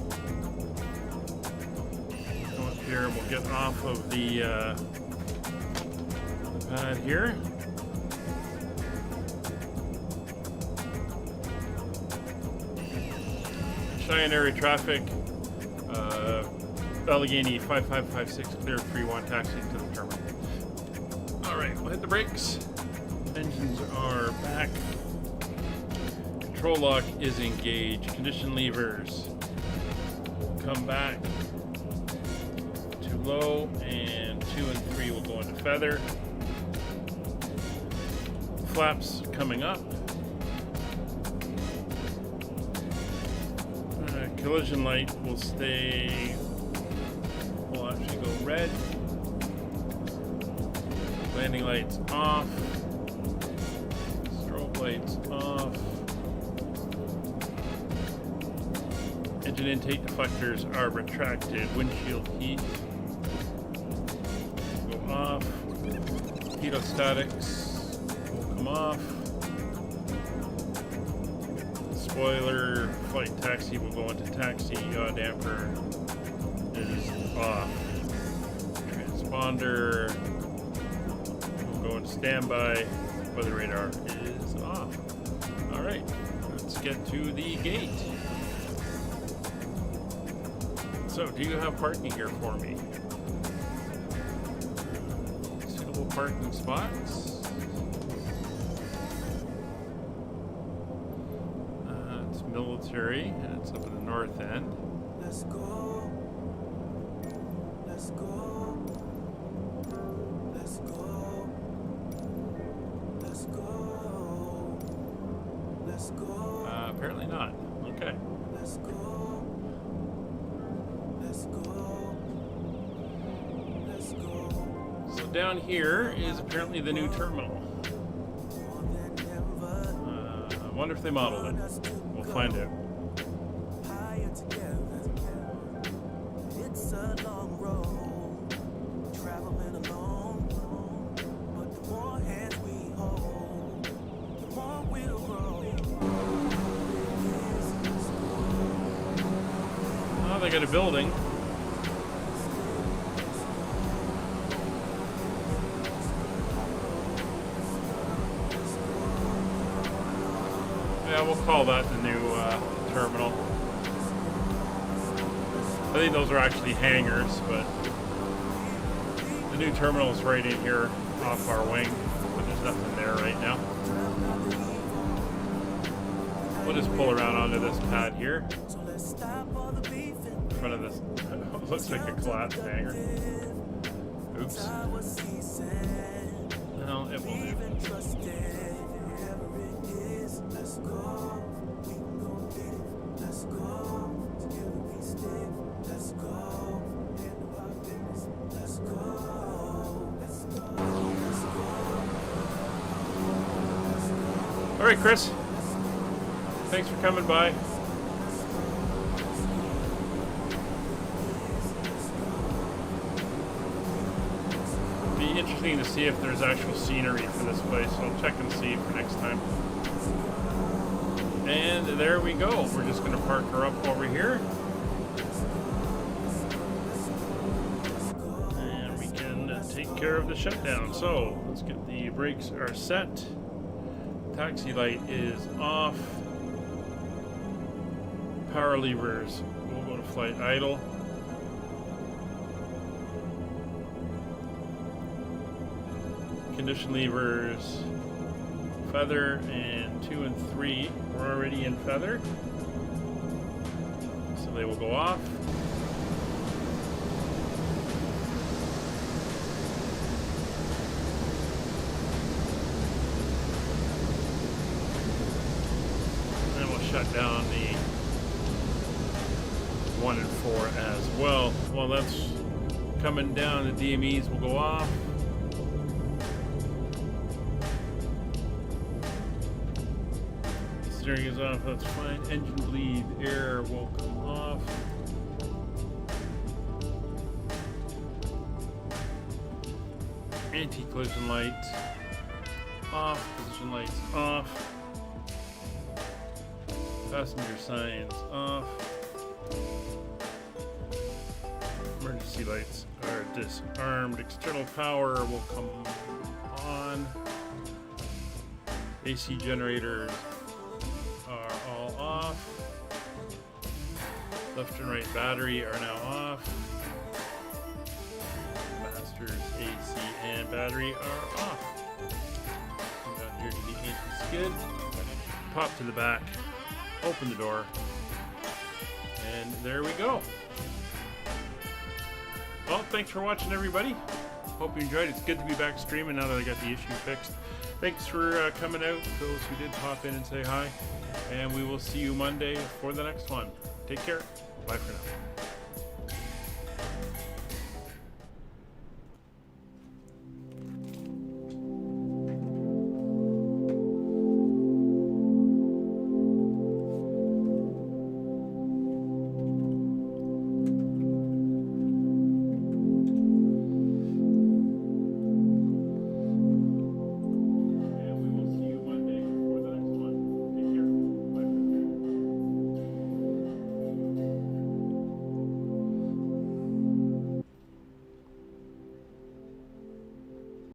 Here and we'll get off of the pad here. Cheyenne area traffic, Allegheny 5556 clear 31 taxi to the terminal. All right, we'll hit the brakes. Engines are back. Control lock is engaged. Condition levers. Come back. Low, and 2 and 3 will go into feather. flaps coming up. Collision light will stay, will actually go red. Landing lights off. Strobe lights off. Engine intake deflectors are retracted. Windshield heat go off. Pedostatics will come off. Spoiler flight taxi will go into taxi. Yaw damper is off. Transponder will go into standby. Weather radar is off. Alright, let's get to the gate. So, do you have parking here for me? Suitable parking spots. It's military, and it's up in the north end. Let's go. Let's go. Let's go. Let's go. Let's go. Apparently not. Okay. Let's go. Let's go. Let's go. So down here is apparently the new terminal. I wonder if they modeled it. We'll find out. Higher together. It's a long road, traveling alone. But the more hands we hold, the more we'll grow. Oh, they got a building. Yeah, we'll call that the new terminal. I think those are actually hangars, but the new terminal is right in here off our wing, but there's nothing there right now. We'll just pull around onto this pad here. In front of this, looks like a collapsed hangar. Oops. No, it won't do. Let's go. We can go get it. Let's go. Together we stick. Let's go. Handle our business. Let's go. Let's go. Let's go. All right, Chris. Thanks for coming by. Be interesting to see if there's actual scenery for this place. So I'll check and see for next time. And there we go. We're just going to park her up over here. And we can take care of the shutdown. So let's get the brakes are set. Taxi light is off. Power levers. We'll go to flight idle. Condition levers. Feather and 2 and 3. We're already in feather. So they will go off. And we'll shut down the 1 and 4 as well. While that's coming down, the DMEs will go off. Steering is off, that's fine. Engine bleed, air will come off. Anti-collision light off, position lights off. Passenger signs off. Emergency lights are disarmed. External power will come on. AC generators are all off. Left and right battery are now off. Masters, AC, and battery are off. Come down here to the anti-skid. Pop to the back. Open the door. And there we go. Well, thanks for watching, everybody. Hope you enjoyed. It's good to be back streaming now that I got the issue fixed. Thanks for coming out, those who did pop in and say hi. And we will see you Monday for the next one. Take care. Bye for now.